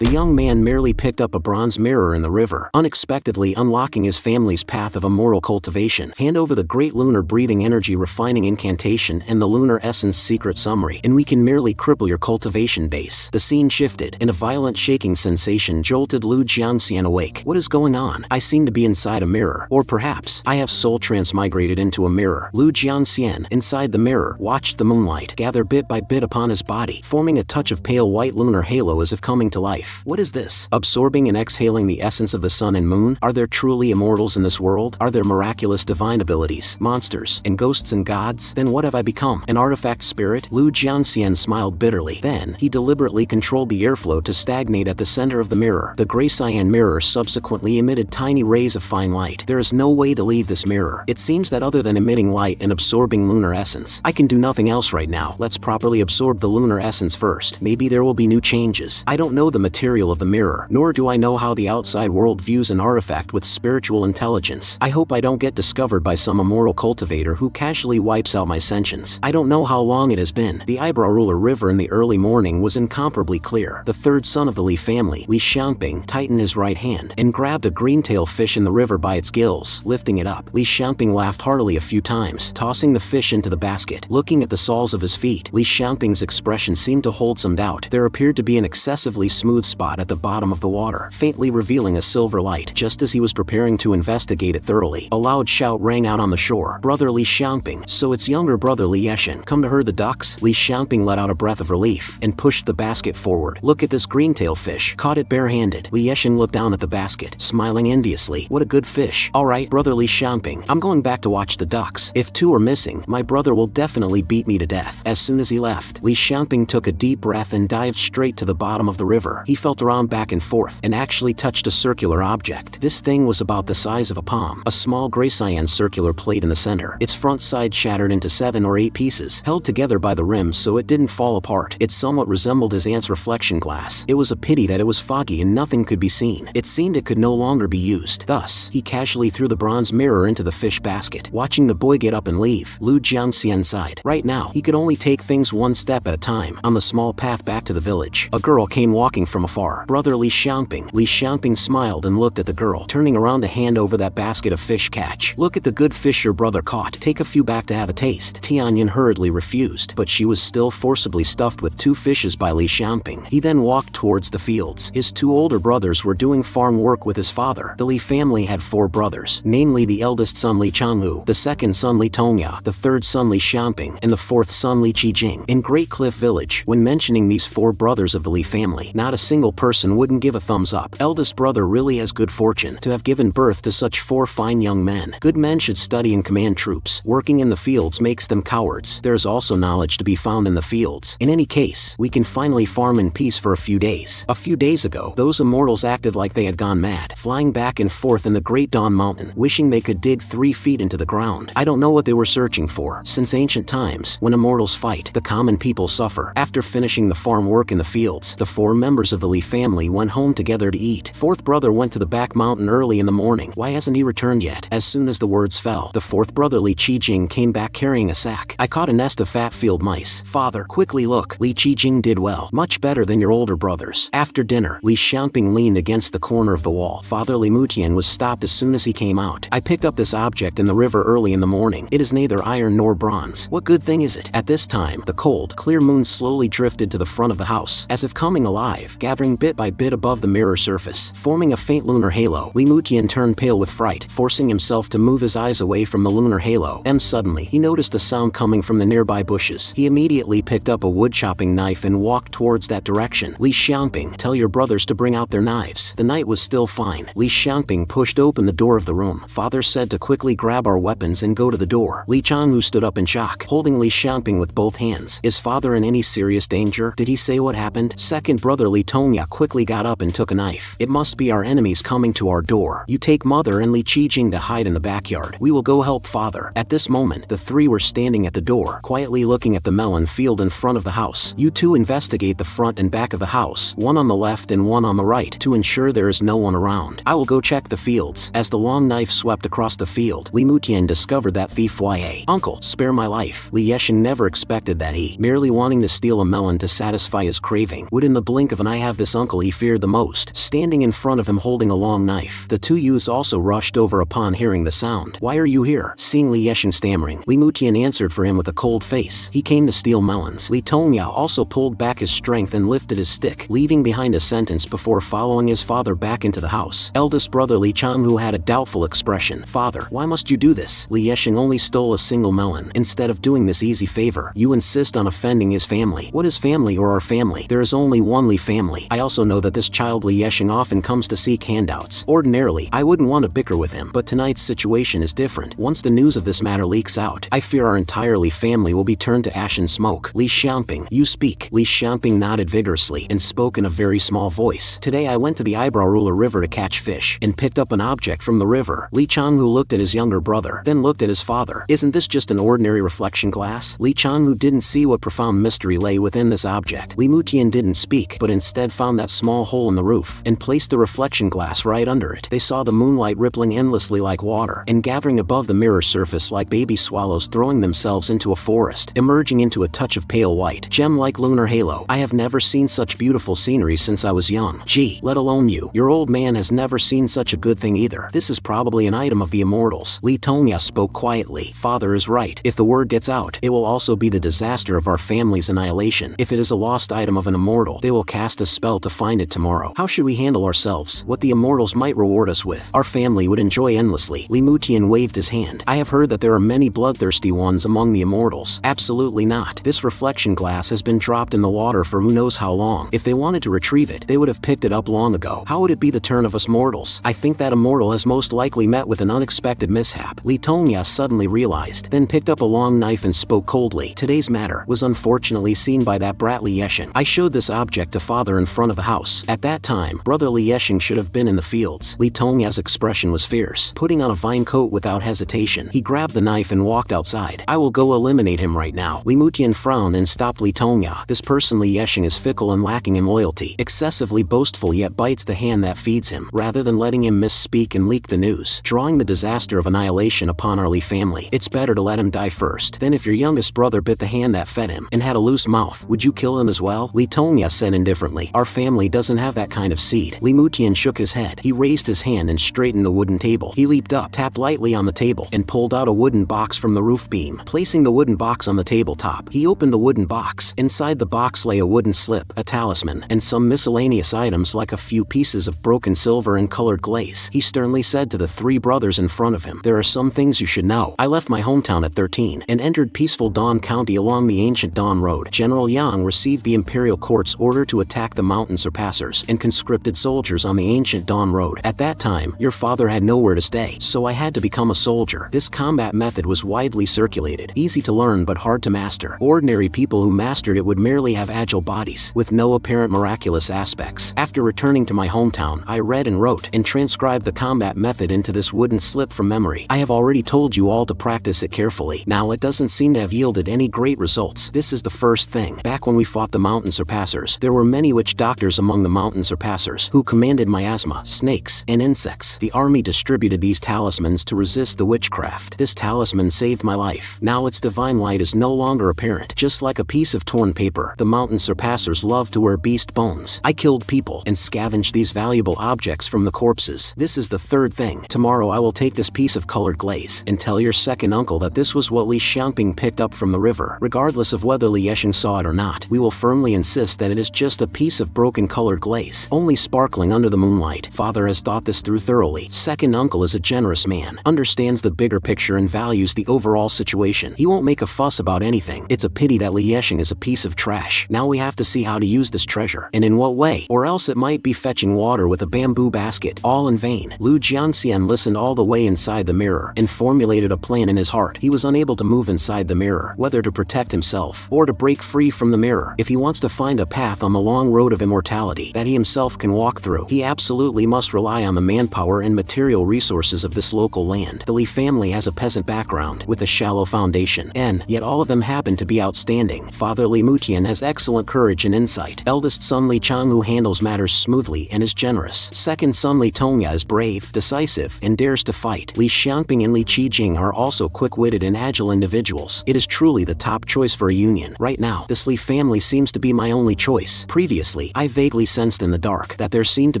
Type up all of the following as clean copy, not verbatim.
The young man merely picked up a bronze mirror in the river, unexpectedly unlocking his family's path of immortal cultivation. Hand over the great lunar breathing energy refining incantation and the lunar essence secret summary, and we can merely cripple your cultivation base. The scene shifted, and a violent shaking sensation jolted Lu Jianxian awake. What is going on? I seem to be inside a mirror. Or perhaps, I have soul transmigrated into a mirror. Lu Jianxian, inside the mirror, watched the moonlight gather bit by bit upon his body, forming a touch of pale white lunar halo as if coming to life. What is this? Absorbing and exhaling the essence of the sun and moon? Are there truly immortals in this world? Are there miraculous divine abilities, monsters, and ghosts and gods? Then what have I become? An artifact spirit? Lu Jianxian smiled bitterly. Then, he deliberately controlled the airflow to stagnate at the center of the mirror. The gray cyan mirror subsequently emitted tiny rays of fine light. There is no way to leave this mirror. It seems that other than emitting light and absorbing lunar essence, I can do nothing else right now. Let's properly absorb the lunar essence first. Maybe there will be new changes. I don't know the material of the mirror, nor do I know how the outside world views an artifact with spiritual intelligence. I hope I don't get discovered by some immortal cultivator who casually wipes out my sentience. I don't know how long it has been. The eyebrow ruler river in the early morning was incomparably clear. The third son of the Li family, Li Xiangping, tightened his right hand and grabbed a green-tail fish in the river by its gills, lifting it up. Li Xiangping laughed heartily a few times, tossing the fish into the basket. Looking at the soles of his feet, Li Xiangping's expression seemed to hold some doubt. There appeared to be an excessively smooth spot at the bottom of the water, faintly revealing a silver light. Just as he was preparing to investigate it thoroughly, a loud shout rang out on the shore. Brother Li Xiangping, so it's younger brother Li Yeshan, come to herd the ducks? Li Xiangping let out a breath of relief and pushed the basket forward. Look at this green-tail fish, caught it barehanded. Li Yeshan looked down at the basket, smiling enviously. What a good fish. Alright, brother Li Xiangping, I'm going back to watch the ducks. If two are missing, my brother will definitely beat me to death. As soon as he left, Li Xiangping took a deep breath and dived straight to the bottom of the river. He felt around back and forth and actually touched a circular object. This thing was about the size of a palm, a small gray cyan circular plate in the center. Its front side shattered into 7 or 8 pieces, held together by the rim so it didn't fall apart. It somewhat resembled his aunt's reflection glass. It was a pity that it was foggy and nothing could be seen. It seemed it could no longer be used. Thus, he casually threw the bronze mirror into the fish basket. Watching the boy get up and leave, Lu Jianxian sighed. Right now, he could only take things one step at a time. On the small path back to the village, a girl came walking from afar. Brother Li Xiangping. Li Xiangping smiled and looked at the girl, turning around to hand over that basket of fish catch. Look at the good fish your brother caught. Take a few back to have a taste. Tianyan hurriedly refused, but she was still forcibly stuffed with 2 fishes by Li Xiangping. He then walked towards the fields. His 2 older brothers were doing farm work with his father. The Li family had 4 brothers, namely the eldest son Li Changlu, the second son Li Tongya, the third son Li Xiangping, and the 4th son Li Qijing. In Great Cliff Village, when mentioning these 4 brothers of the Li family, not a single person wouldn't give a thumbs up. Eldest brother really has good fortune to have given birth to such 4 fine young men. Good men should study and command troops. Working in the fields makes them cowards. There is also knowledge to be found in the fields. In any case, we can finally farm in peace for a few days. A few days ago, those immortals acted like they had gone mad, flying back and forth in the Great Dawn Mountain, wishing they could dig 3 feet into the ground. I don't know what they were searching for. Since ancient times, when immortals fight, the common people suffer. After finishing the farm work in the fields, the 4 members of the Li family went home together to eat. 4th brother went to the back mountain early in the morning. Why hasn't he returned yet? As soon as the words fell, the 4th brother Li Qijing came back carrying a sack. I caught a nest of fat field mice. Father, quickly look. Li Qijing did well. Much better than your older brothers. After dinner, Li Xiangping leaned against the corner of the wall. Father Li Mutian was stopped as soon as he came out. I picked up this object in the river early in the morning. It is neither iron nor bronze. What good thing is it? At this time, the cold, clear moon slowly drifted to the front of the house, as if coming alive, gathering bit by bit above the mirror surface, forming a faint lunar halo. Li Mutian turned pale with fright, forcing himself to move his eyes away from the lunar halo. Suddenly, he noticed a sound coming from the nearby bushes. He immediately picked up a wood-chopping knife and walked towards that direction. Li Xiangping, tell your brothers to bring out their knives. The night was still fine. Li Xiangping pushed open the door of the room. Father said to quickly grab our weapons and go to the door. Li Changlu stood up in shock, holding Li Xiangping with both hands. Is father in any serious danger? Did he say what happened? Second brother Li Tongya quickly got up and took a knife. It must be our enemies coming to our door. You take mother and Li Qijing to hide in the backyard. We will go help father. At this moment, the 3 were standing at the door, quietly looking at the melon field in front of the house. You 2 investigate the front and back of the house, one on the left and one on the right, to ensure there is no one around. I will go check the fields. As the long knife swept across the field, Li Mutian discovered that thief Ye. Uncle, spare my life. Li Yeshan never expected that he, merely wanting to steal a melon to satisfy his craving, would in the blink of an eye have this uncle he feared the most, standing in front of him holding a long knife. The two youths also rushed over upon hearing the sound. "Why are you here?" Seeing Li Yesheng stammering, Li Mutian answered for him with a cold face. "He came to steal melons." Li Tongya also pulled back his strength and lifted his stick, leaving behind a sentence before following his father back into the house. Eldest brother Li Changhu had a doubtful expression. "Father, why must you do this? Li Yesheng only stole a single melon. Instead of doing this easy favor, you insist on offending his family." "What is family or our family? There is only one Li family. I also know that this child Li Yesheng often comes to seek handouts. Ordinarily, I wouldn't want to bicker with him, but tonight's situation is different. Once the news of this matter leaks out, I fear our entire Li family will be turned to ash and smoke." Li Xiangping, you speak. Li Xiangping nodded vigorously and spoke in a very small voice. "Today I went to the Eyebrow Ruler River to catch fish, and picked up an object from the river." Li Changhu looked at his younger brother, then looked at his father. "Isn't this just an ordinary reflection glass?" Li Changhu didn't see what profound mystery lay within this object. Li Mutian didn't speak, but instead found that small hole in the roof, and placed the reflection glass right under it. They saw the moonlight rippling endlessly like water, and gathering above the mirror surface like baby swallows throwing themselves into a forest, emerging into a touch of pale white, gem-like lunar halo. "I have never seen such beautiful scenery since I was young. Gee, let alone you. Your old man has never seen such a good thing either. This is probably an item of the Immortals." Li Tongya spoke quietly. "Father is right. If the word gets out, it will also be the disaster of our family's annihilation. If it is a lost item of an Immortal, they will cast a spell to find it tomorrow. How should we handle ourselves? What the Immortals might reward us with, our family would enjoy endlessly." Li Mutian waved his hand. "I have heard that there are many bloodthirsty ones among the Immortals." "Absolutely not. This reflection glass has been dropped in the water for who knows how long. If they wanted to retrieve it, they would have picked it up long ago. How would it be the turn of us mortals? I think that Immortal has most likely met with an unexpected mishap." Li Tongya suddenly realized, then picked up a long knife and spoke coldly. "Today's matter was unfortunately seen by that brat Li Yesheng. I showed this object to father in front of the house. At that time, brother Li Yesheng should have been in the fields." Li Tongya's expression was fierce. Putting on a vine coat without hesitation, he grabbed the knife and walked outside. "I will go eliminate him right now." Li Mutian frowned and stopped Li Tongya. This person Li Yesheng is fickle and lacking in loyalty, excessively boastful yet bites the hand that feeds him, rather than letting him misspeak and leak the news, drawing the disaster of annihilation upon our Li family. It's better to let him die first. Then if your youngest brother bit the hand that fed him, and had a loose mouth, would you kill him as well? Li Tongya said indifferently. "Our family doesn't have that kind of seed." Li Mutian shook his head. He raised his hand and straightened the wooden table. He leaped up, tapped lightly on the table, and pulled out a wooden box from the roof beam. Placing the wooden box on the tabletop, he opened the wooden box. Inside the box lay a wooden slip, a talisman, and some miscellaneous items like a few pieces of broken silver and colored glaze. He sternly said to the three brothers in front of him, "There are some things you should know. I left my hometown at 13 and entered peaceful Dawn County along the ancient Dawn Road. General Yang received the imperial court's order to attack the mountain surpassers and conscripted soldiers on the ancient Dawn Road. At that time, your father had nowhere to stay, so I had to become a soldier. This combat method was widely circulated, easy to learn but hard to master. Ordinary people who mastered it would merely have agile bodies, with no apparent miraculous aspects. After returning to my hometown, I read and wrote and transcribed the combat method into this wooden slip from memory. I have already told you all to practice it carefully. Now it doesn't seem to have yielded any great results. This is the first thing. Back when we fought the mountain surpassers, there were many witch doctors among the mountain surpassers who commanded miasma, snakes, and insects. The army distributed these talismans to resist the witchcraft. This talisman saved my life. Now its divine light is no longer apparent. Just like a piece of torn paper, the mountain surpassers love to wear beast bones. I killed people and scavenged these valuable objects from the corpses. This is the third thing. Tomorrow I will take this piece of colored glaze and tell your second uncle that this was what Li Xiangping picked up from the river. Regardless of whether Li Yesheng saw it or not, we will firmly insist that it is just a piece of broken colored glaze, only sparkling under the moonlight. Father has thought this through thoroughly. Second uncle is a generous man, understands the bigger picture and values the overall situation. He won't make a fuss about anything. It's a pity that Li Yesheng is a piece of trash. Now we have to see how to use this treasure, and in what way, or else it might be fetching water with a bamboo basket. All in vain. Lu Jianxian listened all the way inside the mirror and formulated a plan in his heart. He was unable to move inside the mirror, whether to protect himself or to break free from the mirror. If he wants to find a path on the long road of immortality that he himself can walk through, he absolutely must rely on the manpower and material resources of this local land. The Li family has a peasant background with a shallow foundation, and yet all of them happen to be outstanding. Father Li Mutian has excellent courage and insight. Eldest son Li Changhu handles matters smoothly and is generous. Second son Li Tongya is brave, decisive, and dares to fight. Li Xiangping and Li Qijing are also quick-witted and agile individuals. It is truly the top choice for a union. Right now, this Li family seems to be my only choice. Previously, Honestly, I vaguely sensed in the dark that there seemed to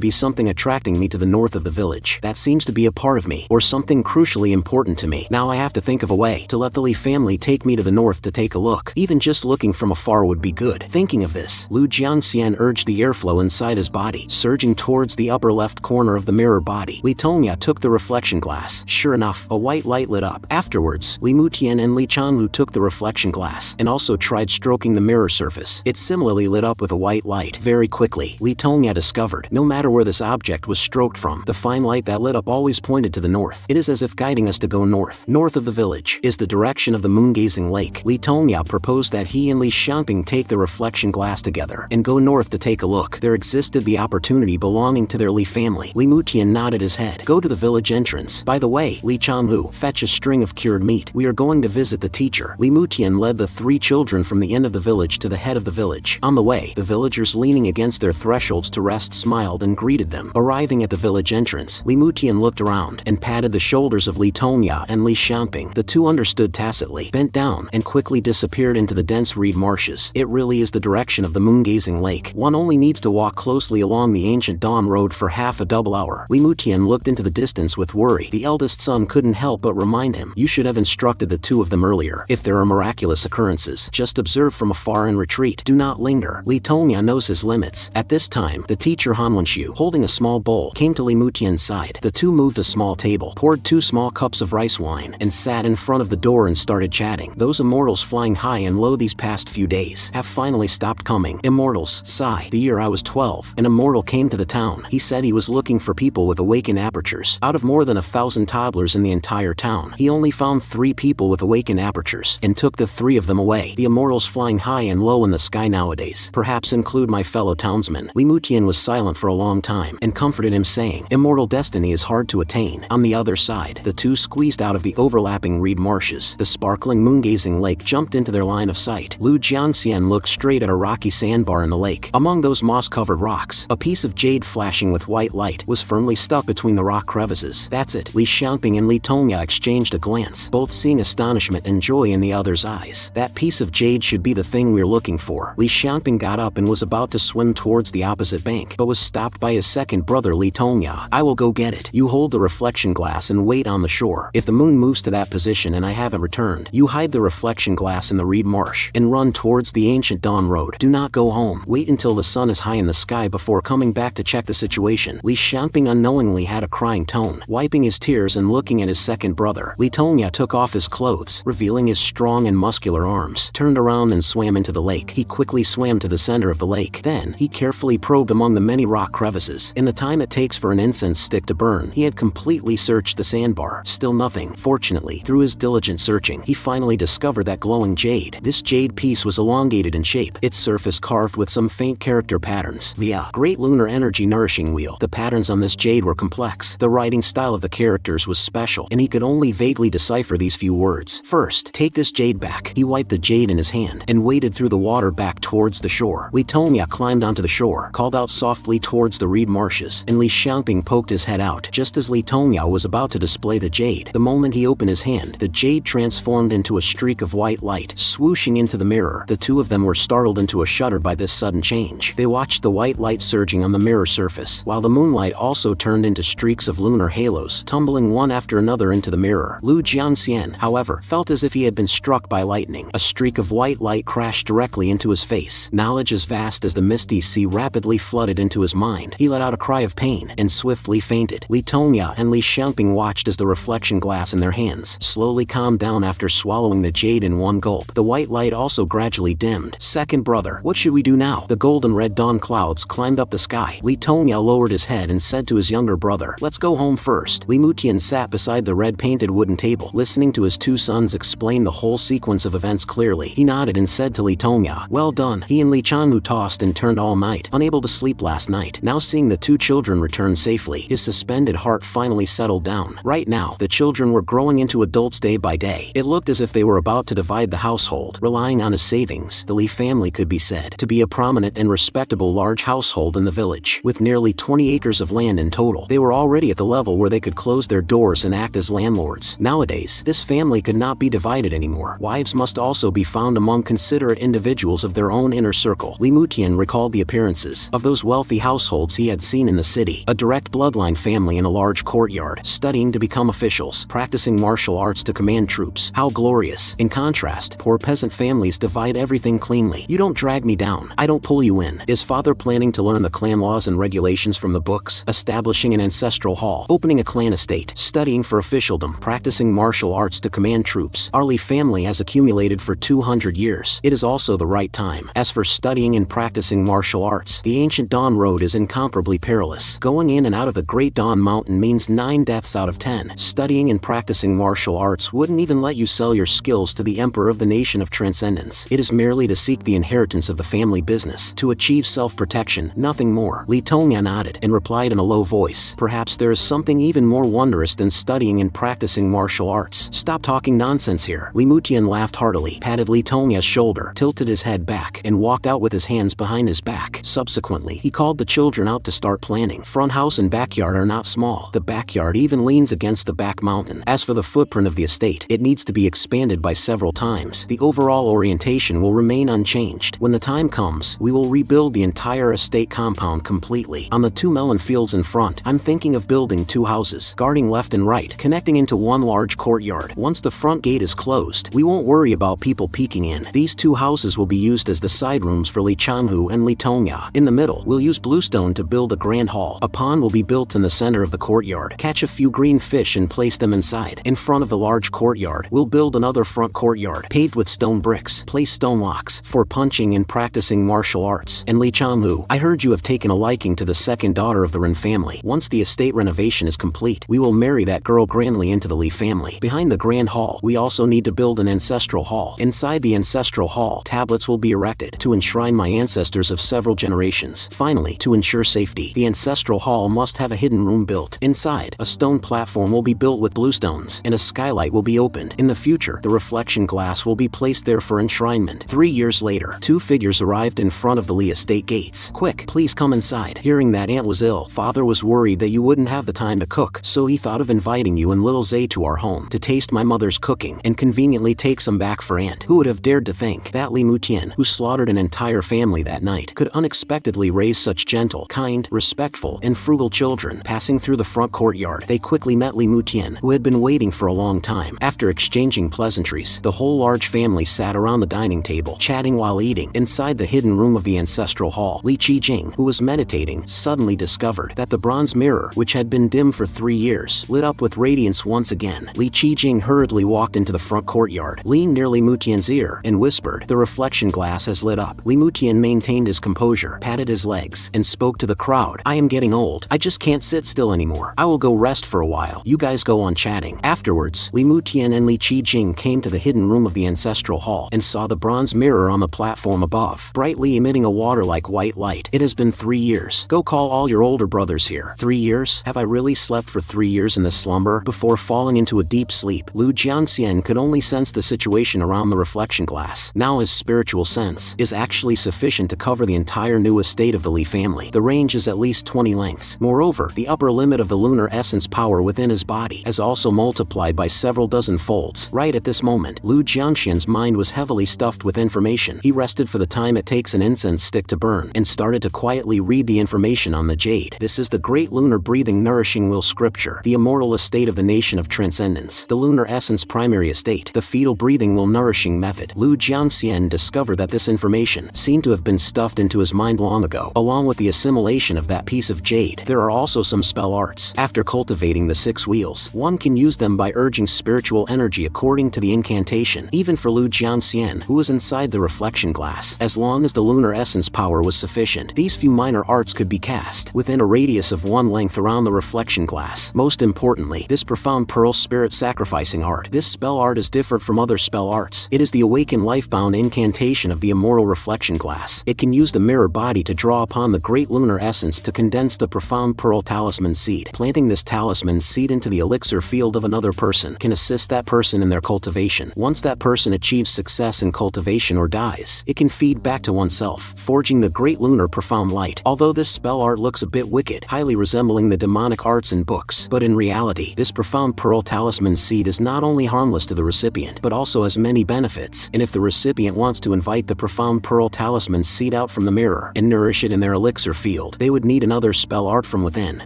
be something attracting me to the north of the village. That seems to be a part of me, or something crucially important to me. Now I have to think of a way to let the Lee family take me to the north to take a look. Even just looking from afar would be good. Thinking of this, Lu Jianxian urged the airflow inside his body, surging towards the upper left corner of the mirror body. Li Tongya took the reflection glass. Sure enough, a white light lit up. Afterwards, Li Mutian and Li Chanlu took the reflection glass and also tried stroking the mirror surface. It similarly lit up with a white light. Very quickly, Li Tongya discovered, no matter where this object was stroked from, the fine light that lit up always pointed to the north. It is as if guiding us to go north. North of the village is the direction of the moon-gazing lake. Li Tongya proposed that he and Li Xiangping take the reflection glass together and go north to take a look. There existed the opportunity belonging to their Li family. Li Mutian nodded his head. Go to the village entrance. By the way, Li Chanlu, fetch a string of cured meat. We are going to visit the teacher. Li Mutian led the 3 children from the end of the village to the head of the village. On the way, the villagers leaning against their thresholds to rest smiled and greeted them. Arriving at the village entrance, Li Mutian looked around and patted the shoulders of Li Tongya and Li Xiangping. The two understood tacitly, bent down, and quickly disappeared into the dense reed marshes. It really is the direction of the moon-gazing lake. One only needs to walk closely along the ancient dawn road for half a double hour. Li Mutian looked into the distance with worry. The eldest son couldn't help but remind him, you should have instructed the 2 of them earlier. If there are miraculous occurrences, just observe from afar and retreat. Do not linger. Li Tongya knows his limits. At this time, the teacher Han Wenshu, holding a small bowl, came to Li Mutian's side. The two moved a small table, poured 2 small cups of rice wine, and sat in front of the door and started chatting. Those immortals flying high and low these past few days have finally stopped coming. Immortals, sigh. The year I was 12, an immortal came to the town. He said he was looking for people with awakened apertures. Out of more than 1,000 toddlers in the entire town, he only found 3 people with awakened apertures, and took the 3 of them away. The immortals flying high and low in the sky nowadays perhaps include my fellow townsmen. Li Mutian was silent for a long time, and comforted him saying, immortal destiny is hard to attain. On the other side, the 2 squeezed out of the overlapping reed marshes. The sparkling moon-gazing lake jumped into their line of sight. Lu Jianxian looked straight at a rocky sandbar in the lake. Among those moss-covered rocks, a piece of jade flashing with white light was firmly stuck between the rock crevices. That's it. Li Xiangping and Li Tongya exchanged a glance, both seeing astonishment and joy in the other's eyes. That piece of jade should be the thing we're looking for. Li Xiangping got up and was about to swim towards the opposite bank, but was stopped by his second brother Li Tongya. I will go get it. You hold the reflection glass and wait on the shore. If the moon moves to that position and I haven't returned, you hide the reflection glass in the reed marsh and run towards the ancient dawn road. Do not go home. Wait until the sun is high in the sky before coming back to check the situation. Li Xiangping unknowingly had a crying tone. Wiping his tears and looking at his second brother, Li Tongya took off his clothes, revealing his strong and muscular arms, turned around and swam into the lake. He quickly swam to the center of the lake. Then, he carefully probed among the many rock crevices. In the time it takes for an incense stick to burn, he had completely searched the sandbar. Still nothing. Fortunately, through his diligent searching, he finally discovered that glowing jade. This jade piece was elongated in shape, its surface carved with some faint character patterns. Via great lunar energy nourishing wheel. The patterns on this jade were complex. The writing style of the characters was special, and he could only vaguely decipher these few words. First, take this jade back. He wiped the jade in his hand and waded through the water back towards the shore. Li Tongya climbed onto the shore, called out softly towards the reed marshes, and Li Xiangping poked his head out. Just as Li Tongya was about to display the jade, the moment he opened his hand, the jade transformed into a streak of white light, swooshing into the mirror. The 2 of them were startled into a shudder by this sudden change. They watched the white light surging on the mirror surface, while the moonlight also turned into streaks of lunar halos, tumbling one after another into the mirror. Lu Jianxian, however, felt as if he had been struck by lightning. A streak of white light crashed directly into his face. Knowledge as vast as the misty sea rapidly flooded into his mind. He let out a cry of pain and swiftly fainted. Li Tongya and Li Xiangping watched as the reflection glass in their hands slowly calmed down after swallowing the jade in one gulp. The white light also gradually dimmed. Second brother, what should we do now? The golden red dawn clouds climbed up the sky. Li Tongya lowered his head and said to his younger brother, let's go home first. Li Mutian sat beside the red-painted wooden table, listening to his 2 sons explain the whole sequence of events clearly. He nodded and said to Li Tongya, well done. He and Li Chanlu tossed and turned all night, unable to sleep last night. Now seeing the 2 children return safely, his suspended heart finally settled down. Right now, the children were growing into adults day by day. It looked as if they were about to divide the household. Relying on his savings, the Li family could be said to be a prominent and respectable large household in the village, with nearly 20 acres of land in total. They were already at the level where they could close their doors and act as landlords. Nowadays, this family could not be divided anymore. Wives must also be found among considerate individuals of their own inner circle. Li Mutian recalled the appearances of those wealthy households he had seen in the city. A direct bloodline family in a large courtyard, studying to become officials, practicing martial arts to command troops. How glorious. In contrast, poor peasant families divide everything cleanly. You don't drag me down, I don't pull you in. Is father planning to learn the clan laws and regulations from the books? Establishing an ancestral hall, opening a clan estate, studying for officialdom, practicing martial arts to command troops. Our Lee family has accumulated for 200 years. It is also the right time. As for studying and practicing martial arts, the ancient Dawn Road is incomparably perilous. Going in and out of the Great Dawn Mountain means 9 deaths out of 10. Studying and practicing martial arts wouldn't even let you sell your skills to the Emperor of the Nation of Transcendence. It is merely to seek the inheritance of the family business, to achieve self-protection, nothing more. Lee Tongya nodded and replied in a low voice, perhaps there is something even more wondrous than studying and practicing martial arts. Stop talking nonsense here. Li Mutian laughed heartily, patted Lee Tongya's shoulder, tilted his head back, and walked out with his hands behind his back. Subsequently, he called the children out to start planning. Front house and backyard are not small. The backyard even leans against the back mountain. As for the footprint of the estate, it needs to be expanded by several times. The overall orientation will remain unchanged. When the time comes, we will rebuild the entire estate compound completely. On the 2 melon fields in front, I'm thinking of building 2 houses, guarding left and right, connecting into one large courtyard. Once the front gate is closed, we won't worry about people peeking in. These 2 houses will be used as the side rooms for Lee Changhu and Lee Tongya. In the middle, we'll use bluestone to build a grand hall. A pond will be built in the center of the courtyard. Catch a few green fish and place them inside. In front of the large courtyard, we'll build another front courtyard, paved with stone bricks. Place stone locks for punching and practicing martial arts. And Lee Changhu, I heard you have taken a liking to the second daughter of the Ren family. Once the estate renovation is complete, we will marry that girl grandly into the Lee family. Behind the grand hall, we also need to build an ancestral hall. Inside the ancestral hall, tablets will be erected to enshrine my ancestors of several generations. Finally, to ensure safety, the ancestral hall must have a hidden room built. Inside, a stone platform will be built with bluestones, and a skylight will be opened. In the future, the reflection glass will be placed there for enshrinement. 3 years later, 2 figures arrived in front of the Lee estate gates. Quick, please come inside. Hearing that aunt was ill, father was worried that you wouldn't have the time to cook, so he thought of inviting you and little Zay to our home to taste my mother's cooking and conveniently take some back for aunt. Who would have dared to think that Li Mutian, who slaughtered an entire family that night, could unexpectedly raise such gentle, kind, respectful, and frugal children? Passing through the front courtyard, they quickly met Li Mutian, who had been waiting for a long time. After exchanging pleasantries, the whole large family sat around the dining table, chatting while eating. Inside the hidden room of the ancestral hall, Li Qijing, who was meditating, suddenly discovered that the bronze mirror, which had been dim for 3 years, lit up with radiance once again. Li Qijing hurriedly walked into the front courtyard, leaned near Li Mutian's ear, and whispered, "The reflection glass has lit up." Li Mutian maintained his composure, patted his legs, and spoke to the crowd. "I am getting old. I just can't sit still anymore. I will go rest for a while. You guys go on chatting." Afterwards, Li Mutian and Li Qijing came to the hidden room of the ancestral hall and saw the bronze mirror on the platform above, brightly emitting a water-like white light. "It has been 3 years. Go call all your older brothers here." 3 years? Have I really slept for 3 years in this slumber? Before falling into a deep sleep, Lu Jianxian could only sense the situation around the reflection glass. Now his spiritual sense is actually sufficient to cover the entire new estate of the Li family. The range is at least 20 lengths. Moreover, the upper limit of the lunar essence power within his body has also multiplied by several dozen folds. Right at this moment, Lu Jianxian's mind was heavily stuffed with information. He rested for the time it takes an incense stick to burn and started to quietly read the information on the jade. This is the great lunar breathing nourishing will scripture, the immortal estate of the nation of transcendence, the lunar essence primary estate, the fetal breathing will nourishing method. Lu Jianxian discovered that this information seemed to have been stuffed into his mind long ago. Along with the assimilation of that piece of jade, there are also some spell arts. After cultivating the 6 wheels, one can use them by urging spiritual energy according to the incantation. Even for Lu Jianxian, who was inside the reflection glass, as long as the lunar essence power was sufficient, these few minor arts could be cast within a radius of 1 length around the reflection glass. Most importantly, this profound pearl spirit sacrificing art. This spell art is different from other spell arts. It is the awakened lifebound incantation of the immortal reflection glass. It can use the mirror body to draw upon the great lunar essence to condense the profound pearl talisman seed. Planting this talisman seed into the elixir field of another person can assist that person in their cultivation. Once that person achieves success in cultivation or dies, it can feed back to oneself, forging the great lunar profound light. Although this spell art looks a bit wicked, highly resembling the demonic arts in books, but in reality, this profound pearl talisman seed is not only harmless to the recipient, but also has many benefits. And if the recipient wants to invite the profound pearl talisman seed lead out from the mirror and nourish it in their elixir field. They would need another spell art from within,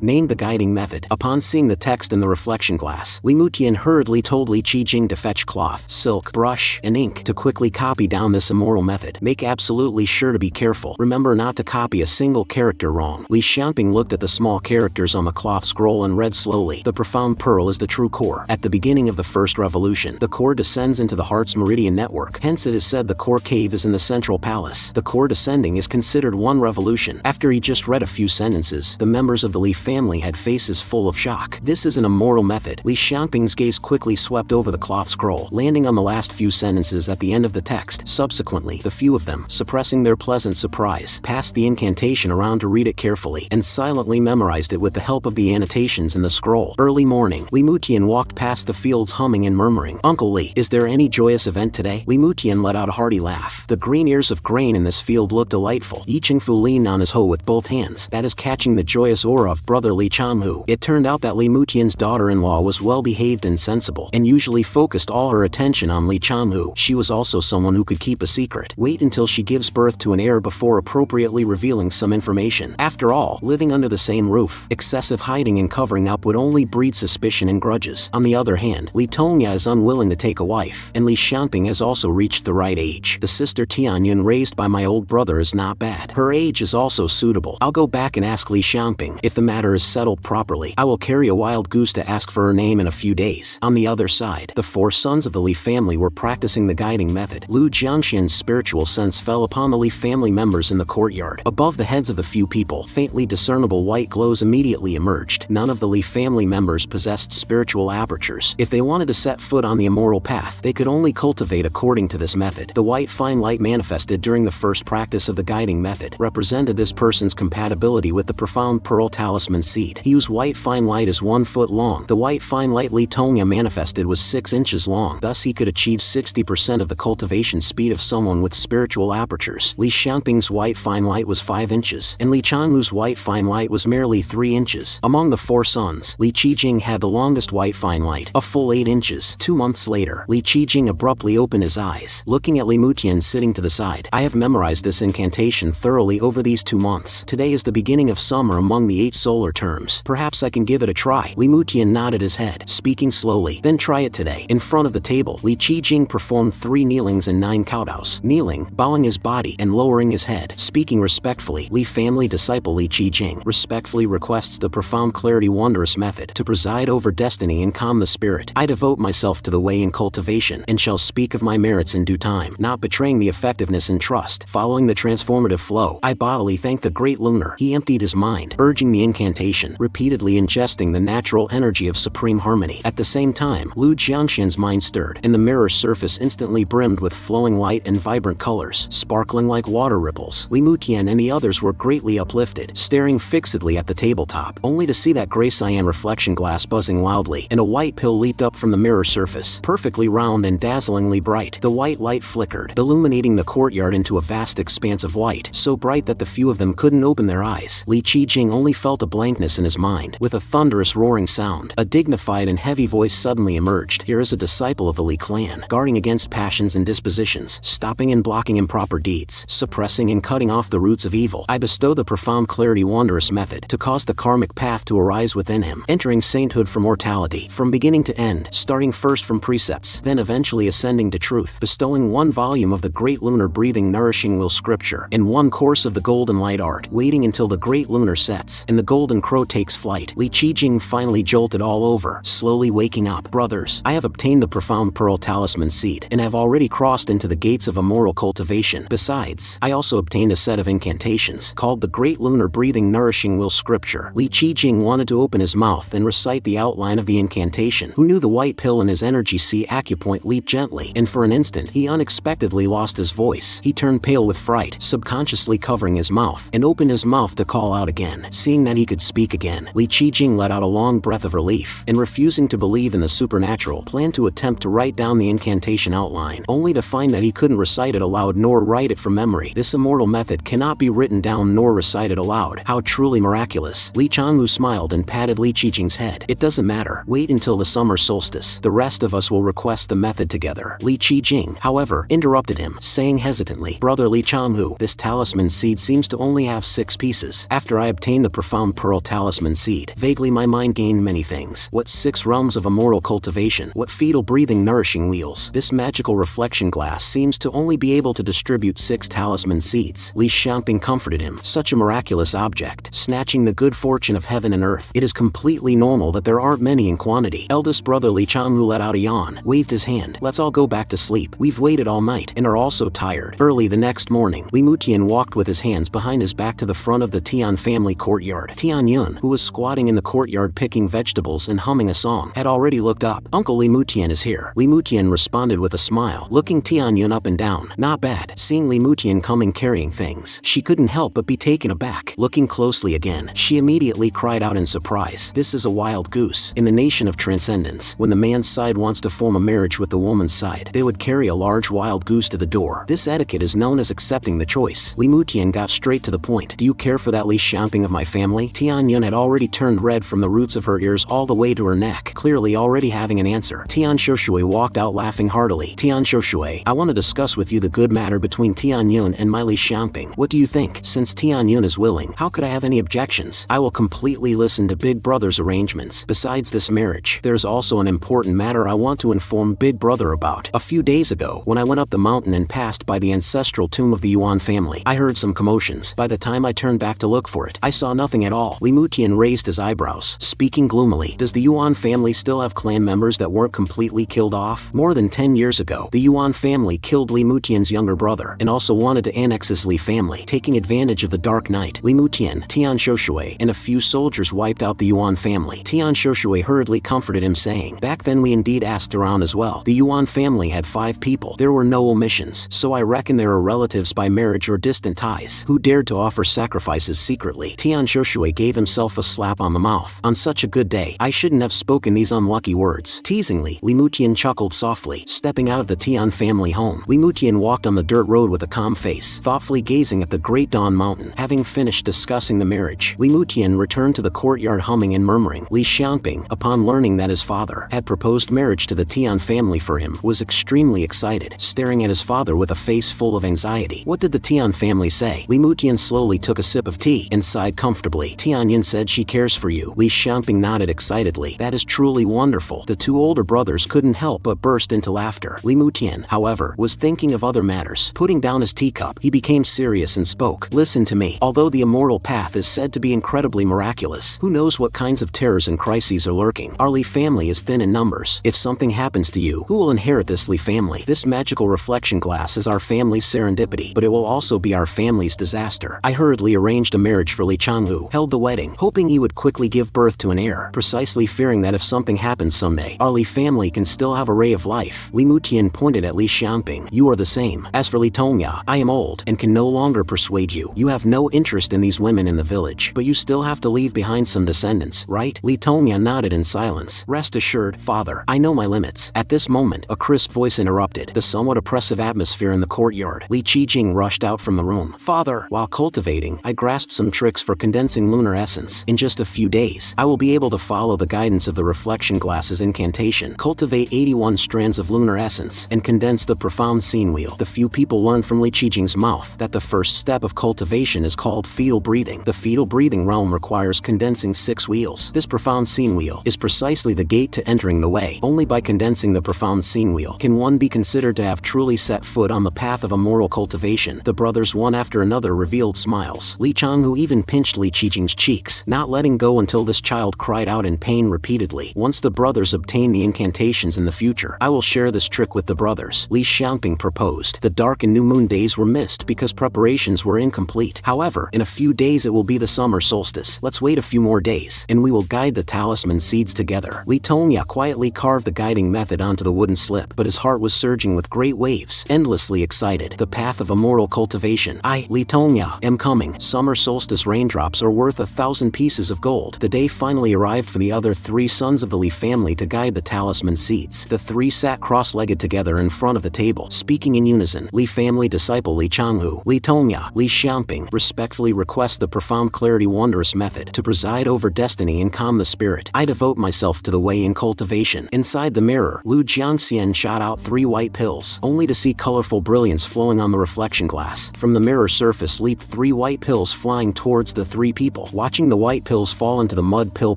named the guiding method. Upon seeing the text in the reflection glass, Li Mutian hurriedly told Li Qijing to fetch cloth, silk, brush, and ink to quickly copy down this immortal method. Make absolutely sure to be careful. Remember not to copy a single character wrong. Li Xiangping looked at the small characters on the cloth scroll and read slowly. The profound pearl is the true core. At the beginning of the first revolution, the core descends into the heart's meridian network. Hence it is said the core cave is in the central palace. The core descending is considered one revolution. After he just read a few sentences, the members of the Li family had faces full of shock. This is an immortal method. Li Xiangping's gaze quickly swept over the cloth scroll, landing on the last few sentences at the end of the text. Subsequently, the few of them, suppressing their pleasant surprise, passed the incantation around to read it carefully and silently memorized it with the help of the annotations in the scroll. Early morning, Li Mutian walked past the fields humming and murmuring, "Uncle Li, is there any joyous event today?" Li Mutian let out a hearty laugh. The green ears of grain in this field looked delightful. Yi Qingfu leaned on his hoe with both hands, that is catching the joyous aura of brother Li Changhu. It turned out that Li Mutian's daughter-in-law was well-behaved and sensible, and usually focused all her attention on Li Changhu. She was also someone who could keep a secret. Wait until she gives birth to an heir before appropriately revealing some information. After all, living under the same roof, excessive hiding and covering up would only breed suspicion and grudges. On the other hand, Li Tongya is unwilling to take a wife, and Li Xiangping has also reached the right age. The sister Tianyun raised by my old brother is not bad. Her age is also suitable. I'll go back and ask Li Xiangping. If the matter is settled properly, I will carry a wild goose to ask for her name in a few days. On the other side, the four sons of the Li family were practicing the guiding method. Lu Jiangxian's spiritual sense fell upon the Li family members in the courtyard. Above the heads of the few people, faintly discernible white glows immediately emerged. None of the Li family members possessed spiritual apertures. If they wanted to set foot on the immortal path, they could only cultivate according to this method. The white fine light manifested during the first practice of the guiding method represented this person's compatibility with the profound pearl talisman seed. He whose white fine light is 1 foot long. The white fine light Li Tongya manifested was 6 inches long. Thus he could achieve 60% of the cultivation speed of someone with spiritual apertures. Li Xiangping's white fine light was 5 inches, and Li Changhu's white fine light was merely 3 inches. Among the four sons, Li Qijing had the longest white fine light, a full 8 inches. 2 months later, Li Qijing abruptly opened his eyes, looking at Li Mutian sitting to the side. I have memorized this incantation thoroughly over these 2 months. Today is the beginning of summer among the 8 solar terms. Perhaps I can give it a try. Li Mutian nodded his head, speaking slowly. Then try it today. In front of the table, Li Qijing performed 3 kneelings and 9 kowtows. Kneeling, bowing his body, and lowering his head. Speaking respectfully, Li family disciple Li Qijing respectfully requests the profound clarity wondrous method to preside over destiny and calm the spirit. I devote myself to the way in cultivation, and shall speak of my merits in due time, not betraying the effectiveness and trust. Following the transformative flow, I bodily thank the great lunar. He emptied his mind, urging the incantation, repeatedly ingesting the natural energy of supreme harmony. At the same time, Lu Jiangxian's mind stirred, and the mirror's surface instantly brimmed with flowing light and vibrant colors, sparkling like water ripples. Li Mutian and the others were greatly uplifted, staring fixedly at the tabletop, only to see that gray cyan reflection glass buzzing loudly, and a white pill leaped up from the mirror surface, perfectly round and dazzlingly bright. The white light flickered, illuminating the courtyard into a vast expanse of white, so bright that the few of them couldn't open their eyes. Li Qijing only felt a blankness in his mind. With a thunderous roaring sound, a dignified and heavy voice suddenly emerged. Here is a disciple of the Li clan, guarding against passions and dispositions, stopping and blocking improper deeds, suppressing and cutting off the roots of evil. I bestow the profound clarity wondrous method to cause the karmic path to arise within him, entering sainthood from mortality, from beginning to end, starting first from precepts, then eventually ascending to truth, bestowing 1 volume of the great lunar breathing nourishing will scripture, and 1 course of the golden light art, waiting until the great lunar sets, and the golden crow takes flight. Li Qijing finally jolted all over, slowly waking up. Brothers, I have obtained the profound pearl talisman seed, and have already crossed into the gates of immortal cultivation. Besides, I also obtained a set of incantations, called the great lunar breathing nourishing will scripture. Li Qijing wanted to open his mouth and recite the outline of the incantation. Who knew the white pill in his energy sea acupoint leaped gently, and for an instant he unexpectedly lost his voice. He turned pale with fright, subconsciously covering his mouth, and opened his mouth to call out again. Seeing that he could speak again, Li Qijing let out a long breath of relief, and refusing to believe in the supernatural, planned to attempt to write down the incantation outline, only to find that he couldn't recite it aloud nor write it from memory. This immortal method cannot be written down nor recited aloud. How truly miraculous. Li Changhu smiled and patted Li Qijing's head. It doesn't matter. Wait until the summer solstice. The rest of us will request the method together. Li Qijing, however, interrupted him, saying hesitantly, Brother Li Changhu, Changhu, this talisman seed seems to only have 6 pieces. After I obtained the profound pearl talisman seed, vaguely my mind gained many things. What 6 realms of immortal cultivation? What fetal breathing nourishing wheels? This magical reflection glass seems to only be able to distribute 6 talisman seeds. Li Xiangping comforted him. Such a miraculous object, snatching the good fortune of heaven and earth. It is completely normal that there aren't many in quantity. Eldest brother Li Changhu let out a yawn, waved his hand. Let's all go back to sleep. We've waited all night and are all so tired. Early the next morning, Li Mutian walked with his hands behind his back to the front of the Tian family courtyard. Tian Yun, who was squatting in the courtyard picking vegetables and humming a song, had already looked up. Uncle Li Mutian is here. Li Mutian responded with a smile, looking Tian Yun up and down. Not bad. Seeing Li Mutian coming carrying things, she couldn't help but be taken aback. Looking closely again, she immediately cried out in surprise. This is a wild goose. In the nation of transcendence, when the man's side wants to form a marriage with the woman's side, they would carry a large wild goose to the door. This etiquette is known as accepting the choice. Li Mutian got straight to the point. Do you care for that Li Xiangping of my family? Tian Yun had already turned red from the roots of her ears all the way to her neck, clearly already having an answer. Tian Shoshui walked out laughing heartily. Tian Shoshui, I want to discuss with you the good matter between Tian Yun and my Li Xiangping. What do you think? Since Tian Yun is willing, how could I have any objections? I will completely listen to Big Brother's arrangements. Besides this marriage, there's also an important matter I want to inform Big Brother about. A few days ago, when I went up the mountain and passed by the ancestral tomb of the Yuan family, I heard some commotions. By the time I turned back to look for it, I saw nothing at all. Li Mutian raised his eyebrows, speaking gloomily. Does the Yuan family still have clan members that weren't completely killed off? More than 10 years ago, the Yuan family killed Li Mutian's younger brother and also wanted to annex his Li family, taking advantage of the dark night. Li Mutian, Tian Shoshui, and a few soldiers wiped out the Yuan family. Tian Shoshui hurriedly comforted him, saying, back then we indeed asked around as well. The Yuan family had 5 people. There were no omissions, so I reckon there are relatives by marriage or distant ties who dared to offer sacrifices secretly. Tian Shoshui gave himself a slap on the mouth. On such a good day, I shouldn't have spoken these unlucky words. Teasingly, Li Mutian chuckled softly, stepping out of the Tian family home. Li Mutian walked on the dirt road with a calm face, thoughtfully gazing at the great Dawn Mountain. Having finished discussing the marriage, Li Mutian returned to the courtyard humming and murmuring. Li Xiangping, upon learning that his father had proposed marriage to the Tian family for him, was extremely excited, staring at his father with a face full of anxiety. What did the Tian family say? Li Mutian slowly took a sip of tea and sighed comfortably. Tian Yin said she cares for you. Li Xiangping nodded excitedly. That is truly wonderful. The 2 older brothers couldn't help but burst into laughter. Li Mutian, however, was thinking of other matters. Putting down his teacup, he became serious and spoke. Listen to me. Although the immortal path is said to be incredibly miraculous, who knows what kinds of terrors and crises are lurking? Our Li family is thin in numbers. If something happens to you, who will inherit this Li family? This magical reflection glass is our family's serendipity, but it will also be our family's disaster. I hurriedly arranged a marriage for Li Changhu, held the wedding, hoping he would quickly give birth to an heir, precisely fearing that if something happens someday, our Li family can still have a ray of life. Li Mutian pointed at Li Xiangping. You are the same. As for Li Tongya, I am old and can no longer persuade you. You have no interest in these women in the village, but you still have to leave behind some descendants, right? Li Tongya nodded in silence. Rest assured, father, I know my limits. At this moment, a crisp voice interrupted the somewhat oppressive atmosphere in the courtyard. Li Qijing rushed out from the room. Father, while cultivating, I grasped some tricks for condensing lunar essence. In just a few days, I will be able to follow the guidance of the reflection glass's incantation, cultivate 81 strands of lunar essence, and condense the profound scene wheel. The few people learned from Li Qijing's mouth that the first step of cultivation is called fetal breathing. The fetal breathing realm requires condensing 6 wheels. This profound scene wheel is precisely the gate to entering the way. Only by condensing the profound scene wheel can one be considered to have truly set foot on the path of immortal cultivation. The brothers one after another revealed smiles. Li Changhu even pinched Li Qijing's cheeks, not letting go until this child cried out in pain repeatedly. Once the brothers obtain the incantations in the future, I will share this trick with the brothers. Li Xiangping proposed. The dark and new moon days were missed because preparations were incomplete. However, in a few days it will be the summer solstice. Let's wait a few more days, and we will guide the talisman seeds together. Li Tongya quietly carved the guiding method onto the wooden slip, but his heart was surging with great waves, endlessly excited. The path of immortal cultivation. I, Li Tongya, am coming. Summer solstice raindrops are worth 1,000 pieces of gold. The day finally arrived for the other 3 sons of the Li family to guide the talisman seeds. The 3 sat cross-legged together in front of the table, speaking in unison. Li family disciple Li Changhu, Li Tongya, Li Xiangping respectfully request the profound clarity wondrous method to preside over destiny and calm the spirit. I devote myself to the way in cultivation. Inside the mirror, Lu Jiangxian shot out 3 white pills, only to see colorful brilliance flowing on the reflection reflection glass. From the mirror surface leaped 3 white pills flying towards the 3 people. Watching the white pills fall into the mud pill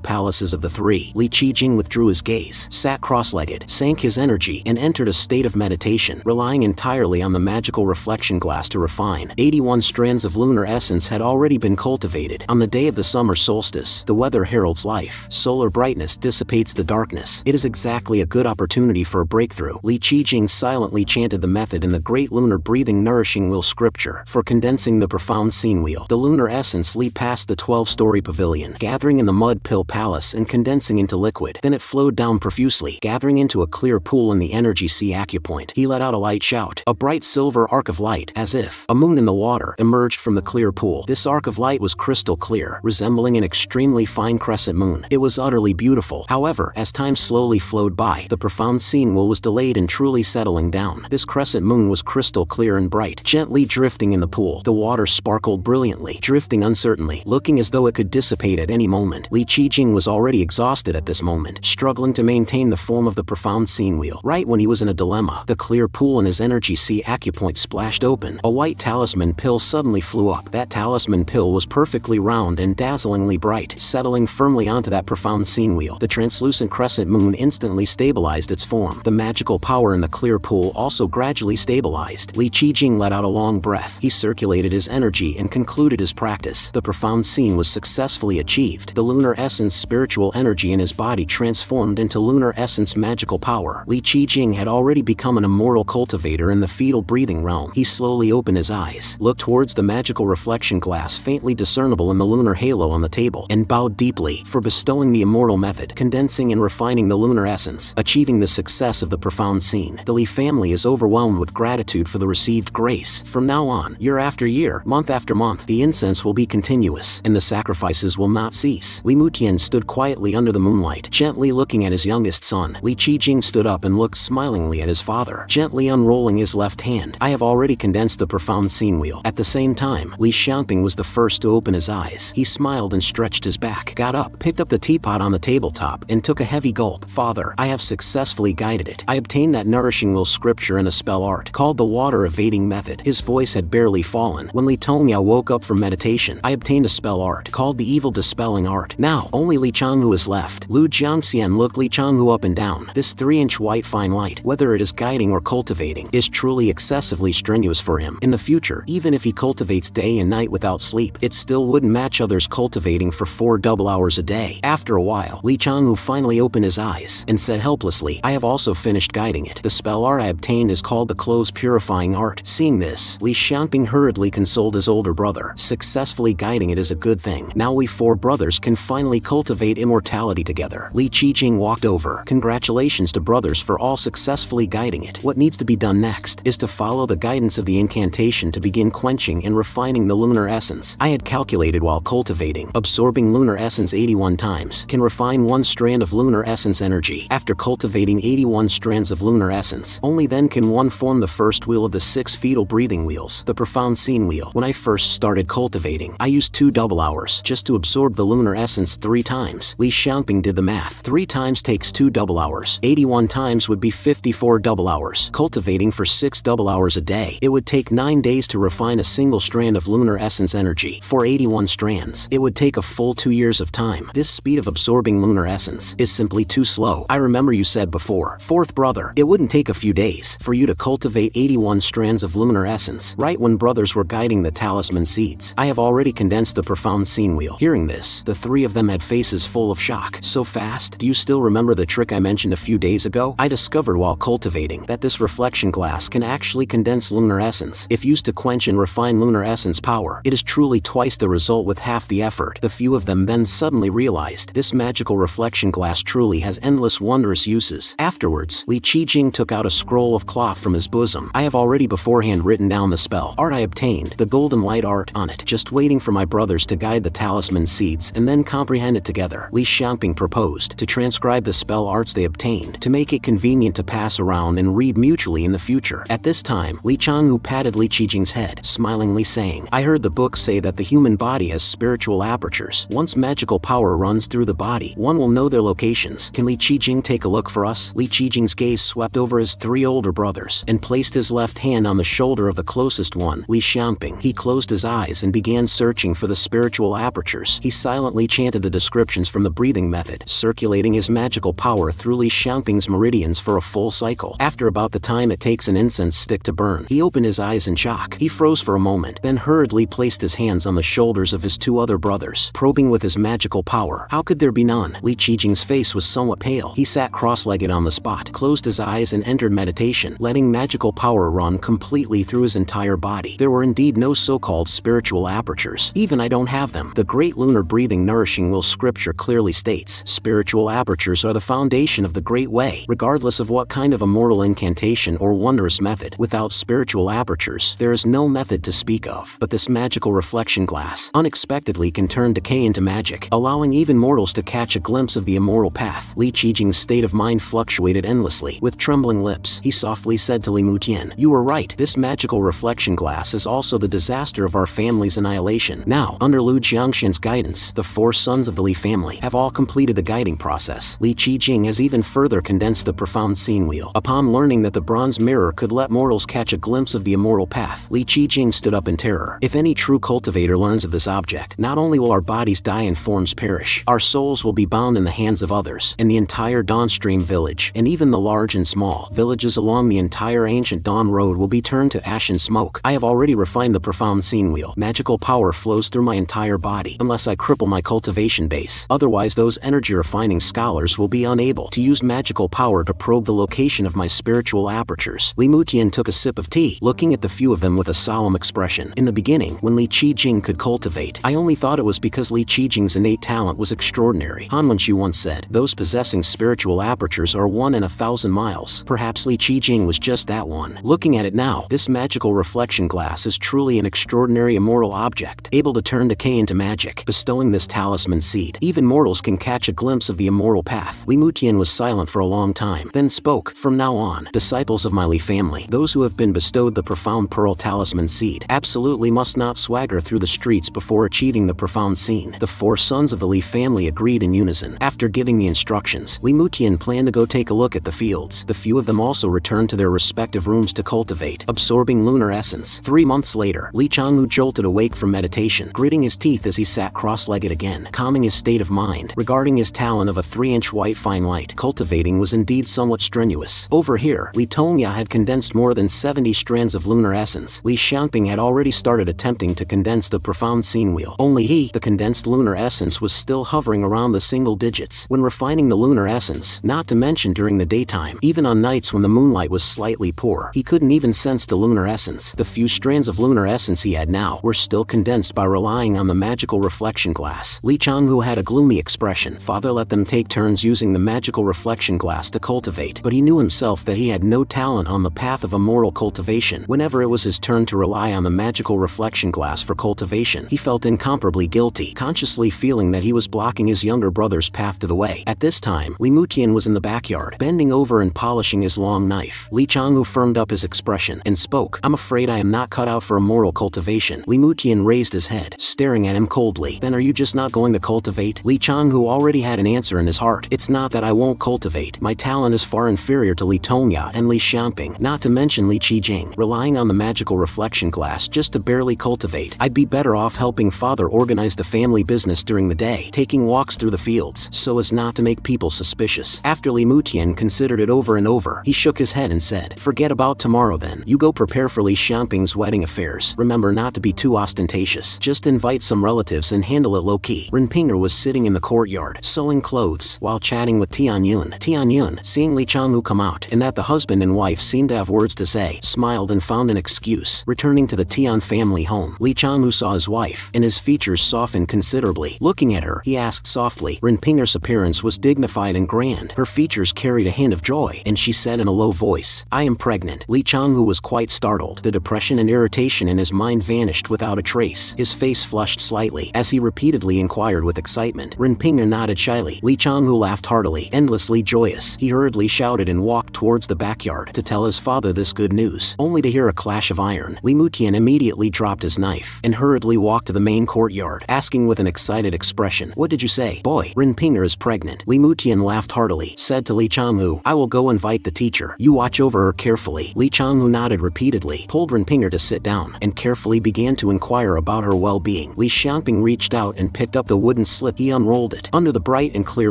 palaces of the 3, Li Qijing withdrew his gaze, sat cross-legged, sank his energy, and entered a state of meditation, relying entirely on the magical reflection glass to refine. 81 strands of lunar essence had already been cultivated. On the day of the summer solstice, the weather heralds life. Solar brightness dissipates the darkness. It is exactly a good opportunity for a breakthrough. Li Qijing silently chanted the method in the great lunar breathing nourishing wheel scripture for condensing the profound scene wheel. The lunar essence leaped past the 12-story pavilion, gathering in the mud pill palace and condensing into liquid. Then it flowed down profusely, gathering into a clear pool in the energy sea acupoint. He let out a light shout. A bright silver arc of light, as if a moon in the water, emerged from the clear pool. This arc of light was crystal clear, resembling an extremely fine crescent moon. It was utterly beautiful. However, as time slowly flowed by, the profound scene wheel was delayed in truly settling down. This crescent moon was crystal clear and bright, gently drifting in the pool. The water sparkled brilliantly, drifting uncertainly, looking as though it could dissipate at any moment. Li Qijing was already exhausted at this moment, struggling to maintain the form of the profound scene wheel. Right when he was in a dilemma, the clear pool in his energy sea acupoint splashed open. A white talisman pill suddenly flew up. That talisman pill was perfectly round and dazzlingly bright, settling firmly onto that profound scene wheel. The translucent crescent moon instantly stabilized its form. The magical power in the clear pool also gradually stabilized. Li Qijing let out a long breath. He circulated his energy and concluded his practice. The profound scene was successfully achieved. The lunar essence spiritual energy in his body transformed into lunar essence magical power. Li Qijing had already become an immortal cultivator in the fetal breathing realm. He slowly opened his eyes, looked towards the magical reflection glass faintly discernible in the lunar halo on the table, and bowed deeply for bestowing the immortal method, condensing and refining the lunar essence, achieving the success of the profound scene. The Li family is overwhelmed with gratitude for the received grace. From now on, year after year, month after month, the incense will be continuous, and the sacrifices will not cease. Li Mutian stood quietly under the moonlight, gently looking at his youngest son. Li Qijing stood up and looked smilingly at his father, gently unrolling his left hand. I have already condensed the profound scene wheel. At the same time, Li Xiangping was the first to open his eyes. He smiled and stretched his back, got up, picked up the teapot on the tabletop, and took a heavy gulp. Father, I have successfully guided it. I obtained that nourishing will scripture and a spell art called the water evading method. His voice had barely fallen when Li Tongmiao woke up from meditation. I obtained a spell art called the evil dispelling art. Now, only Li Changhu is left. Lu Jiangxian looked Li Changhu up and down. This 3-inch white fine light, whether it is guiding or cultivating, is truly excessively strenuous for him. In the future, even if he cultivates day and night without sleep, it still wouldn't match others cultivating for 4 double hours a day. After a while, Li Changhu finally opened his eyes and said helplessly, I have also finished guiding it. The spell art I obtained is called the clothes purifying art. Seeing this, Li Xiangping hurriedly consoled his older brother. Successfully guiding it is a good thing. Now we 4 brothers can finally cultivate immortality together. Li Qijing walked over. Congratulations to brothers for all successfully guiding it. What needs to be done next is to follow the guidance of the incantation to begin quenching and refining the lunar essence. I had calculated while cultivating, absorbing lunar essence 81 times can refine 1 strand of lunar essence energy. After cultivating 81 strands of lunar essence, only then can one form the first wheel of the 6 fetal breathing wheels, the profound scene wheel. When I first started cultivating, I used 2 double hours just to absorb the lunar essence 3 times. Li Xiangping did the math. 3 times takes 2 double hours. 81 times would be 54 double hours. Cultivating for 6 double hours a day, it would take 9 days to refine a single strand of lunar essence energy. For 81 strands, it would take a full 2 years of time. This speed of absorbing lunar essence is simply too slow. I remember you said before, 4th brother, it wouldn't take a few days for you to cultivate 81 strands of lunar essence. Right when brothers were guiding the talisman seeds, I have already condensed the profound scene wheel. Hearing this, the 3 of them had faces full of shock. So fast? Do you still remember the trick I mentioned a few days ago? I discovered while cultivating that this reflection glass can actually condense lunar essence. If used to quench and refine lunar essence power, it is truly twice the result with half the effort. The few of them then suddenly realized this magical reflection glass truly has endless wondrous uses. Afterwards, Li Qijing took out a scroll of cloth from his bosom. I have already beforehand written down the spell art I obtained, the golden light art, on it, just waiting for my brothers to guide the talisman seeds and then comprehend it together. Li Xiangping proposed to transcribe the spell arts they obtained to make it convenient to pass around and read mutually in the future. At this time, Li Changhu patted Li Qijing's head, smilingly saying, I heard the book say that the human body has spiritual apertures. Once magical power runs through the body, one will know their locations. Can Li Qijing take a look for us? Li Qijing's gaze swept over his 3 older brothers and placed his left hand on the shoulder of the closest one, Li Xiangping. He closed his eyes and began searching for the spiritual apertures. He silently chanted the descriptions from the breathing method, circulating his magical power through Li Xiangping's meridians for a full cycle. After about the time it takes an incense stick to burn, he opened his eyes in shock. He froze for a moment, then hurriedly placed his hands on the shoulders of his two other brothers, probing with his magical power. How could there be none? Li Qijing's face was somewhat pale. He sat cross-legged on the spot, closed his eyes and entered meditation, letting magical power run completely through his entire body. There were indeed no so-called spiritual apertures. Even I don't have them. The great lunar breathing nourishing will scripture clearly states, spiritual apertures are the foundation of the great way, regardless of what kind of immortal incantation or wondrous method. Without spiritual apertures, there is no method to speak of. But this magical reflection glass unexpectedly can turn decay into magic, allowing even mortals to catch a glimpse of the immortal path. Li Qijing's state of mind fluctuated endlessly. With trembling lips, he softly said to Li Mutian, "You were right. This magical reflection glass is also the disaster of our family's annihilation." Now, under Lu Jiangxin's guidance, the 4 sons of the Li family have all completed the guiding process. Li Qijing has even further condensed the profound scene wheel. Upon learning that the bronze mirror could let mortals catch a glimpse of the immortal path, Li Qijing stood up in terror. If any true cultivator learns of this object, not only will our bodies die and forms perish, our souls will be bound in the hands of others, and the entire Dawnstream village, and even the large and small villages along the entire ancient Dawn Road will be turned to ash and smoke. I have already refined the profound scene wheel. Magical power flows through my entire body, unless I cripple my cultivation base. Otherwise, those energy-refining scholars will be unable to use magical power to probe the location of my spiritual apertures. Li Mutian took a sip of tea, looking at the few of them with a solemn expression. In the beginning, when Li Qijing could cultivate, I only thought it was because Li Qijing's innate talent was extraordinary. Han Wenxu once said, "Those possessing spiritual apertures are 1 in 1,000 miles." Perhaps Li Qijing was just that one. Looking at it now, this magical reflection glass is truly an extraordinary immortal object, able to turn decay into magic. Bestowing this talisman seed, even mortals can catch a glimpse of the immortal path. Li Mutian was silent for a long time, then spoke, "From now on, disciples of my Li family, those who have been bestowed the profound pearl talisman seed, absolutely must not swagger through the streets before achieving the profound scene." The 4 sons of the Li family agreed in unison. After giving the instructions, Li Mutian planned to go take a look at the fields. The few of them also returned to their respective rooms to cultivate, absorbing lunar essence. 3 months later, Li Changhu jolted awake from meditation, gritting his teeth as he sat cross-legged again, calming his state of mind. Regarding his talent of a 3-inch white fine light, cultivating was indeed somewhat strenuous. Over here, Li Tongya had condensed more than 70 strands of lunar essence. Li Xiangping had already started attempting to condense the profound scene wheel. Only he, the condensed lunar essence, was still hovering around the single digits. When refining the lunar essence, not to mention during the daytime, even on nights when the moonlight was slightly poor, he couldn't even sense the lunar essence. The few strands of lunar essence he had now were still condensed by relying on the magical reflection glass. Li Changhu had a gloomy expression. Father let them take turns using the magical reflection glass to cultivate, but he knew himself that he had no talent on the path of immortal cultivation. Whenever it was his turn to rely on the magical reflection glass for cultivation, he felt incomparably guilty, consciously feeling that he was blocking his younger brother's path to the way. At this time, Li Mutian was in the backyard, bending over and polishing his long knife. Li Changhu firmed up his expression and spoke, "I'm afraid I am not cut out for immortal cultivation." Li Mutian raised his head, staring at him coldly. "Then are you just not going to cultivate?" Li Changhu already had an answer in his heart. "It's not that I won't cultivate. My talent is far inferior to Li Tongya and Li Xiangping, not to mention Li Qijing. Relying on the magical reflection glass just to barely cultivate, I'd be better off helping father organize the family business during the day, taking walks through the fields, so as not to make people suspicious." After Li Mutian considered it over and over, he shook his head and said, "Forget about tomorrow then. You go prepare for Li Xiangping's wedding affairs. Remember not to be too ostentatious. Just invite some relatives and handle it low-key." Renpinger was sitting in the courtyard, sewing clothes, while chatting with Tianyun. Tianyun, seeing Li Changhu come out, and that the husband and wife seemed to have words to say, smiled and found an excuse. Returning to the Tian family home, Li Changhu saw his wife, and his features softened considerably. Looking at her, he asked softly. Renpinger's appearance was dignified and grand. Her features carried a hint of joy, and she said in a low voice, "I am pregnant." Li Changhu was quite startled. The depression and irritation in his mind vanished without a trace. His face flushed slightly, as he repeatedly inquired with excitement. Renpinger nodded shyly. Li Changhu laughed heartily, endlessly joyous. He hurriedly shouted and walked towards the backyard to tell his father this good news, only to hear a clash of iron. Li Mutian immediately dropped his knife, and hurriedly walked to the main courtyard, asking with an excited expression, "What did you say, boy?" "Renpinger is pregnant." Li Mutian laughed heartily, said to Li Changhu, "I will go invite the teacher. You watch over her carefully." Li Changhu nodded repeatedly rudely, pulled Renpinger to sit down, and carefully began to inquire about her well-being. Li Xiangping reached out and picked up the wooden slip. He unrolled it. Under the bright and clear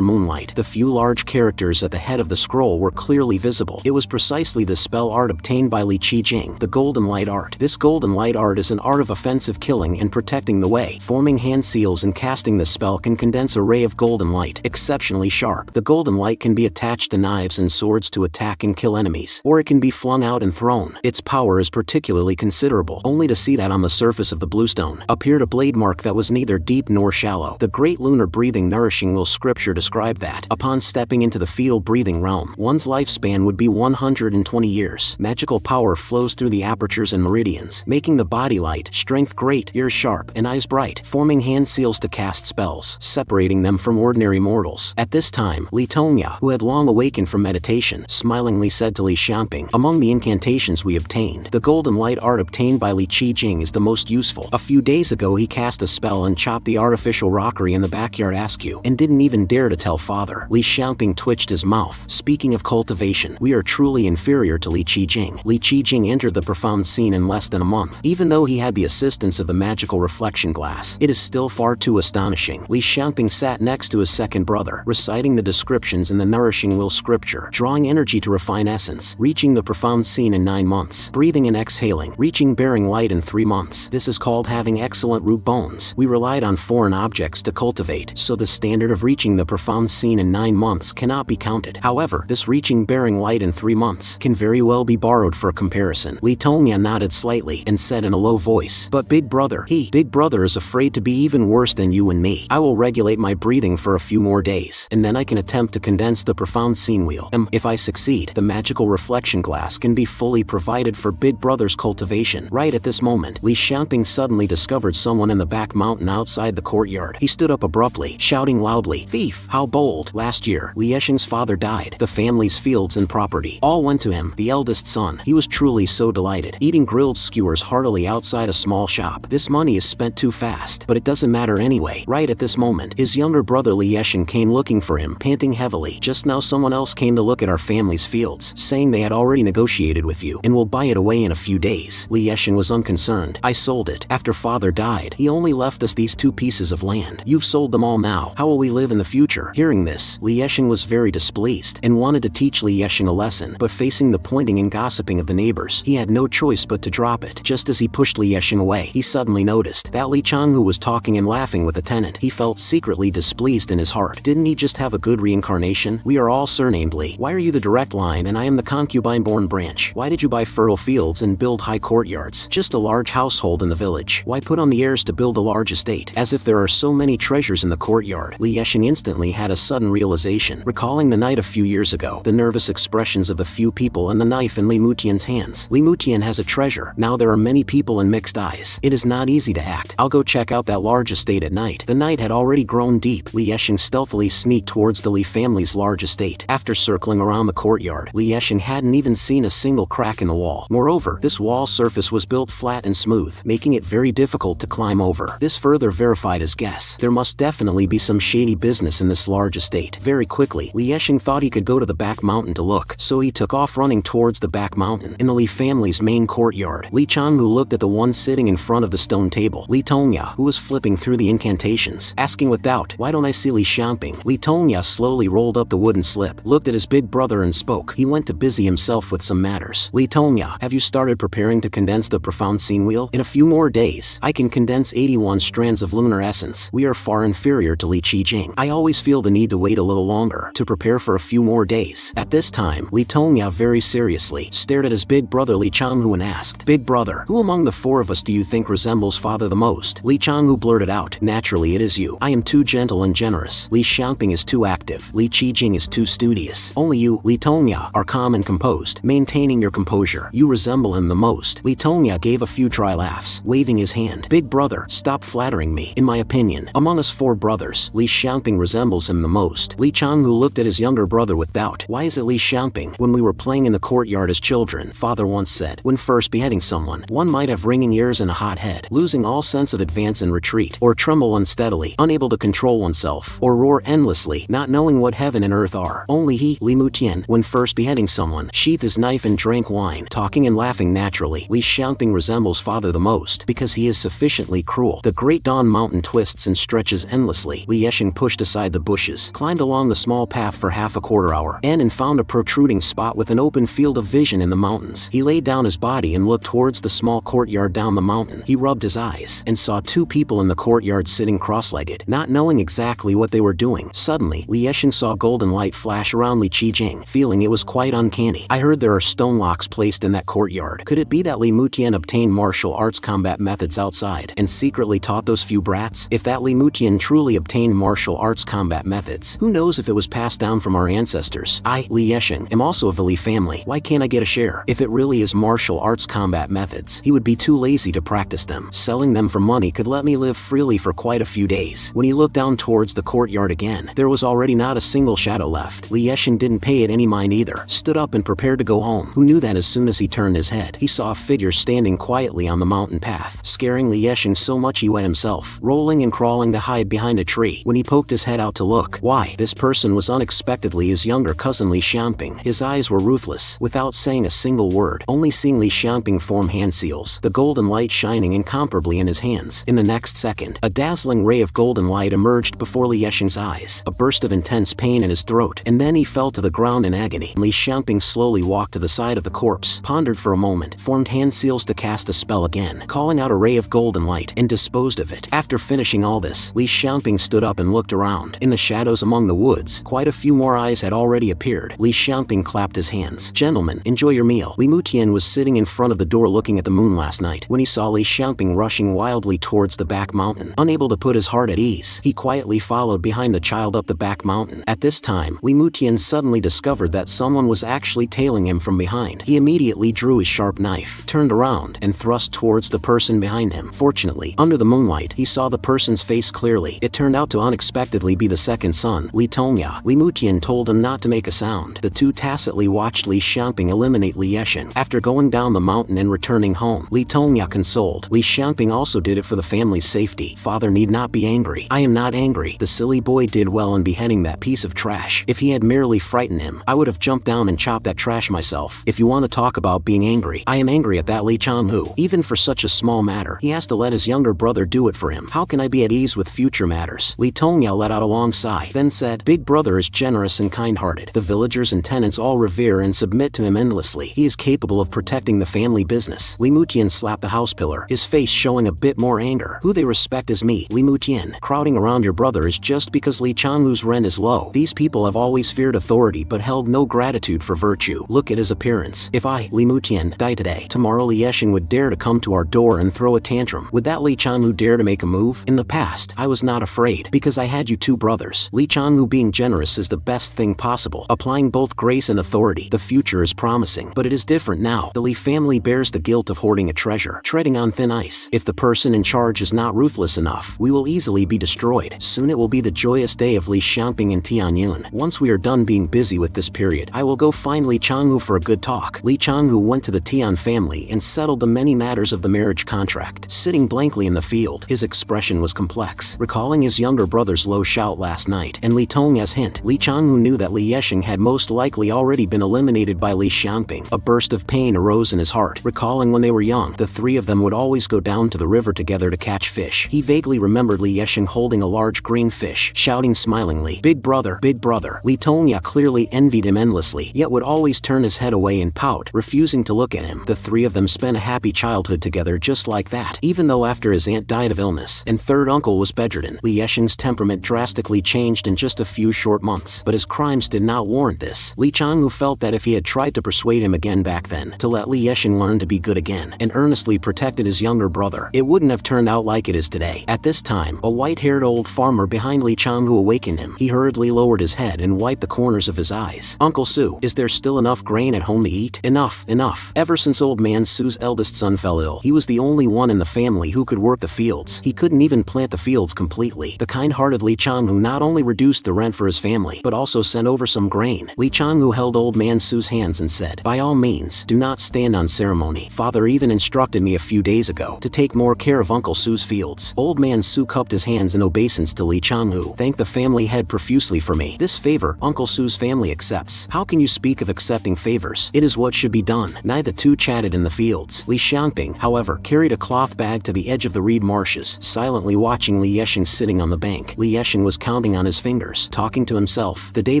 moonlight, the few large characters at the head of the scroll were clearly visible. It was precisely the spell art obtained by Li Qijing, the Golden Light Art. This Golden Light Art is an art of offensive killing and protecting the way. Forming hand seals and casting the spell can condense a ray of golden light, exceptionally sharp. The golden light can be attached to knives and swords to attack and kill enemies, or it can be flung out and thrown. Its power is particularly considerable, only to see that on the surface of the bluestone appeared a blade mark that was neither deep nor shallow. The great lunar breathing nourishing will scripture described that, upon stepping into the fetal breathing realm, one's lifespan would be 120 years. Magical power flows through the apertures and meridians, making the body light, strength great, ears sharp, and eyes bright, forming hand seals to cast spells, separating them from ordinary mortals. At this time, Li Tongya, who had long awakened from meditation, smilingly said to Li Xiangping, "Among the incantations we obtained, the Golden Light Art obtained by Li Qijing is the most useful. A few days ago he cast a spell and chopped the artificial rockery in the backyard askew, and didn't even dare to tell father." Li Xiangping twitched his mouth. Speaking of cultivation, we are truly inferior to Li Qijing. Li Qijing entered the profound scene in less than a month. Even though he had the assistance of the magical reflection glass, it is still far too astonishing. Li Xiangping sat next to his second brother, reciting the descriptions in the nourishing will scripture, drawing energy to refine essence, reaching the profound scene in 9 months, breathing and exhaling, reaching bearing light in 3 months. This is called having excellent root bones. We relied on foreign objects to cultivate, so the standard of reaching the profound scene in 9 months cannot be counted. However, this reaching bearing light in 3 months can very well be borrowed for a comparison. Li Tongya nodded slightly and said in a low voice, "But big brother, big brother is afraid to be even worse than you and me. I will regulate my breathing for a few more days, and then I can attempt to condense the profound scene wheel. If I succeed, the magical reflection glass can be fully provided for big brother's cultivation." Right at this moment, Li Xiangping suddenly discovered someone in the back mountain outside the courtyard. He stood up abruptly, shouting loudly, "Thief! How bold! Last year, Li Yesheng's father died. The family's fields and property all went to him, the eldest son. He was truly so delighted, eating grilled skewers heartily outside a small shop. This money is spent too fast, but it doesn't matter anyway." Right at this moment, his younger brother Li Yesheng came looking for him, panting heavily. "Just now someone else came to look at our family's fields, saying they had already negotiated with you and will buy it away in a few days." Li Yesheng was unconcerned. "I sold it. After father died, he only left us these 2 pieces of land. You've sold them all now. How will we live in the future?" Hearing this, Li Yesheng was very displeased and wanted to teach Li Yesheng a lesson, but facing the pointing and gossiping of the neighbors, he had no choice but to drop it. Just as he pushed Li Yesheng away, he suddenly noticed that Li Changhu was talking and laughing with a tenant. He felt secretly displeased in his heart. Didn't he just have a good reincarnation? "We are all surnamed Li. Why are you the direct line and I am the concubine-born branch? Why did you buy fertile fields and build high courtyards? Just a large household in the village. Why put on the heirs to build a large estate? As if there are so many treasures in the courtyard." Li Yesheng instantly had a sudden realization, recalling the night a few years ago, the nervous expressions of the few people and the knife in Li Mutian's hands. Li Mutian has a treasure. Now there are many people and mixed eyes. It is not easy to act. I'll go check out that large estate at night. The night had already grown deep. Li Yesheng stealthily sneaked towards the Li family's large estate. After circling around the courtyard, Li Yesheng hadn't even seen a single crack in the wall. Moreover, this wall surface was built flat and smooth, making it very difficult to climb over. This further verified his guess. There must definitely be some shady business in this large estate. Very quickly, Li Yesheng thought he could go to the back mountain to look, so he took off running towards the back mountain. In the Li family's main courtyard, Li Changhu looked at the one sitting in front of the stone table, Li Tongya, who was flipping through the incantations, asking with doubt, "Why don't I see Li Xiangping?" Li Tongya slowly rolled up the wooden slip, looked at his big brother and spoke. He went to busy himself with some matters. "Li Tongya, have you started preparing to condense the profound scene wheel? In a few more days, I can condense 81 strands of lunar essence. We are far inferior to Li Qijing. I always feel the need to wait a little longer, to prepare for a few more days." At this time, Li Tongya very seriously stared at his big brother Li Changhu and asked, "Big brother, who among the 4 of us do you think resembles father the most?" Li Changhu blurted out, "Naturally it is you. I am too gentle and generous. Li Xiangping is too active. Li Qijing is too studious. Only you, Li Tongya, are calm and composed, maintaining your composure. You resemble him the most." Li Tongya gave a few dry laughs, waving his hand. "Big brother, stop flattering me. In my opinion, among us 4 brothers, Li Xiangping resembles him the most." Li Changhu looked at his younger brother with doubt. "Why is it Li Xiangping? When we were playing in the courtyard as children, father once said, when first beheading someone, one might have ringing ears and a hot head, losing all sense of advance and retreat, or tremble unsteadily, unable to control oneself, or roar endlessly, not knowing what heaven and earth are. Only he, Li Mutian, when first beheading someone, sheathed his knife and drank wine, talking and laughing naturally. Li Xiangping resembles father the most because he is sufficiently cruel. The Great Dawn Mountain twists and stretches endlessly. Li Yesheng pushed aside the bushes, climbed along the small path for half a quarter hour, and found a protruding spot with an open field of vision in the mountains. He laid down his body and looked towards the small courtyard down the mountain. He rubbed his eyes and saw two people in the courtyard sitting cross-legged, not knowing exactly what they were doing. Suddenly, Li Yesheng saw golden light flash around Li Qijing, feeling it was quite uncanny. I heard there are stone locks placed in that courtyard. Could it be that Li Mutian obtained martial arts combat methods outside and secretly taught those few brats? If that Li Mutian truly obtained martial arts combat methods, who knows if it was passed down from our ancestors? I, Li Yesheng, am also of the Li family. Why can't I get a share? If it really is martial arts combat methods, he would be too lazy to practice them. Selling them for money could let me live freely for quite a few days. When he looked down towards the courtyard again, there was already not a single shadow left. Li Yesheng didn't pay it any mind either, stood up and prepared to go home. Who knew that as soon as he turned his head, he saw a figure standing quietly on the mountain path, scaring Li Yesheng so much he wet himself, rolling and crawling to hide behind a tree. When he poked his head out to look, why, this person was unexpectedly his younger cousin Li Xiangping. His eyes were ruthless, without saying a single word, only seeing Li Xiangping form hand seals, the golden light shining incomparably in his hands. In the next second, a dazzling ray of golden light emerged before Li Yesheng's eyes, a burst of intense pain in his throat, and then he fell to the ground in agony. Li Xiangping slowly walked to the side of the corpse, pondered for a moment, formed hand seals to cast a spell again, calling out a ray of golden light, and disposed of it. After finishing all this, Li Xiangping stood up and looked around. In the shadows among the woods, quite a few more eyes had already appeared. Li Xiangping clapped his hands. Gentlemen, enjoy your meal. Li Mutian was sitting in front of the door looking at the moon last night when he saw Li Xiangping rushing wildly towards the back mountain. Unable to put his heart at ease, he quietly followed behind the child up the back mountain. At this time, Li Mutian suddenly discovered that someone was actually tailing him from behind. He immediately drew his sharp knife, turned around, and thrust towards the person behind him. Fortunately, under the moonlight, he saw the person's face clearly. It turned out to unexpectedly be the second son, Li Tongya. Li Mutian told him not to make a sound. The two tacitly watched Li Xiangping eliminate Li Yesheng. After going down the mountain and returning home, Li Tongya consoled. Li Xiangping also did it for the family's safety. Father need not be angry. I am not angry. The silly boy did well in beheading that piece of trash. If he had merely frightened him, I would have jumped down and chopped that trash myself. If you want to talk about being angry, I am angry at that Li Changhu. Even for such a small matter, he has to let his younger brother do it for him. How can I be at ease with future matters? Li Tongya let out a long sigh, then said, Big brother is generous and kind-hearted. The villagers and tenants all revere and submit to him endlessly. He is capable of protecting the family business. Li Mutian slapped the house pillar, his face showing a bit more anger. Who they respect is me, Li Mutian. Crowding around your brother is just because Li Changhu's rent is low. These people have always feared authority but held no gratitude for virtue. Look at his appearance. If I, Li Mutian, die today, tomorrow Li Yesheng would dare to come to our door and throw a tantrum. Would that Li Changhu dare to make a move? In the past, I was not afraid, because I had you two brothers. Li Changhu being generous is the best thing possible, applying both grace and authority. The future is promising, but it is different now. The Li family bears the guilt of hoarding a treasure, treading on thin ice. If the person in charge is not ruthless enough, we will easily be destroyed. Soon it will be the joyous day of Li Xiangping and Tianyun. Once we are done being busy with this period, I will go find Li Changhu for a good talk. Li Changhu went to the Tian family and settled the many matters of the marriage contract. Sitting blankly in the field, his expression was complex, recalling his younger brother's low shout last night, and Li Tongya's hint. Li Changhu knew that Li Yesheng had most likely already been eliminated by Li Xiangping. A burst of pain arose in his heart, recalling when they were young, the three of them would always go down to the river together to catch fish. He vaguely remembered Li Yesheng holding a large green fish, shouting smilingly, Big brother, Big brother. Li Tongya clearly envied him endlessly, yet would always turn his head away and pout, refusing to look at him. The three of them spent a happy childhood together just like that, even though after his aunt died of illness and third uncle was bedridden. Li Yesheng's temperament drastically changed in just a few short months, but his crimes did not warrant this. Li Changhu felt that if he had tried to persuade him again back then to let Li Yesheng learn to be good again, and earnestly protected his younger brother, it wouldn't have turned out like it is today. At this time, a white-haired old farmer behind Li Changhu awakened him. He hurriedly lowered his head and wiped the corners of his eyes. Uncle Su, is there still enough grain at home to eat? Enough, enough. Ever since old man Su's eldest son fell ill, he was the only one in the family who could work the fields. He couldn't even plant the fields completely. The kind-hearted Li Changhu not only reduced the rent for his family, but also sent over some grain. Li Changhu held old man Su's hands and said, By all means, do not stand on ceremony. Father even instructed me a few days ago to take more care of Uncle Su's fields. Old man Su cupped his hands in obeisance to Li Changhu. Thank the family head profusely for me. This favor, Uncle Su's family accepts. How can you speak of accepting favors? It is what should be done. Neither two chatted in the fields. Li Xiangping, however, carried a cloth bag to the edge of the reed marshes, silently watching Li Yesheng sitting on the bank. Li Yesheng was counting on his fingers, talking to himself. The day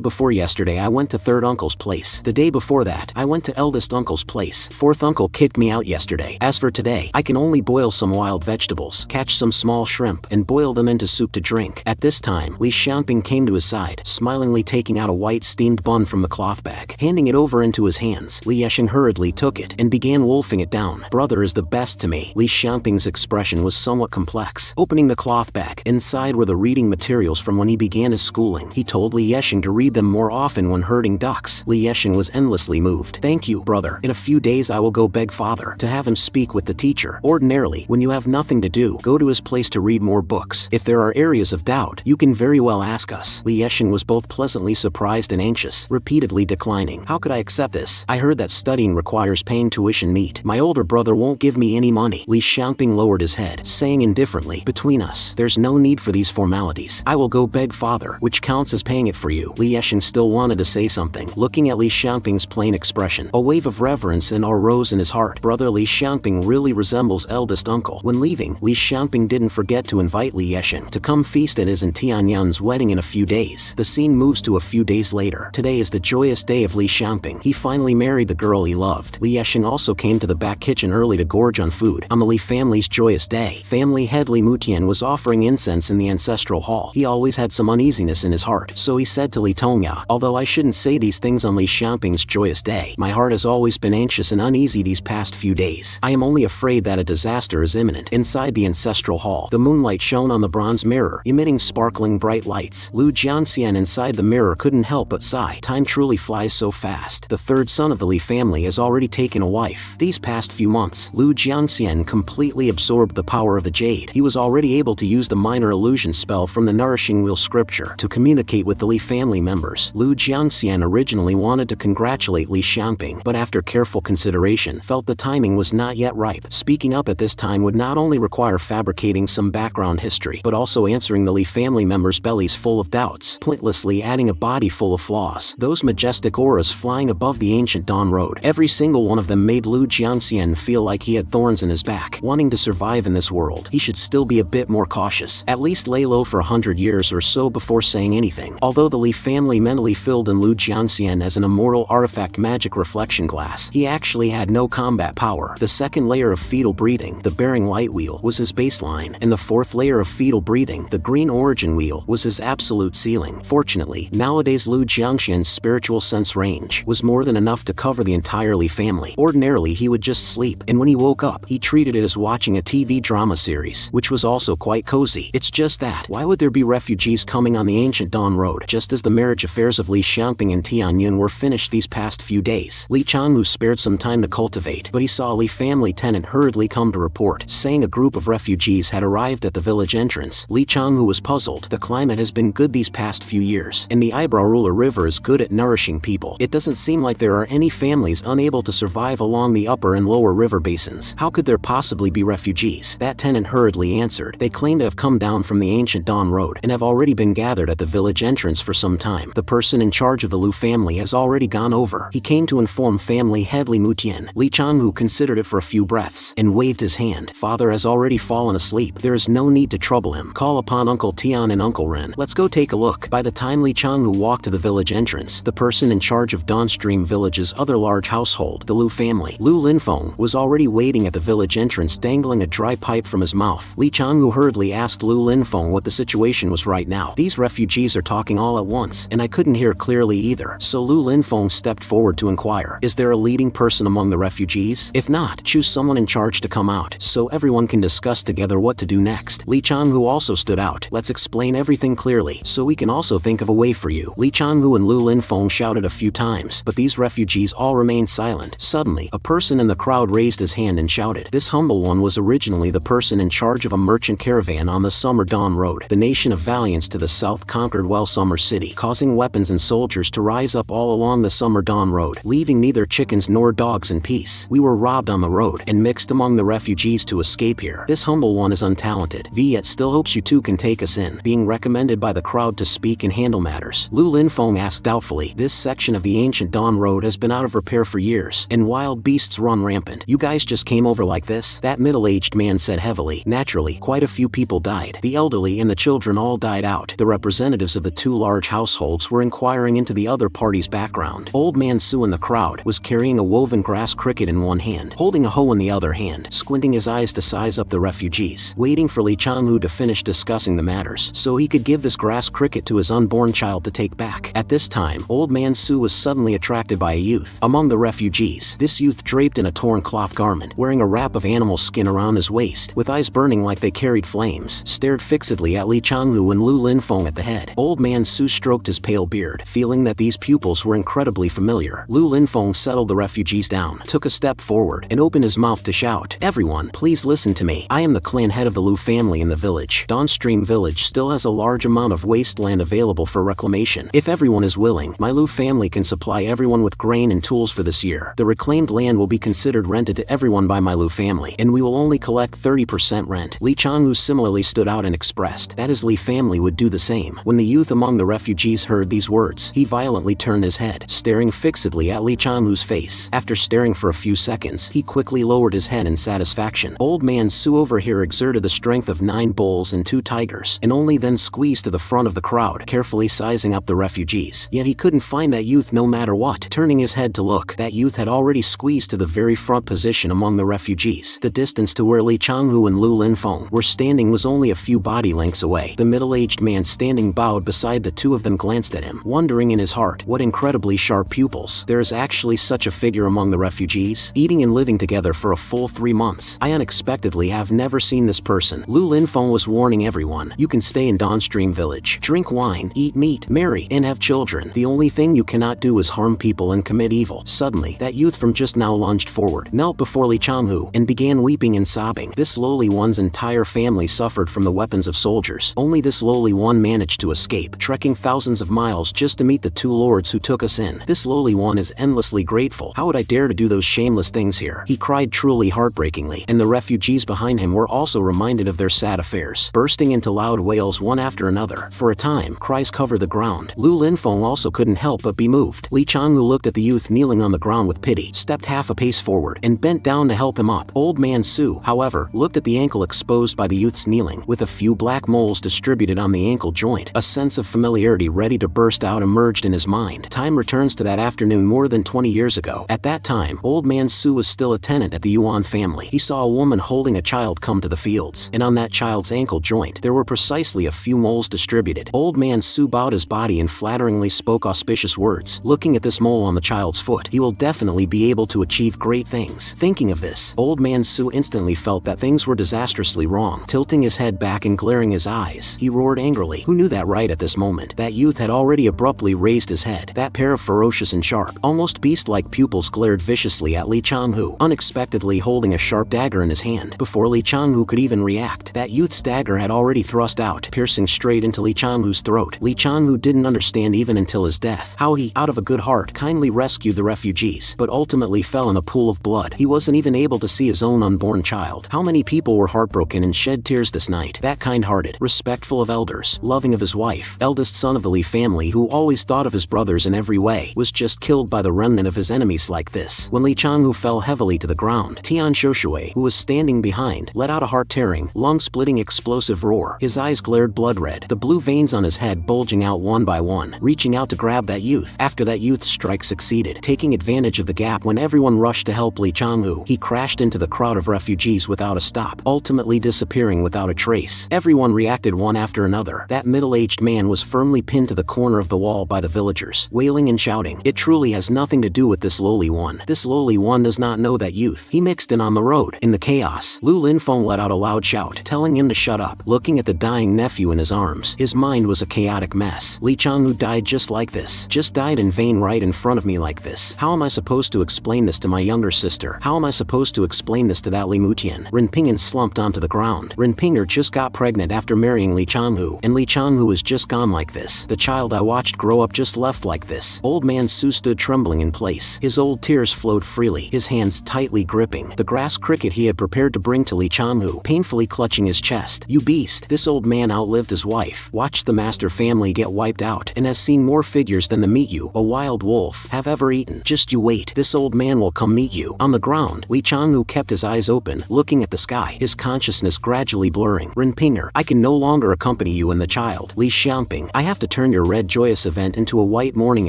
before yesterday I went to third uncle's place. The day before that, I went to eldest uncle's place. Fourth uncle kicked me out yesterday. As for today, I can only boil some wild vegetables, catch some small shrimp, and boil them into soup to drink. At this time, Li Xiangping came to his side, smilingly taking out a white steamed bun from the cloth bag. Handing it over into his hands, Li Yesheng hurriedly took it and began wolfing it down. Brother is the best to me. Li Xiangping's expression was somewhat complex. Opening the cloth bag, inside were the reading materials from when he began his schooling. He told Li Yesheng to read them more often when herding ducks. Li Yesheng was endlessly moved. Thank you, brother. In a few days I will go beg father to have him speak with the teacher. Ordinarily, when you have nothing to do, go to his place to read more books. If there are areas of doubt, you can very well ask us. Li Yesheng was both pleasantly surprised and anxious, repeatedly declining. How could I accept this? I heard that studying requires paying tuition meet. My older brother won't give me any money. Li Xiangping lowered his head, saying indifferently, between us, there's no need for these formalities. I will go beg father, which counts as paying it for you. Li Yesheng still wanted to say something, looking at Li Xiangping's plain expression. A wave of reverence and awe rose in his heart. Brother Li Xiangping really resembles eldest uncle. When leaving, Li Xiangping didn't forget to invite Li Yesheng to come feast at his and Tianyun's wedding in a few days. The scene moves to a few days later. Today is the joyous day of Li Xiangping. He finally married the girl he loved. Li Yesheng also came to the back kitchen early to gorge on food. On the Li family's joyous day, family head Li Mutian was offering incense in the ancestral hall. He always had some uneasiness in his heart, so he said to Li Tongya, although I shouldn't say these things on Li Xiangping's joyous day, my heart has always been anxious and uneasy these past few days. I am only afraid that a disaster is imminent. Inside the ancestral hall, the moonlight shone on the bronze mirror, emitting sparkling bright lights. Lu Jianxian inside the mirror couldn't help but sigh. Time truly flies so fast. The third son of the Li family has already taken a wife. These past few months, Lu Jianxian completely absorbed the power of the jade. He was already able to use the minor illusion spell from the Nourishing Wheel scripture to communicate with the Li family members. Lu Jianxian originally wanted to congratulate Li Xiangping, but after careful consideration, felt the timing was not yet ripe. Speaking up at this time would not only require fabricating some background history, but also answering the Li family members' bellies full of doubts, pointlessly adding a body full of flaws. Those majestic auras flying above the ancient Dawn Road, every single one of them made Lu Jianxian feel like he had thorns in his back. Wanting to survive in this world, he should still be a bit more cautious. At least lay low for 100 years or so before saying anything. Although the Li family mentally filled in Lu Jianxian as an immortal artifact magic reflection glass, he actually had no combat power. The second layer of fetal breathing, the bearing light wheel, was his baseline, and the fourth layer of fetal breathing, the green origin wheel, was his absolute ceiling. Fortunately, nowadays Lu Jianxian's spiritual sense range was more than enough to cover the entire Li family. Ordinarily he would just sleep, and when he woke up, he treated it as watching a TV drama series, which was also quite cozy. It's just that, why would there be refugees coming on the ancient Dawn Road? Just as the marriage affairs of Li Xiangping and Tianyun were finished these past few days, Li Changmu spared some time to cultivate, but he saw a Li family tenant hurriedly come to report, saying a group of refugees had arrived at the village entrance. Li Changmu was puzzled. The climate has been good these past few years, and the Eyebrow Ruler River is good at nourishing people. It doesn't seem like there are any families unable to survive along the upper and lower river basins. How could there possibly be refugees? That tenant hurriedly answered. They claim to have come down from the ancient Dawn Road and have already been gathered at the village entrance for some time. The person in charge of the Lu family has already gone over. He came to inform family head Li Mutian. Li Changmu considered it for a few breaths and waved his hand. Father has already fallen asleep. There is no need to trouble him. Call upon Uncle Tian and Uncle Ren. Let's go take a look. By the time Li Changmu walked to the village entrance, the person in charge of Dawnstream Village's other large household, the Lu family, Lu Linfeng, was already waiting at the village entrance dangling a dry pipe from his mouth. Li Changmu hurriedly asked Lu Linfeng what the situation was right now. These refugees are talking all at once, and I couldn't hear clearly either, so Lu Linfeng stepped forward to inquire. Is there a leading person among the refugees? If not, choose someone in charge to come out, so everyone can discuss together what to do next. Li Changmu also stood out. Let's explain everything clearly, so we can also think of a way for you. Li Changmu and Lu Linfeng shouted a few times, but these refugees all remained silent. Suddenly, a person in the crowd raised his hand and shouted. This humble one was originally the person in charge of a merchant caravan on the Summer Dawn Road. The nation of Valiance to the south conquered Well Summer City, causing weapons and soldiers to rise up all along the Summer Dawn Road, leaving neither chickens nor dogs in peace. We were robbed on the road and mixed among the refugees to escape here. This humble one is untalented, yet still hopes you two can take us in, being recommended by the crowd to speak and handle matters. Lu Linfeng asked doubtfully. This section of the ancient Dawn Road has been out of repair for years. tigers, and wild beasts run rampant. You guys just came over like this? That middle-aged man said heavily. Naturally, quite a few people died. The elderly and the children all died out. The representatives of the two large households were inquiring into the other party's background. Old Man Su in the crowd was carrying a woven grass cricket in one hand, holding a hoe in the other hand, squinting his eyes to size up the refugees, waiting for Lee Chang-woo to finish discussing the matters so he could give this grass cricket to his unborn child to take back. At this time, Old Man Su was suddenly attracted by a youth among the refugees. This youth, draped in a torn cloth garment, wearing a wrap of animal skin around his waist, with eyes burning like they carried flames, stared fixedly at Lee Chang-woo and Lu Linfeng at the head. Old Man Su stroked his pale beard, feeling that these pupils were incredibly familiar. Lu Linfeng settled the refugees down, took a step forward, and opened his mouth to shout, "Everyone, please listen to me. I am the clan head of the Lu family in the village. Dawnstream Village still has a large amount of wasteland available for reclamation. If everyone is willing, my Lu family can supply everyone with grain and tools for this year. The reclaimed land will be considered rented to everyone by my Lu family, and we will only collect 30% rent." Lee Chang-woo similarly stood out and expressed that his Lee family would do the same. When the youth among the refugees heard these words, he violently turned his head, staring fixedly at Lee Chang-woo's face. After staring for a few seconds, he quickly lowered his head in satisfaction. Old Man Su over here exerted the strength of 9 bulls and 2 tigers, and only then squeezed to the front of the crowd, carefully sizing up the refugees. Yet he couldn't find that youth no matter what. Turning his head to look, that youth had already squeezed to the very front position among the refugees. The distance to where Lee Chang-woo and Lu Linfeng were standing was only a few body lengths away. The middle-aged man standing bowed beside the two of them glanced at him, wondering in his heart, what incredibly sharp pupils. There is actually such a figure among the refugees, eating and living together for a full 3 months. I unexpectedly have never seen this person. Lu Linfeng was warning everyone, you can stay in Dawnstream Village, drink wine, eat meat, marry, and have children. The only thing you cannot do is harm people and commit evil. Suddenly, that youth from just now lunged forward, knelt before Lee Chang-woo, and began weeping and sobbing. This lowly one's entire family suffered from the weapons of soldiers. Only this lowly one managed to escape, trekking thousands of miles just to meet the two lords who took us in. This lowly one is endlessly grateful. How would I dare to do those shameless things here? He cried truly heartbreakingly, and the refugees behind him were also reminded of their sad affairs, bursting into loud wails one after another. For a time, cries covered the ground. Lu Linfeng also couldn't help but be moved. Lee Chang-woo looked at the youth kneeling on the ground with pity, stepped half a pace forward, and bent down to help him up. Old Man Su, however, looked at the ankle exposed by the youth's kneeling, with a few black moles distributed on the ankle joint. A sense of familiarity ready to burst out emerged in his mind. Time returns to that afternoon more than 20 years ago. At that time, Old Man Su was still a tenant at the Yuan family. He saw a woman holding a child come to the fields, and on that child's ankle joint, there were precisely a few moles distributed. Old Man Su bowed his body and flatteringly spoke auspicious words. Looking at this mole on the child's foot, he will definitely be able to achieve great things. Thinking of this, Old Man Su instantly felt that things were disastrously wrong. Tilting his head back and glaring his eyes, he roared angrily. Who knew that right at this moment? That youth had already abruptly raised his head. That pair of ferocious and sharp, almost beast-like pupils glared viciously at Lee Chang-woo, unexpectedly holding a sharp dagger in his hand. Before Lee Chang-woo could even react, that youth's dagger had already thrust out, piercing straight into Lee Chang-woo's throat. Lee Chang-woo didn't understand even until his death how he, out of a good heart, kindly rescued the refugees, but ultimately fell in a pool of blood. He wasn't even able to see his own unborn child. How many people were heartbroken and shed tears this night? That kind-hearted, respectful of elders, loving of his wife, eldest son of the Lee family who always thought of his brothers in every way, was just killed by the remnant of his enemies like this. When Lee Chang-woo fell heavily to the ground, Tian Shoshui, who was standing behind, let out a heart-tearing, lung-splitting explosive roar. His eyes glared blood-red, the blue veins on his head bulging out one by one, reaching out to grab that youth. After that youth's strike succeeded, taking advantage of the gap when everyone rushed to help Lee Chang-woo, he crashed into the crowd of refugees without a stop, ultimately disappearing without a trace. Everyone reacted one after another. That middle-aged man was firmly pinned to the corner of the wall by the villagers, wailing and shouting. It truly has nothing to do with this lowly one. This lowly one does not know that youth. He mixed in on the road. In the chaos, Lu Linfeng let out a loud shout, telling him to shut up. Looking at the dying nephew in his arms, his mind was a chaotic mess. Lee Chang-woo died just like this. Just died in vain right in front of me like this. How am I supposed to explain this to my younger sister? How am I supposed to explain this to that Li Mutian? Rin Ping'an slumped onto the ground. Rin Ping'er just got pregnant after marrying Lee Chang-woo, and Lee Chang-woo is just gone like this. The child I watched grow up just left like this. Old Man Su stood trembling in place. His old tears flowed freely, his hands tightly gripping the grass cricket he had prepared to bring to Lee Chang-woo, painfully clutching his chest. You beast! This old man outlived his wife, watched the master family get wiped out, and has seen more figures than the meat you, a wild wolf, have ever eaten. Just you wait. Wait, this old man will come meet you. On the ground, Lee Changwu kept his eyes open, looking at the sky, his consciousness gradually blurring. Renpinger, I can no longer accompany you and the child. Li Xiangping, I have to turn your red joyous event into a white mourning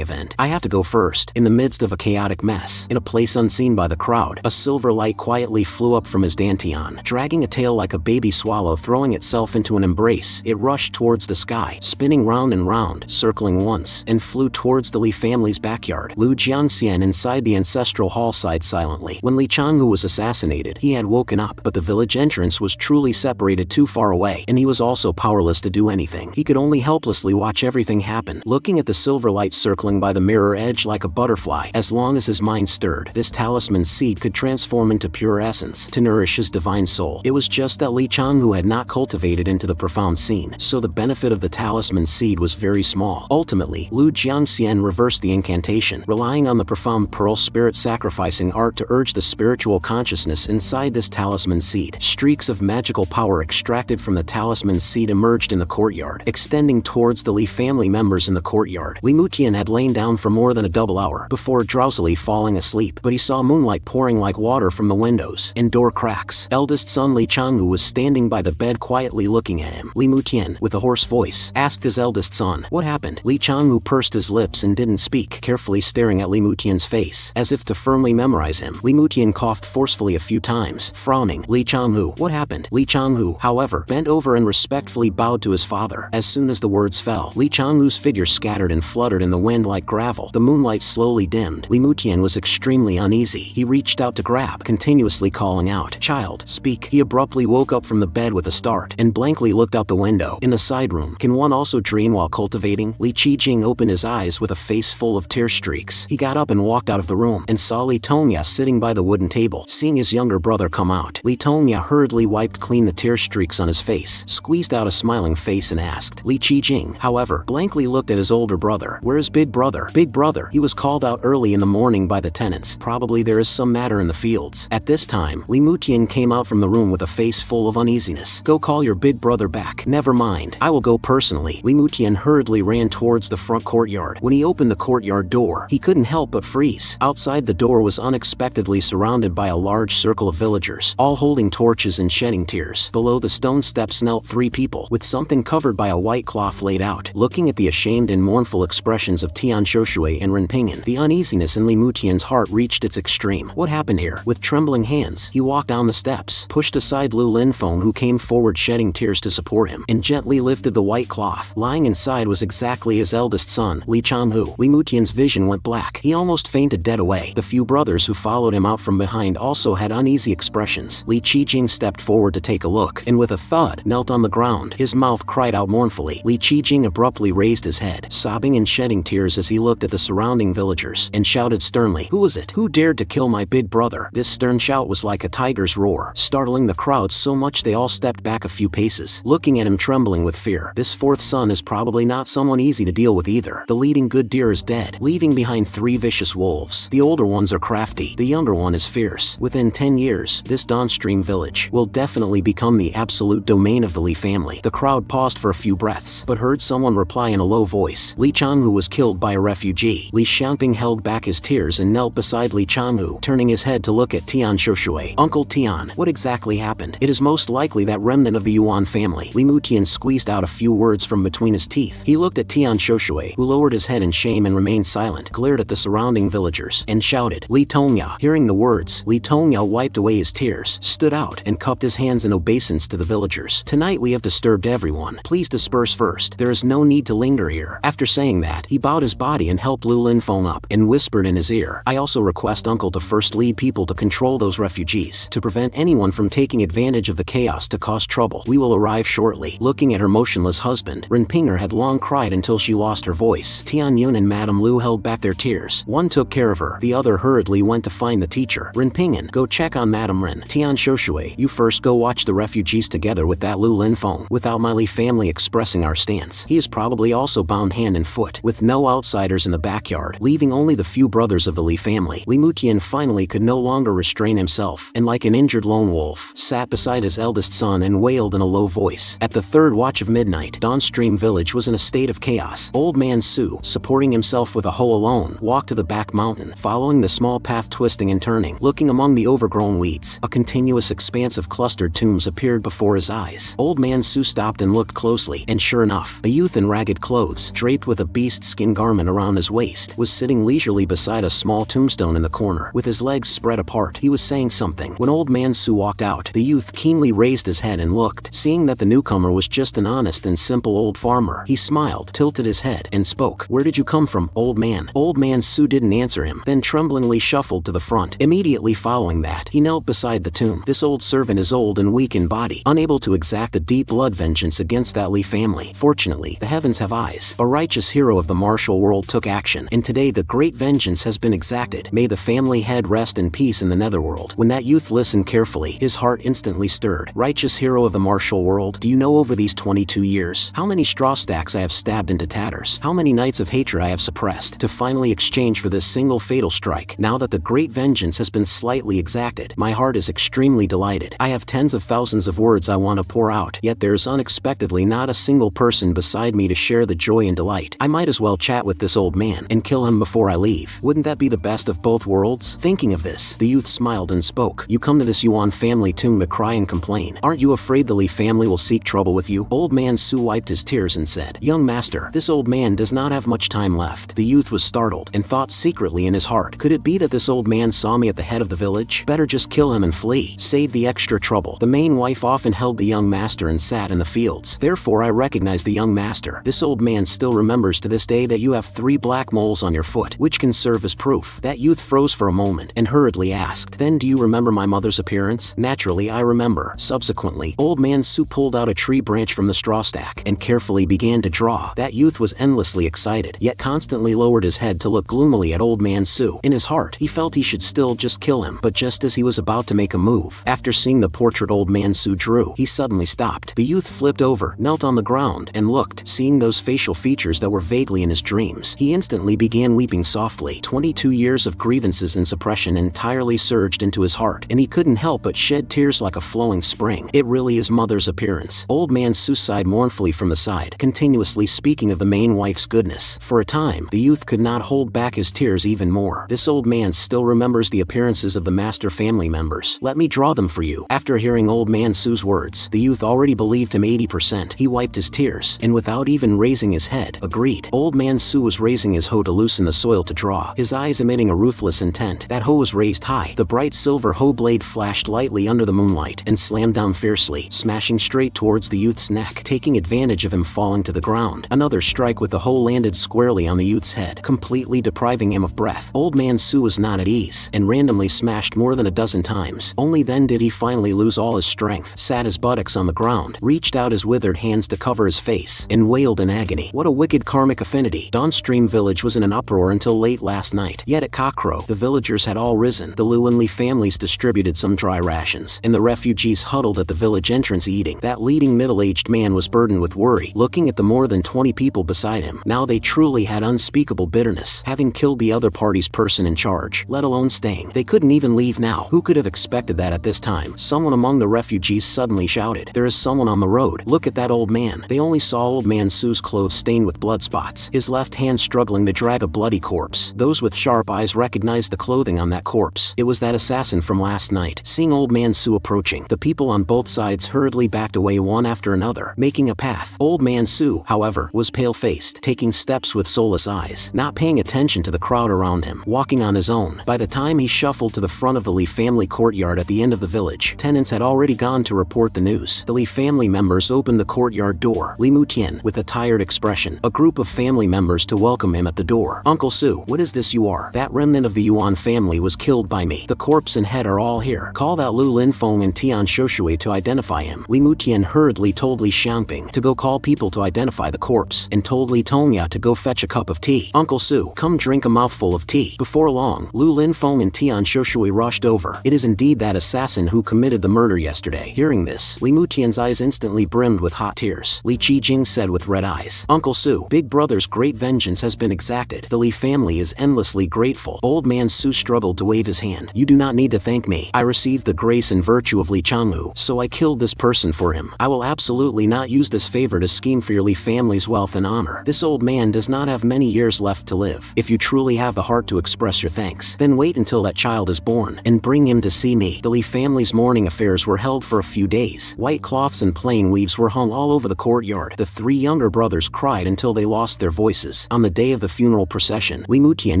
event. I have to go first. In the midst of a chaotic mess, in a place unseen by the crowd, a silver light quietly flew up from his dantian, dragging a tail like a baby swallow throwing itself into an embrace. It rushed towards the sky, spinning round and round, circling once, and flew towards the Li family's backyard. Lu Jianxian inside the ancestral hall sighed silently. When Li Changwu was assassinated, he had woken up, but the village entrance was truly separated too far away, and he was also powerless to do anything. He could only helplessly watch everything happen, looking at the silver light circling by the mirror edge like a butterfly. As long as his mind stirred, this talisman seed could transform into pure essence to nourish his divine soul. It was just that Li Changwu had not cultivated into the profound scene, so the benefit of the talisman seed was very small. Ultimately, Lu Jianxian reversed the incantation, relying on the profound pearl spirit sacrificing art to urge the spiritual consciousness inside this talisman seed. Streaks of magical power extracted from the talisman seed emerged in the courtyard, extending towards the Li family members in the courtyard. Li Mutian had lain down for more than a double hour before drowsily falling asleep, but he saw moonlight pouring like water from the windows and door cracks. Eldest son Li Changwu was standing by the bed quietly looking at him. Li Mutian, with a hoarse voice, asked his eldest son, "What happened?" Li Changwu pursed his lips and didn't speak, carefully staring at Li Mutian's face, as if to firmly memorize him. Li Mutian coughed forcefully a few times, frowning. Li Changwu, what happened? Li Changwu, however, bent over and respectfully bowed to his father. As soon as the words fell, Li Changwu's figure scattered and fluttered in the wind like gravel. The moonlight slowly dimmed. Li Mutian was extremely uneasy. He reached out to grab, continuously calling out, "Child, speak." He abruptly woke up from the bed with a start, and blankly looked out the window. In the side room, can one also dream while cultivating? Li Qijing opened his eyes with a face full of tear streaks. He got up and walked out of the room, and saw Li Tongya sitting by the wooden table. Seeing his younger brother come out, Li Tongya hurriedly wiped clean the tear streaks on his face, squeezed out a smiling face and asked. Li Qijing, however, blankly looked at his older brother. "Where is big brother?" "Big brother, he was called out early in the morning by the tenants. Probably there is some matter in the fields." At this time, Li Mutian came out from the room with a face full of uneasiness. "Go call your big brother back." "Never mind, I will go personally." Li Mutian hurriedly ran towards the front courtyard. When he opened the courtyard door, he couldn't help but freeze. Outside the door was unexpectedly surrounded by a large circle of villagers, all holding torches and shedding tears. Below the stone steps knelt three people, with something covered by a white cloth laid out. Looking at the ashamed and mournful expressions of Tian Shoushui and Renpingen, the uneasiness in Li Mutian's heart reached its extreme. What happened here? With trembling hands, he walked down the steps, pushed aside Lu Linfeng who came forward shedding tears to support him, and gently lifted the white cloth. Lying inside was exactly his eldest son, Li Changwu. Li Mutian's vision went black. He almost fainted dead away. The few brothers who followed him out from behind also had uneasy expressions. Li Qijing stepped forward to take a look, and with a thud, knelt on the ground. His mouth cried out mournfully. Li Qijing abruptly raised his head, sobbing and shedding tears as he looked at the surrounding villagers, and shouted sternly, "Who was it? Who dared to kill my big brother?" This stern shout was like a tiger's roar, startling the crowd so much they all stepped back a few paces, looking at him trembling with fear. This fourth son is probably not someone easy to deal with either. The leading good deer is dead, leaving behind three vicious wolves. The older ones are crafty, the younger one is fierce. Within 10 years, this Dawnstream village will definitely become the absolute domain of the Li family. The crowd paused for a few breaths, but heard someone reply in a low voice. Li Changwu was killed by a refugee. Li Xiangping held back his tears and knelt beside Li Changwu, turning his head to look at Tian Shoushui. "Uncle Tian, what exactly happened?" "It is most likely that remnant of the Yuan family." Li Mutian squeezed out a few words from between his teeth. He looked at Tian Shoushui, who lowered his head in shame and remained silent, glared at the surrounding villagers, and shouted, "Li Tongya." Hearing the words, Li Tongya wiped away his tears, stood out, and cupped his hands in obeisance to the villagers. "Tonight we have disturbed everyone. Please disperse first. There is no need to linger here." After saying that, he bowed his body and helped Lu Linfeng up, and whispered in his ear, "I also request Uncle to first lead people to control those refugees, to prevent anyone from taking advantage of the chaos to cause trouble. We will arrive shortly." Looking at her motionless husband, Renpinger had long cried until she lost her voice. Tian Yun and Madame Lu held back their tears. One took care of her, the other hurriedly went to find the teacher. "Renpingen, go check on Madame Ren." "Tian Shoushui, you first go watch the refugees together with that Lu Linfeng." Without my Li family expressing our stance, he is probably also bound hand and foot, with no outsiders in the backyard, leaving only the few brothers of the Li family. Li Mutian finally could no longer restrain himself, and like an injured lone wolf, sat beside his eldest son and wailed in a low voice. At the third watch of midnight, Dawnstream village was in a state of chaos. Old man Su, supporting himself with a hoe alone, walked to the back mountains. direction, following the small path twisting and turning. Looking among the overgrown weeds, a continuous expanse of clustered tombs appeared before his eyes. Old Man Su stopped and looked closely, and sure enough, a youth in ragged clothes, draped with a beast skin garment around his waist, was sitting leisurely beside a small tombstone in the corner. With his legs spread apart, he was saying something. When Old Man Su walked out, the youth keenly raised his head and looked. Seeing that the newcomer was just an honest and simple old farmer, he smiled, tilted his head, and spoke. "Where did you come from, old man?" Old Man Su didn't answer him, then tremblingly shuffled to the front. Immediately following that, he knelt beside the tomb. This old servant is old and weak in body, unable to exact a deep blood vengeance against that Li family. Fortunately, the heavens have eyes. A righteous hero of the martial world took action, and today the great vengeance has been exacted. May the family head rest in peace in the netherworld. When that youth listened carefully, his heart instantly stirred. Righteous hero of the martial world, do you know over these 22 years, how many straw stacks I have stabbed into tatters? How many nights of hatred I have suppressed, to finally exchange for this single fatal strike? Now that the great vengeance has been slightly exacted, my heart is extremely delighted. I have tens of thousands of words I want to pour out, yet there is unexpectedly not a single person beside me to share the joy and delight. I might as well chat with this old man and kill him before I leave. Wouldn't that be the best of both worlds? Thinking of this, the youth smiled and spoke. You come to this Yuan family tomb to cry and complain. Aren't you afraid the Li family will seek trouble with you? Old Man Su wiped his tears and said, Young master, this old man does not have much time left. The youth was startled and thought secretly in his heart, could it be that this old man saw me at the head of the village? Better just kill him and flee. Save the extra trouble. The main wife often held the young master and sat in the fields. Therefore I recognize the young master. This old man still remembers to this day that you have 3 black moles on your foot, which can serve as proof. That youth froze for a moment and hurriedly asked, Then do you remember my mother's appearance? Naturally I remember. Subsequently, Old Man Su pulled out a tree branch from the straw stack and carefully began to draw. That youth was endlessly excited, yet constantly lowered his head to look gloomily at Old Man Su. In his heart, he felt he should still just kill him, but just as he was about to make a move, after seeing the portrait Old Man Su drew, he suddenly stopped. The youth flipped over, knelt on the ground, and looked. Seeing those facial features that were vaguely in his dreams, he instantly began weeping softly. 22 years of grievances and suppression entirely surged into his heart, and he couldn't help but shed tears like a flowing spring. It really is mother's appearance. Old Man Su sighed mournfully from the side, continuously speaking of the main wife's goodness. For a time, the youth could not hold back his tears even more. This old man still remembers the appearances of the master family members. Let me draw them for you. After hearing Old Man Su's words, the youth already believed him 80%. He wiped his tears, and without even raising his head, agreed. Old Man Su was raising his hoe to loosen the soil to draw, his eyes emitting a ruthless intent. That hoe was raised high. The bright silver hoe blade flashed lightly under the moonlight and slammed down fiercely, smashing straight towards the youth's neck, taking advantage of him falling to the ground. Another strike with the hoe landed squarely on the youth's head, completely depriving him of breath. Old Man Su was not at ease, and randomly smashed more than a dozen times. Only then did he finally lose all his strength, sat his buttocks on the ground, reached out his withered hands to cover his face, and wailed in agony. What a wicked karmic affinity. Dawnstream village was in an uproar until late last night, yet at cockcrow, the villagers had all risen. The Liu and Li families distributed some dry rations, and the refugees huddled at the village entrance eating. That leading middle-aged man was burdened with worry, looking at the more than 20 people beside him. Now they truly had unspeakable bitterness, having killed the other party's person in charge, let alone staying. They couldn't even leave now. Who could have expected that at this time? Someone among the refugees suddenly shouted, There is someone on the road. Look at that old man. They only saw Old Man Su's clothes stained with blood spots, his left hand struggling to drag a bloody corpse. Those with sharp eyes recognized the clothing on that corpse. It was that assassin from last night. Seeing Old Man Su approaching, the people on both sides hurriedly backed away one after another, making a path. Old Man Su, however, was pale-faced, taking steps with soulless eyes, not paying attention to the crowd around him, walking on his own. By the time he shuffled to the front of the Li family courtyard at the end of the village, tenants had already gone to report the news. The Li family members opened the courtyard door. Li Mutian, with a tired expression, a group of family members to welcome him at the door. Uncle Su, what is this you are? That remnant of the Yuan family was killed by me. The corpse and head are all here. Call that Lu Linfeng and Tian Shoushui to identify him. Li Mutian hurriedly told Li Xiangping to go call people to identify the corpse, and told Li Tongya to go fetch a cup of tea. Uncle Su, come drink a mouthful of tea. Before long, Lu Linfeng and Tian Shoushui rushed over. It is indeed that assassin who committed the murder yesterday. Hearing this, Li Mutian's eyes instantly brimmed with hot tears. Li Qijing said with red eyes, Uncle Su, Big Brother's great vengeance has been exacted. The Li family is endlessly grateful. Old Man Su struggled to wave his hand. You do not need to thank me. I received the grace and virtue of Li Changwu, so I killed this person for him. I will absolutely not use this favor to scheme for your Li family's wealth and honor. This old man does not have many years left to live. If you truly have the heart to express your thanks. Then wait until that child is born, and bring him to see me. The Li family's mourning affairs were held for a few days. White cloths and plain weaves were hung all over the courtyard. The three younger brothers cried until they lost their voices. On the day of the funeral procession, Li Mutian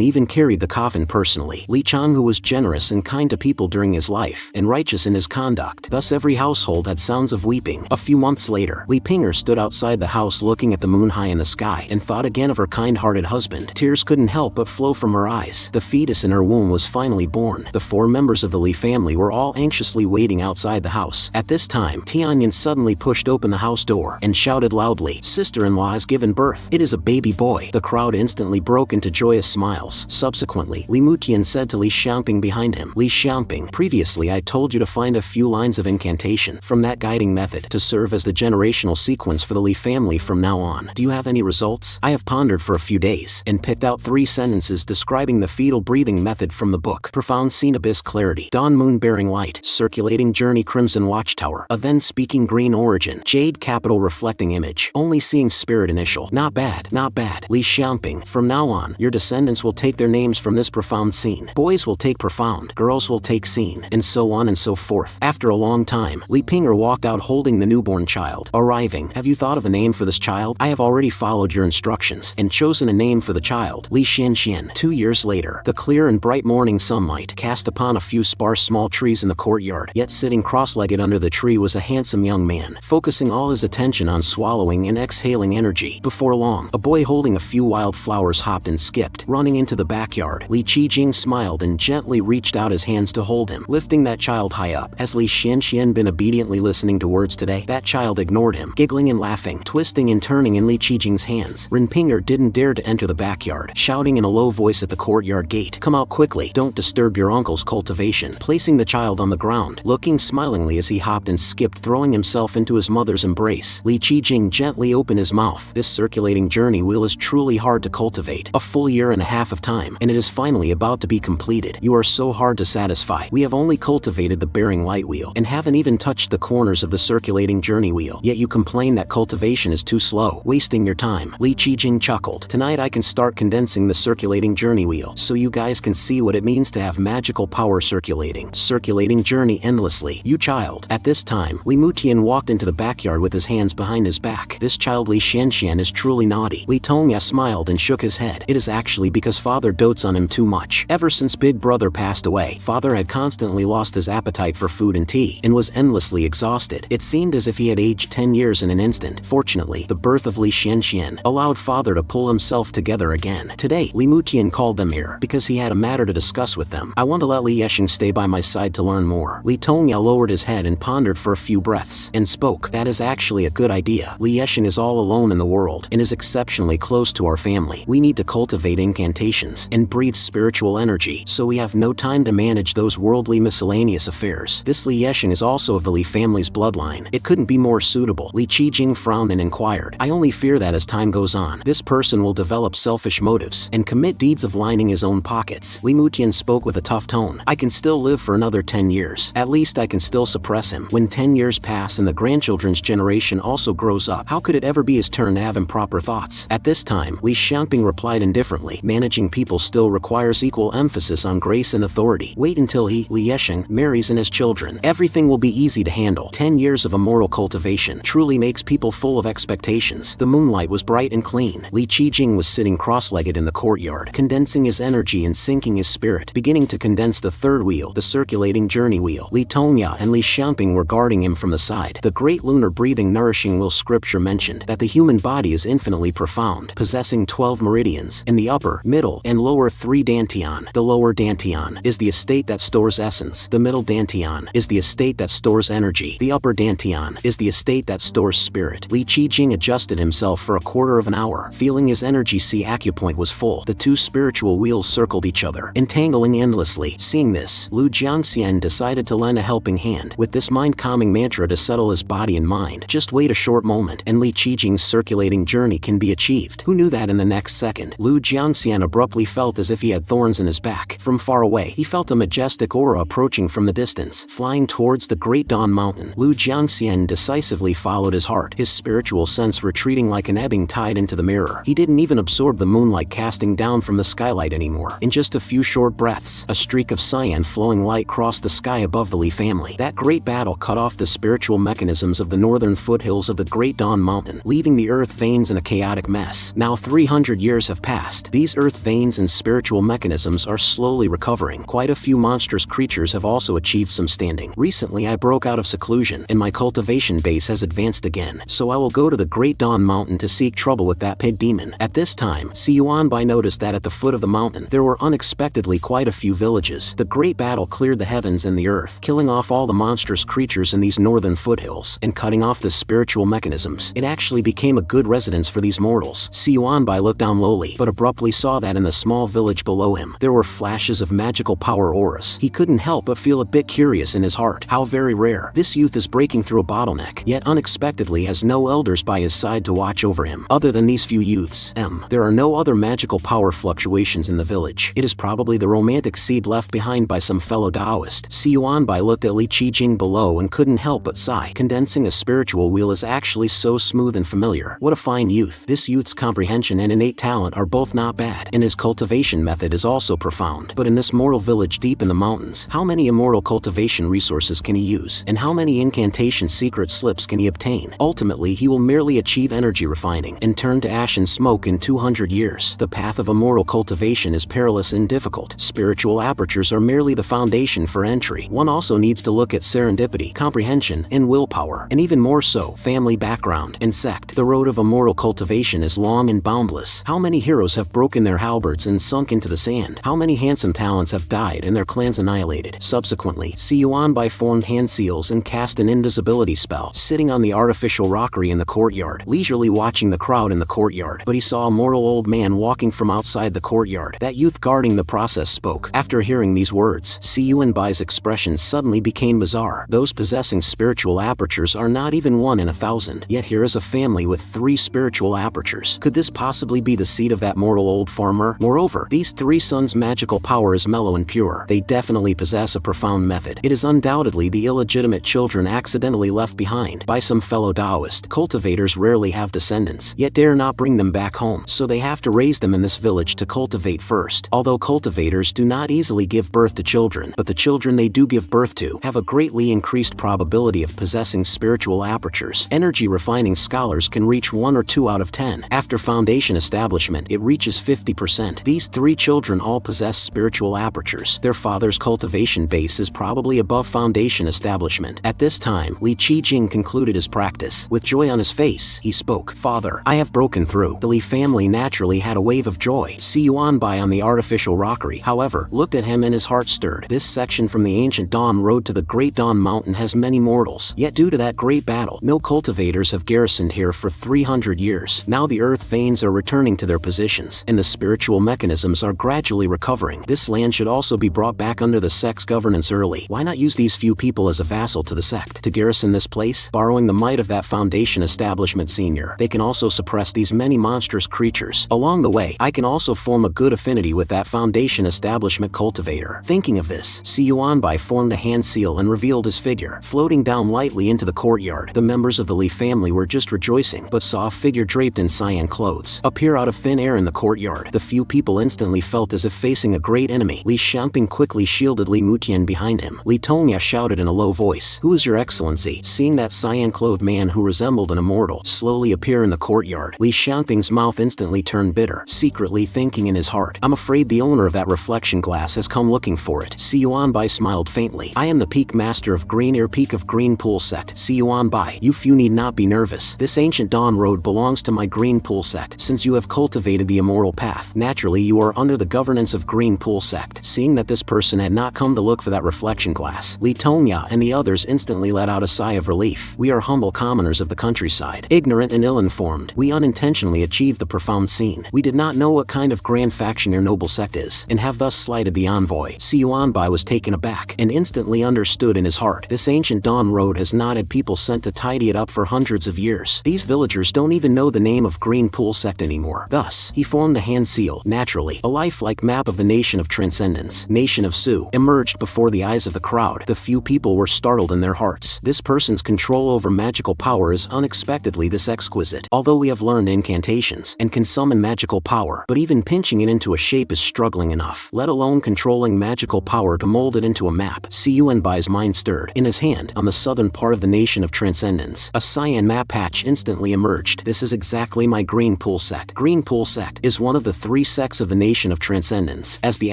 even carried the coffin personally. Li Chang, who was generous and kind to people during his life, and righteous in his conduct. Thus every household had sounds of weeping. A few months later, Li Pinger stood outside the house looking at the moon high in the sky, and thought again of her kind-hearted husband. Tears couldn't help but flow from her eyes. The fetus in her womb was finally born. The four members of the Li family were all anxiously waiting outside the house. At this time, Tianyan suddenly pushed open the house door and shouted loudly, "Sister-in-law has given birth. It is a baby boy." The crowd instantly broke into joyous smiles. Subsequently, Li Mutian said to Li Xiangping behind him, "Li Xiangping, previously I told you to find a few lines of incantation from that guiding method to serve as the generational sequence for the Li family from now on. Do you have any results?" I have pondered for a few days and picked out 3 sentences describing the fetal breathing method from the book. Profound scene, abyss clarity, dawn moon bearing light, circulating journey crimson watchtower, a then speaking green origin, jade capital reflecting image, only seeing spirit initial. Not bad, not bad. Li Xiangping, from now on, your descendants will take their names from this profound scene. Boys will take profound, girls will take scene, and so on and so forth. After a long time, Li Pinger walked out holding the newborn child. Arriving, have you thought of a name for this child? I have already followed your instructions and chosen a name for the child, Li Xianxian. 2 years later, the clear and bright morning sunlight cast upon a few sparse small trees in the courtyard, yet sitting cross-legged under the tree was a handsome young man, focusing all his attention on swallowing and exhaling energy. Before long, a boy holding a few wild flowers hopped and skipped, running into the backyard. Li Qijing smiled and gently reached out his hands to hold him, lifting that child high up. Has Li Xianxian been obediently listening to words today? That child ignored him, giggling and laughing, twisting and turning in Li Qijing's hands. Rin Pinger didn't dare to enter the backyard, shouting in a low voice at the courtyard gate, "Come out quickly, don't disturb your uncle's cultivation." Placing the child on the ground, looking smilingly as he hopped and skipped, throwing himself into his mother's embrace, Li Qijing gently opened his mouth. This circulating journey wheel is truly hard to cultivate. A full year and a half of time, and it is finally about to be completed. You are so hard to satisfy. We have only cultivated the bearing light wheel, and haven't even touched the corners of the circulating journey wheel. Yet you complain that cultivation is too slow, wasting your time. Li Qijing chuckled. Tonight I can start condensing the circulating journey wheel, so you guys can see what it means to have magical power circulating journey endlessly. You child. At this time, Li Mutian walked into the backyard with his hands behind his back. This child Li Xianxian is truly naughty. Li Tongya smiled and shook his head. It is actually because father dotes on him too much. Ever since big brother passed away, father had constantly lost his appetite for food and tea, and was endlessly exhausted. It seemed as if he had aged 10 years in an instant. Fortunately, the birth of Li Xianxian allowed father to pull himself together again. Today, Li Mutian called them here because he had a matter to discuss with them. I want to let Li Yesheng stay by my side to learn more. Li Tongya lowered his head and pondered for a few breaths, and spoke. That is actually a good idea. Li Yesheng is all alone in the world, and is exceptionally close to our family. We need to cultivate incantations, and breathe spiritual energy, so we have no time to manage those worldly miscellaneous affairs. This Li Yesheng is also of the Li family's bloodline. It couldn't be more suitable. Li Qijing frowned and inquired. I only fear that as time goes on, this person will develop selfish motives, and commit deeds of lining his own pockets. Li Mutian spoke with a tough tone. I can still live for another 10 years. At least I can still suppress him. When 10 years pass and the grandchildren's generation also grows up, how could it ever be his turn to have improper thoughts? At this time, Li Xiangping replied indifferently. Managing people still requires equal emphasis on grace and authority. Wait until he, Li Yesheng, marries and has children. Everything will be easy to handle. 10 years of immortal cultivation truly makes people full of expectations. The moonlight was bright and clean. Li Qijing was sitting cross-legged in the courtyard, condensing his energy and sinking his spirit, beginning to condense the third wheel, the circulating journey wheel. Li Tongya and Li Xiangping were guarding him from the side. The great lunar breathing nourishing wheel scripture mentioned that the human body is infinitely profound, possessing 12 meridians, in the upper, middle, and lower 3 dantian. The lower dantian is the estate that stores essence. The middle dantian is the estate that stores energy. The upper dantian is the estate that stores spirit. Li Qijing adjusted himself for a quarter of an hour, feeling his energy C acupoint was full. The 2 spiritual wheels circled each other, entangling endlessly. Seeing this, Lu Jiangxian decided to lend a helping hand with this mind-calming mantra to settle his body and mind. Just wait a short moment, and Li Qijing's circulating journey can be achieved. Who knew that in the next second, Lu Jiangxian abruptly felt as if he had thorns in his back. From far away, he felt a majestic aura approaching from the distance, flying towards the Great Dawn Mountain. Lu Jiangxian decisively followed his heart, his spiritual sense retreating like an ebbing tide into the mirror. He didn't even absorb the moonlight casting down from the sky. skylight anymore. In just a few short breaths, a streak of cyan flowing light crossed the sky above the Lee family. That great battle cut off the spiritual mechanisms of the northern foothills of the Great Dawn Mountain, leaving the earth veins in a chaotic mess. Now 300 years have passed. These earth veins and spiritual mechanisms are slowly recovering. Quite a few monstrous creatures have also achieved some standing. Recently I broke out of seclusion, and my cultivation base has advanced again, so I will go to the Great Dawn Mountain to seek trouble with that pig demon. At this time, Yuanbai noticed that at the foot of the mountain, there were unexpectedly quite a few villages. The great battle cleared the heavens and the earth, killing off all the monstrous creatures in these northern foothills, and cutting off the spiritual mechanisms. It actually became a good residence for these mortals. Yuanbai looked down lowly, but abruptly saw that in the small village below him, there were flashes of magical power auras. He couldn't help but feel a bit curious in his heart. How very rare. This youth is breaking through a bottleneck, yet unexpectedly has no elders by his side to watch over him. Other than these few youths, there are no other magical power fluctuations in the village. It is probably the romantic seed left behind by some fellow Taoist. Yuanbai looked at Li Qijing below and couldn't help but sigh. Condensing a spiritual wheel is actually so smooth and familiar. What a fine youth. This youth's comprehension and innate talent are both not bad, and his cultivation method is also profound. But in this mortal village deep in the mountains, how many immortal cultivation resources can he use, and how many incantation secret slips can he obtain? Ultimately, he will merely achieve energy refining and turn to ash and smoke in 200 years. The path of immortal cultivation is perilous and difficult. Spiritual apertures are merely the foundation for entry. One also needs to look at serendipity, comprehension, and willpower, and even more so, family background and sect. The road of immortal cultivation is long and boundless. How many heroes have broken their halberds and sunk into the sand? How many handsome talents have died and their clans annihilated? Subsequently, Yuanbai formed hand seals and cast an invisibility spell, sitting on the artificial rockery in the courtyard, leisurely watching the crowd in the courtyard. But he saw a mortal old man walking from outside the courtyard. That youth guarding the process spoke. After hearing these words, Yuanbai's expression suddenly became bizarre. Those possessing spiritual apertures are not even 1 in 1,000. Yet here is a family with 3 spiritual apertures. Could this possibly be the seed of that mortal old farmer? Moreover, these 3 sons' magical power is mellow and pure. They definitely possess a profound method. It is undoubtedly the illegitimate children accidentally left behind by some fellow Taoist. Cultivators rarely have descendants, yet dare not bring them back home, so they have to raise them in this village to cultivate first. Although cultivators do not easily give birth to children, but the children they do give birth to have a greatly increased probability of possessing spiritual apertures. Energy refining scholars can reach 1 or 2 out of 10. After foundation establishment, it reaches 50%. These 3 children all possess spiritual apertures. Their father's cultivation base is probably above foundation establishment. At this time, Li Qijing concluded his practice. With joy on his face, he spoke. Father, I have broken through. The Li family naturally had a wave of joy. Yuanbai on the artificial rockery, however, looked at him and his heart stirred. This section from the ancient Dawn Road to the Great Dawn Mountain has many mortals. Yet due to that great battle, no cultivators have garrisoned here for 300 years. Now the earth veins are returning to their positions, and the spiritual mechanisms are gradually recovering. This land should also be brought back under the sect's governance early. Why not use these few people as a vassal to the sect to garrison this place? Borrowing the might of that foundation establishment senior, they can also suppress these many monstrous creatures. Along the way, I can also form a good affinity with that foundation establishment cultivator. Thinking of this, Yuanbai formed a hand seal and revealed his figure, floating down lightly into the courtyard. The members of the Li family were just rejoicing, but saw a figure draped in cyan clothes appear out of thin air in the courtyard. The few people instantly felt as if facing a great enemy. Li Xiangping quickly shielded Li Mutian behind him. Li Tongya shouted in a low voice, "Who is your excellency?" Seeing that cyan-clothed man who resembled an immortal slowly appear in the courtyard, Li Xiangping's mouth instantly turned bitter, secretly thinking in his heart, "I'm afraid the owner of that reflection glass has come looking for it." Yuanbai smiled faintly. "I am the peak master of Green Ear Peak of Green Pool sect. Yuanbai, you few need not be nervous. This ancient Dawn Road belongs to my Green Pool sect. Since you have cultivated the immortal path, naturally you are under the governance of Green Pool sect." Seeing that this person had not come to look for that reflection glass, Li Tongya and the others instantly let out a sigh of relief. "We are humble commoners of the countryside, ignorant and ill-informed. We unintentionally achieved the profound scene. We did not know what kind of grand faction your noble sect is, and have thus slighted the envoy." Yuanbai was taken aback, and instantly understood in his heart. This ancient Dawn Road has not had people sent to tidy it up for hundreds of years. These villagers don't even know the name of Green Pool sect anymore. Thus, he formed a hand seal. Naturally, a lifelike map of the nation of transcendence, nation of Su, emerged before the eyes of the crowd. The few people were startled in their hearts. This person's control over magical power is unexpectedly this exquisite. Although we have learned incantations and can summon magical power, but even pinch punching it into a shape is struggling enough, let alone controlling magical power to mold it into a map. Yuanbai's mind stirred. In his hand, on the southern part of the nation of Transcendence, a cyan map patch instantly emerged. This is exactly my Green Pool sect. Green Pool sect is one of the 3 sects of the nation of Transcendence. As the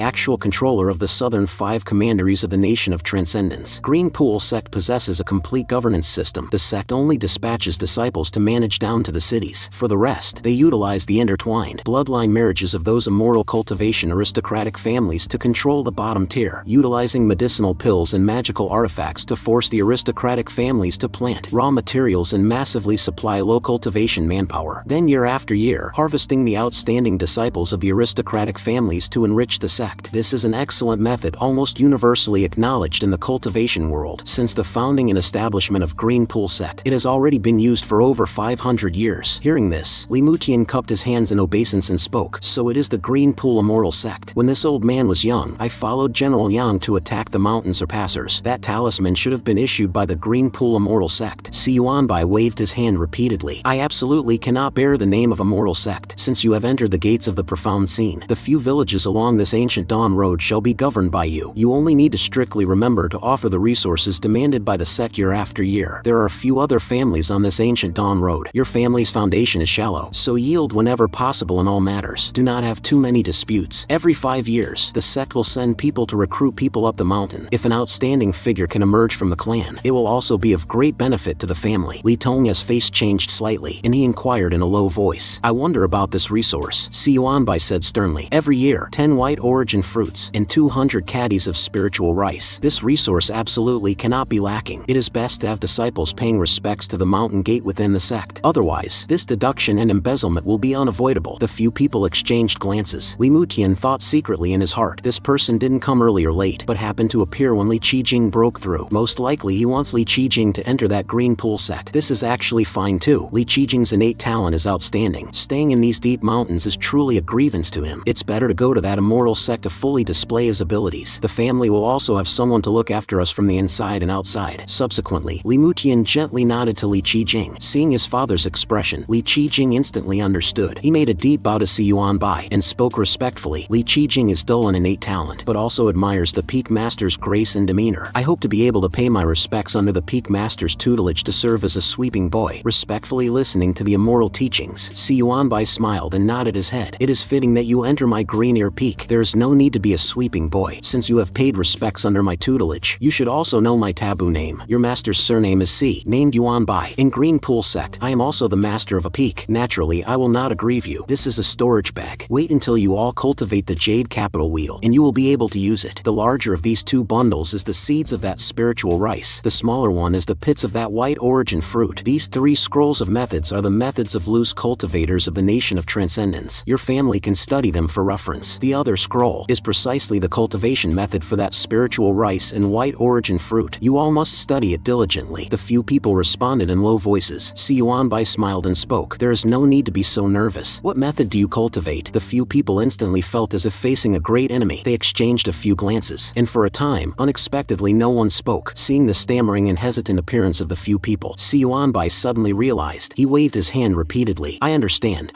actual controller of the southern 5 commanderies of the nation of Transcendence, Green Pool sect possesses a complete governance system. The sect only dispatches disciples to manage down to the cities. For the rest, they utilize the intertwined bloodline marriages of those immortal cultivation aristocratic families to control the bottom tier, utilizing medicinal pills and magical artifacts to force the aristocratic families to plant raw materials and massively supply low cultivation manpower. Then year after year, harvesting the outstanding disciples of the aristocratic families to enrich the sect. This is an excellent method almost universally acknowledged in the cultivation world. Since the founding and establishment of Green Pool sect, it has already been used for over 500 years. Hearing this, Li Mutian cupped his hands in obeisance and spoke. So it is the Green Pool Immortal sect. When this old man was young, I followed General Yang to attack the mountain surpassers. That talisman should have been issued by the Green Pool Immortal sect. Yuanbai waved his hand repeatedly. I absolutely cannot bear the name of Immortal sect. Since you have entered the gates of the profound scene, the few villages along this ancient dawn road shall be governed by you. You only need to strictly remember to offer the resources demanded by the sect year after year. There are a few other families on this ancient dawn road. Your family's foundation is shallow, so yield whenever possible in all matters. Do not have too many disputes. Every 5 years, the sect will send people to recruit people up the mountain. If an outstanding figure can emerge from the clan, it will also be of great benefit to the family. Li Tongya's face changed slightly, and he inquired in a low voice. I wonder about this resource. Yuanbai said sternly. Every year, 10 white origin fruits and 200 caddies of spiritual rice. This resource absolutely cannot be lacking. It is best to have disciples paying respects to the mountain gate within the sect. Otherwise, this deduction and embezzlement will be unavoidable. The few people exchanged glances. Li Mutian thought secretly in his heart. This person didn't come early or late, but happened to appear when Li Qijing broke through. Most likely he wants Li Qijing to enter that Green Pool sect. This is actually fine too. Li Qijing's innate talent is outstanding. Staying in these deep mountains is truly a grievance to him. It's better to go to that immortal sect to fully display his abilities. The family will also have someone to look after us from the inside and outside. Subsequently, Li Mutian gently nodded to Li Qijing. Seeing his father's expression, Li Qijing instantly understood. He made a deep bow to Yuanbai and spoke respectfully. Li Qijing is dull in innate talent, but also admires the Peak Master's grace and demeanor. I hope to be able to pay my respects under the Peak Master's tutelage to serve as a sweeping boy, respectfully listening to the immortal teachings. Yuanbai smiled and nodded his head. It is fitting that you enter my Green Ear Peak. There is no need to be a sweeping boy. Since you have paid respects under my tutelage, you should also know my taboo name. Your master's surname is C, named Yuanbai. In Green Pool sect, I am also the master of a peak. Naturally, I will not aggrieve you. This is a storage bag. Wait until you all cultivate the Jade Capital Wheel, and you will be able to use it. The larger of these 2 bundles is the seeds of that spiritual rice. The smaller one is the pits of that white origin fruit. These 3 scrolls of methods are the methods of loose cultivators of the nation of Transcendence. Your family can study them for reference. The other scroll is precisely the cultivation method for that spiritual rice and white origin fruit. You all must study it diligently. The few people responded in low voices. Yuanbai smiled and spoke. There is no need to be so nervous. What method do you cultivate? The few people instantly felt as if facing a great enemy. They exchanged a few glances, and for a time, unexpectedly no one spoke. Seeing the stammering and hesitant appearance of the few people, Yuanbai suddenly realized. He waved his hand repeatedly. I understand.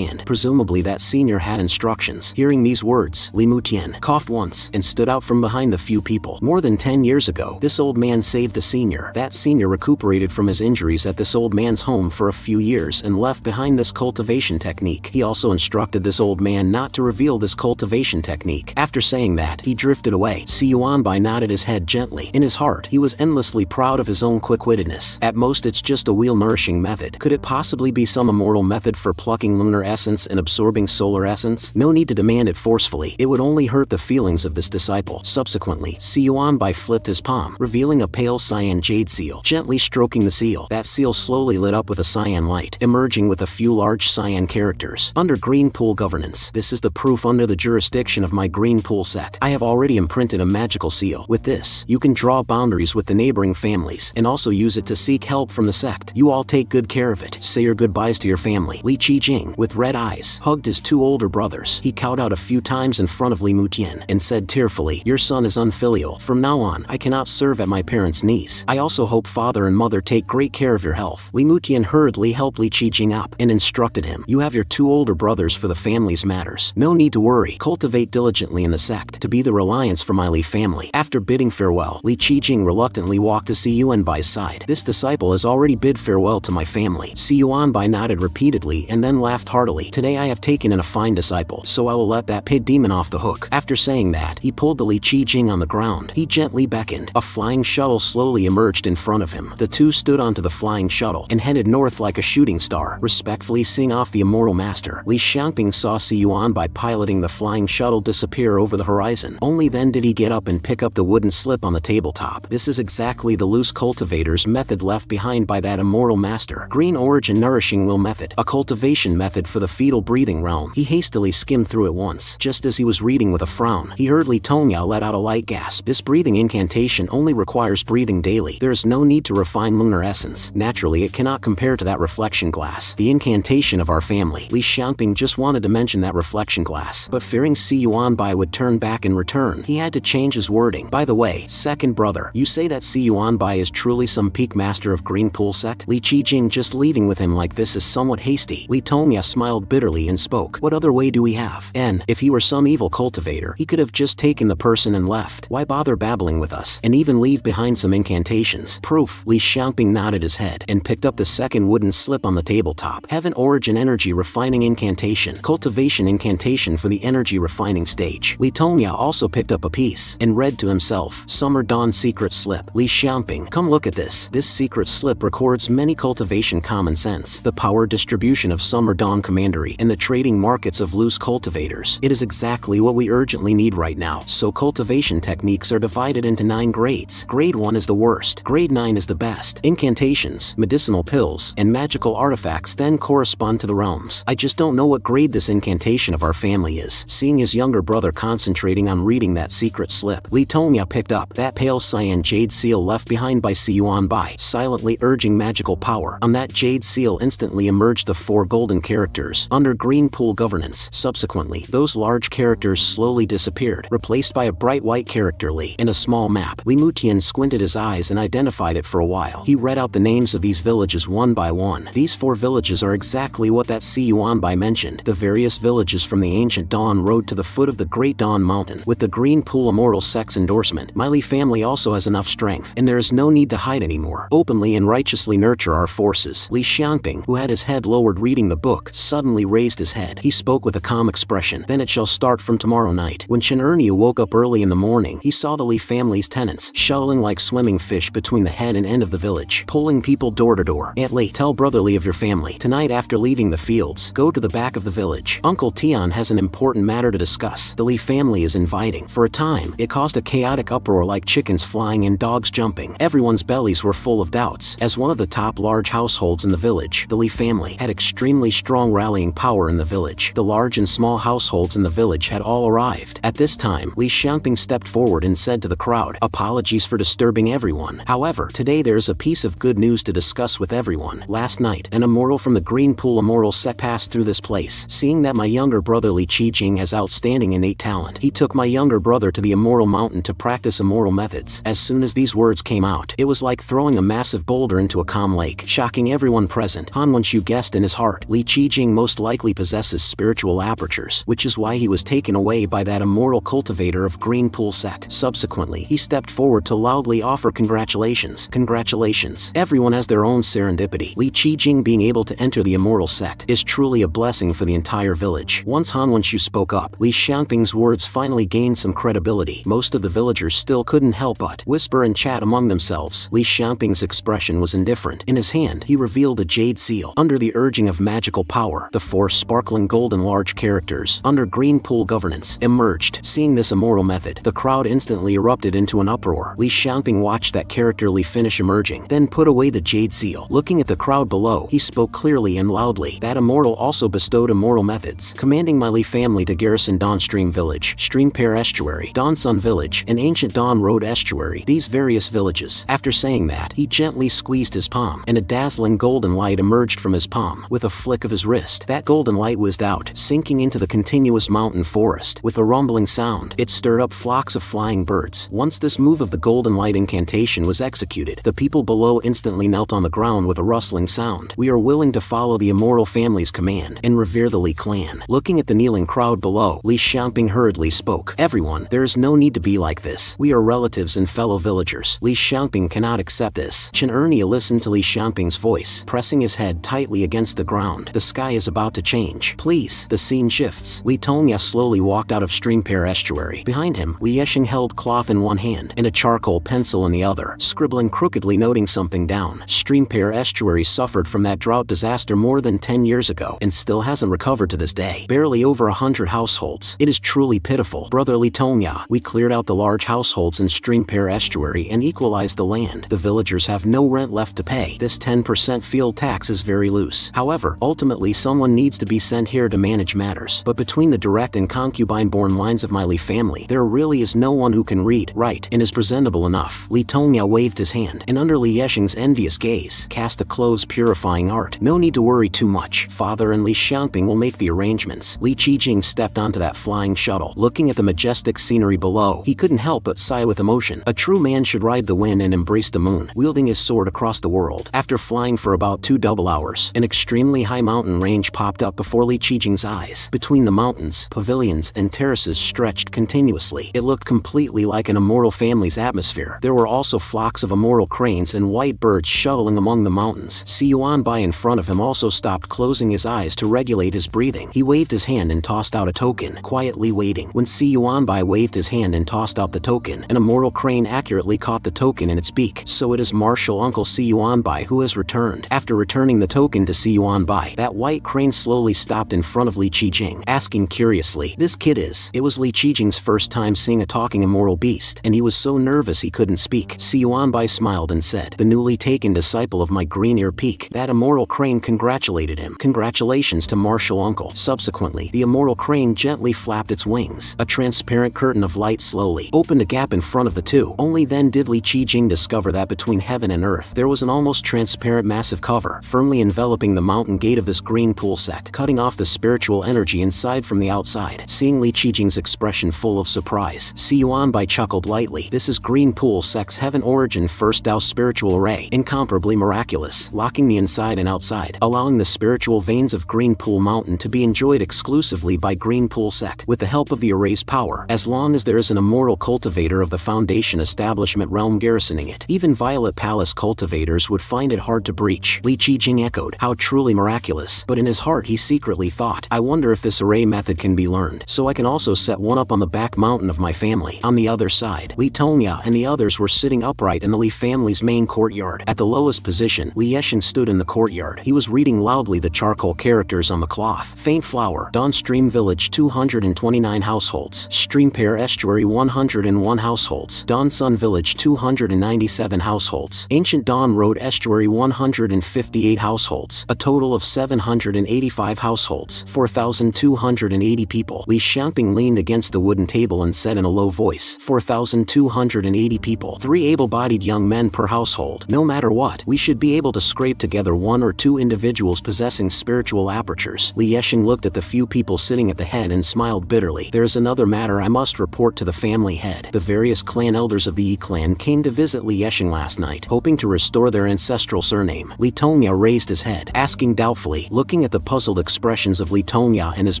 Presumably that senior had instructions. Hearing these words, Li Mutian coughed once and stood out from behind the few people. More than 10 years ago, this old man saved a senior. That senior recuperated from his injuries at this old man's home for a few years and left behind this cultivation technique. He also instructed this old man not to reveal this cultivation technique. After saying that, he drifted away. Yuanbai nodded his head gently. In his heart, he was endlessly proud of his own quick-wittedness. At most, it's just a wheel-nourishing method. Could it possibly be some immortal method for plucking lunar essence and absorbing solar essence? No need to demand it forcefully. It would only hurt the feelings of this disciple. Subsequently, Yuanbai flipped his palm, revealing a pale cyan jade seal. Gently stroking the seal, that seal slowly lit up with a cyan light, emerging with a few large cyan characters. Under Green Pool governance, this is the proof under the jurisdiction of my Green Pool sect. I have already imprinted a magical seal. With this, you can draw boundaries with the neighboring families, and also use it to seek help from the sect. You all take good care of it. Say your goodbyes to your family. Li Qijing, with red eyes, hugged his 2 older brothers. He kowed out a few times in front of Li Mutian, and said tearfully, your son is unfilial. From now on, I cannot serve at my parents' knees. I also hope father and mother take great care of your health. Li Mutian hurriedly helped Li Qijing up, and instructed him, you have your 2 older brothers for the family's lives matters. No need to worry. Cultivate diligently in the sect to be the reliance for my Li family. After bidding farewell, Li Qijing reluctantly walked to Si Yuanbai's side. This disciple has already bid farewell to my family. Si Yuanbai nodded repeatedly and then laughed heartily. Today I have taken in a fine disciple, so I will let that paid demon off the hook. After saying that, he pulled the Li Qijing on the ground. He gently beckoned. A flying shuttle slowly emerged in front of him. The two stood onto the flying shuttle and headed north like a shooting star, respectfully seeing off the Immortal Master. Li Xiangping saw Si Yuanbai piloting the flying shuttle disappear over the horizon. Only then did he get up and pick up the wooden slip on the tabletop. This is exactly the loose cultivator's method left behind by that Immortal Master. Green Origin Nourishing Will method, a cultivation method for the fetal breathing realm. He hastily skimmed through it once. Just as he was reading with a frown, he heard Li Tongyao let out a light gasp. This breathing incantation only requires breathing daily. There is no need to refine lunar essence. Naturally, it cannot compare to that reflection glass, the incantation of our family. Li Xiangping just wanted to mention that reflection glass, but fearing Si Yuanbai would turn back in return, he had to change his wording. By the way, second brother, you say that Si Yuanbai is truly some peak master of Green Pool sect? Li Qijing just leaving with him like this is somewhat hasty. Li Tongya smiled bitterly and spoke. What other way do we have? And if he were some evil cultivator, he could have just taken the person and left. Why bother babbling with us, and even leave behind some incantations? Proof. Li Xiangping nodded his head and picked up the second wooden slip on the tabletop. Heaven Origin Energy Refining Incantation. Cultivation incantation for the energy refining stage. Li Tongya also picked up a piece and read to himself. Summer Dawn Secret Slip. Li Xiangping, come look at this. This secret slip records many cultivation common sense, the power distribution of Summer Dawn Commandery, and the trading markets of loose cultivators. It is exactly what we urgently need right now. So cultivation techniques are divided into 9 grades. Grade 1 is the worst. Grade 9 is the best. Incantations, medicinal pills, and magical artifacts then correspond to the realms. I just don't know what grade this incantation of our family is. Seeing his younger brother concentrating on reading that secret slip, Li Tongya picked up that pale cyan jade seal left behind by Si Yuanbai, silently urging magical power. On that jade seal instantly emerged the 4 golden characters under Green Pool governance. Subsequently, those large characters slowly disappeared, replaced by a bright white character Li and a small map. Li Mutian squinted his eyes and identified it for a while. He read out the names of these villages one by one. These 4 villages are exactly what that Si Yuanbai mentioned, the various villages from the ancient Dawn Road to the foot of the Great Dawn Mountain. With the Green Pool Immortal Sect's endorsement, my Li family also has enough strength, and there is no need to hide anymore. Openly and righteously nurture our forces. Li Xiangping, who had his head lowered reading the book, suddenly raised his head. He spoke with a calm expression. Then it shall start from tomorrow night. When Chen Erniu woke up early in the morning, he saw the Li family's tenants shuttling like swimming fish between the head and end of the village, pulling people door to door. Aunt Li, tell Brother Li of your family. Tonight after leaving the fields, go to the back of the village. Uncle Tian has an important matter to discuss. The Li family is inviting. For a time, it caused a chaotic uproar like chickens flying and dogs jumping. Everyone's bellies were full of doubts. As one of the top large households in the village, the Li family had extremely strong rallying power in the village. The large and small households in the village had all arrived. At this time, Li Xiangping stepped forward and said to the crowd, apologies for disturbing everyone. However, today there is a piece of good news to discuss with everyone. Last night, an immortal from the Green Pool Immortal Sect passed through this place. Seeing that my younger brother Li Qijing has outstanding innate talent, he took my younger brother to the Immortal Mountain to practice immortal methods. As soon as these words came out, it was like throwing a massive boulder into a calm lake, shocking everyone present. Han Wenshu guessed in his heart, Li Qijing most likely possesses spiritual apertures, which is why he was taken away by that immortal cultivator of Green Pool sect. Subsequently, he stepped forward to loudly offer congratulations. Congratulations. Everyone has their own serendipity. Li Qijing being able to enter the immortal sect is truly a blessing for the entire village. Once Han Wenshu spoke up, Li Xiangping's words finally gained some credibility. Most of the villagers still couldn't help but whisper and chat among themselves. Li Xiangping's expression was indifferent. In his hand, he revealed a jade seal. Under the urging of magical power, the 4 sparkling golden large characters under Green Pool governance emerged. Seeing this immortal method, the crowd instantly erupted into an uproar. Li Xiangping watched that character Li finish emerging, then put away the jade seal. Looking at the crowd below, he spoke clearly and loudly. That immortal also bestowed immortal methods, commanding my Li family to garrison Dawn Stream Village, Stream Pear Estuary, Dawn Sun Village, and Ancient Dawn Road Estuary, these various villages. After saying that, he gently squeezed his palm, and a dazzling golden light emerged from his palm. With a flick of his wrist, that golden light whizzed out, sinking into the continuous mountain forest. With a rumbling sound, it stirred up flocks of flying birds. Once this move of the golden light incantation was executed, the people below instantly knelt on the ground with a rustling sound. We are willing to follow the immortal family's command and revere the Li clan. man. Looking at the kneeling crowd below, Li Xiangping hurriedly spoke. Everyone, there is no need to be like this. We are relatives and fellow villagers. Li Xiangping cannot accept this. Chen Ernia listened to Li Xiangping's voice, pressing his head tightly against the ground. The sky is about to change. Please. The scene shifts. Li Tongya slowly walked out of Streampair Estuary. Behind him, Li Yesheng held cloth in one hand and a charcoal pencil in the other, scribbling crookedly, noting something down. Streampair Estuary suffered from that drought disaster more than 10 years ago and still hasn't recovered to this day. Barely over 100 households. It is truly pitiful. Brother Li Tongya, we cleared out the large households in Streampair Estuary and equalized the land. The villagers have no rent left to pay. This 10% field tax is very loose. However, ultimately someone needs to be sent here to manage matters. But between the direct and concubine-born lines of my Li family, there really is no one who can read, write, and is presentable enough. Li Tongya waved his hand, and under Li Yesheng's envious gaze, cast a clothes purifying art. No need to worry too much. Father and Li Xiangping will make the arrangements. Li Qijing stepped onto that flying shuttle. Looking at the majestic scenery below, he couldn't help but sigh with emotion. A true man should ride the wind and embrace the moon, wielding his sword across the world. After flying for about 2 double hours, an extremely high mountain range popped up before Li Qijing's eyes. Between the mountains, pavilions, and terraces stretched continuously. It looked completely like an immortal family's atmosphere. There were also flocks of immortal cranes and white birds shuttling among the mountains. Si Yuanbai in front of him also stopped, closing his eyes to regulate his breathing. He waved his hand and tossed out a token, quietly waiting. When Si Yuanbai waved his hand and tossed out the token, an immortal crane accurately caught the token in its beak. So it is Martial Uncle Si Yuanbai who has returned. After returning the token to Si Yuanbai, that white crane slowly stopped in front of Li Qijing, asking curiously, "This kid is?" It was Li Qijing's first time seeing a talking immortal beast, and he was so nervous he couldn't speak. Si Yuanbai smiled and said, "The newly taken disciple of my Green Ear Peak." That immortal crane congratulated him. "Congratulations to Martial Uncle." Subsequently, the immortal crane gently flapped its wings. A transparent curtain of light slowly opened a gap in front of the two. Only then did Li Qijing discover that between heaven and earth, there was an almost transparent massive cover, firmly enveloping the mountain gate of this green pool sect, cutting off the spiritual energy inside from the outside. Seeing Li Qijing's expression full of surprise, Si Yuanbai chuckled lightly. "This is Green Pool Sect's Heaven Origin First Dao spiritual array, incomparably miraculous, locking the inside and outside, allowing the spiritual veins of Green Pool Mountain to be enjoyed exclusively by Green Pool Sect, with the help of the array's power, as long as there is an immortal cultivator of the Foundation establishment realm garrisoning it. Even Violet Palace cultivators would find it hard to breach." Li Qijing echoed, "How truly miraculous." But in his heart he secretly thought, "I wonder if this array method can be learned, so I can also set one up on the back mountain of my family." On the other side, Li Tongya and the others were sitting upright in the Li family's main courtyard. At the lowest position, Li Yesheng stood in the courtyard. He was reading loudly the charcoal characters on the cloth. Faint Flower, Dawn Stream Village 229 households. Streampair Estuary 101 households. Dawn Sun Village 297 households. Ancient Dawn Road Estuary 158 households. A total of 785 households. 4,280 people. Li Xiangping leaned against the wooden table and said in a low voice, 4,280 people. 3 able-bodied young men per household. No matter what, we should be able to scrape together 1 or 2 individuals possessing spiritual apertures. Li Yesheng looked at the few people sitting at the head and smiled bitterly. "There is another matter I must report to the family head. The various clan elders of the Yi clan came to visit Li Yesheng last night, hoping to restore their ancestral surname." Li Tongya raised his head, asking doubtfully. Looking at the puzzled expressions of Li Tongya and his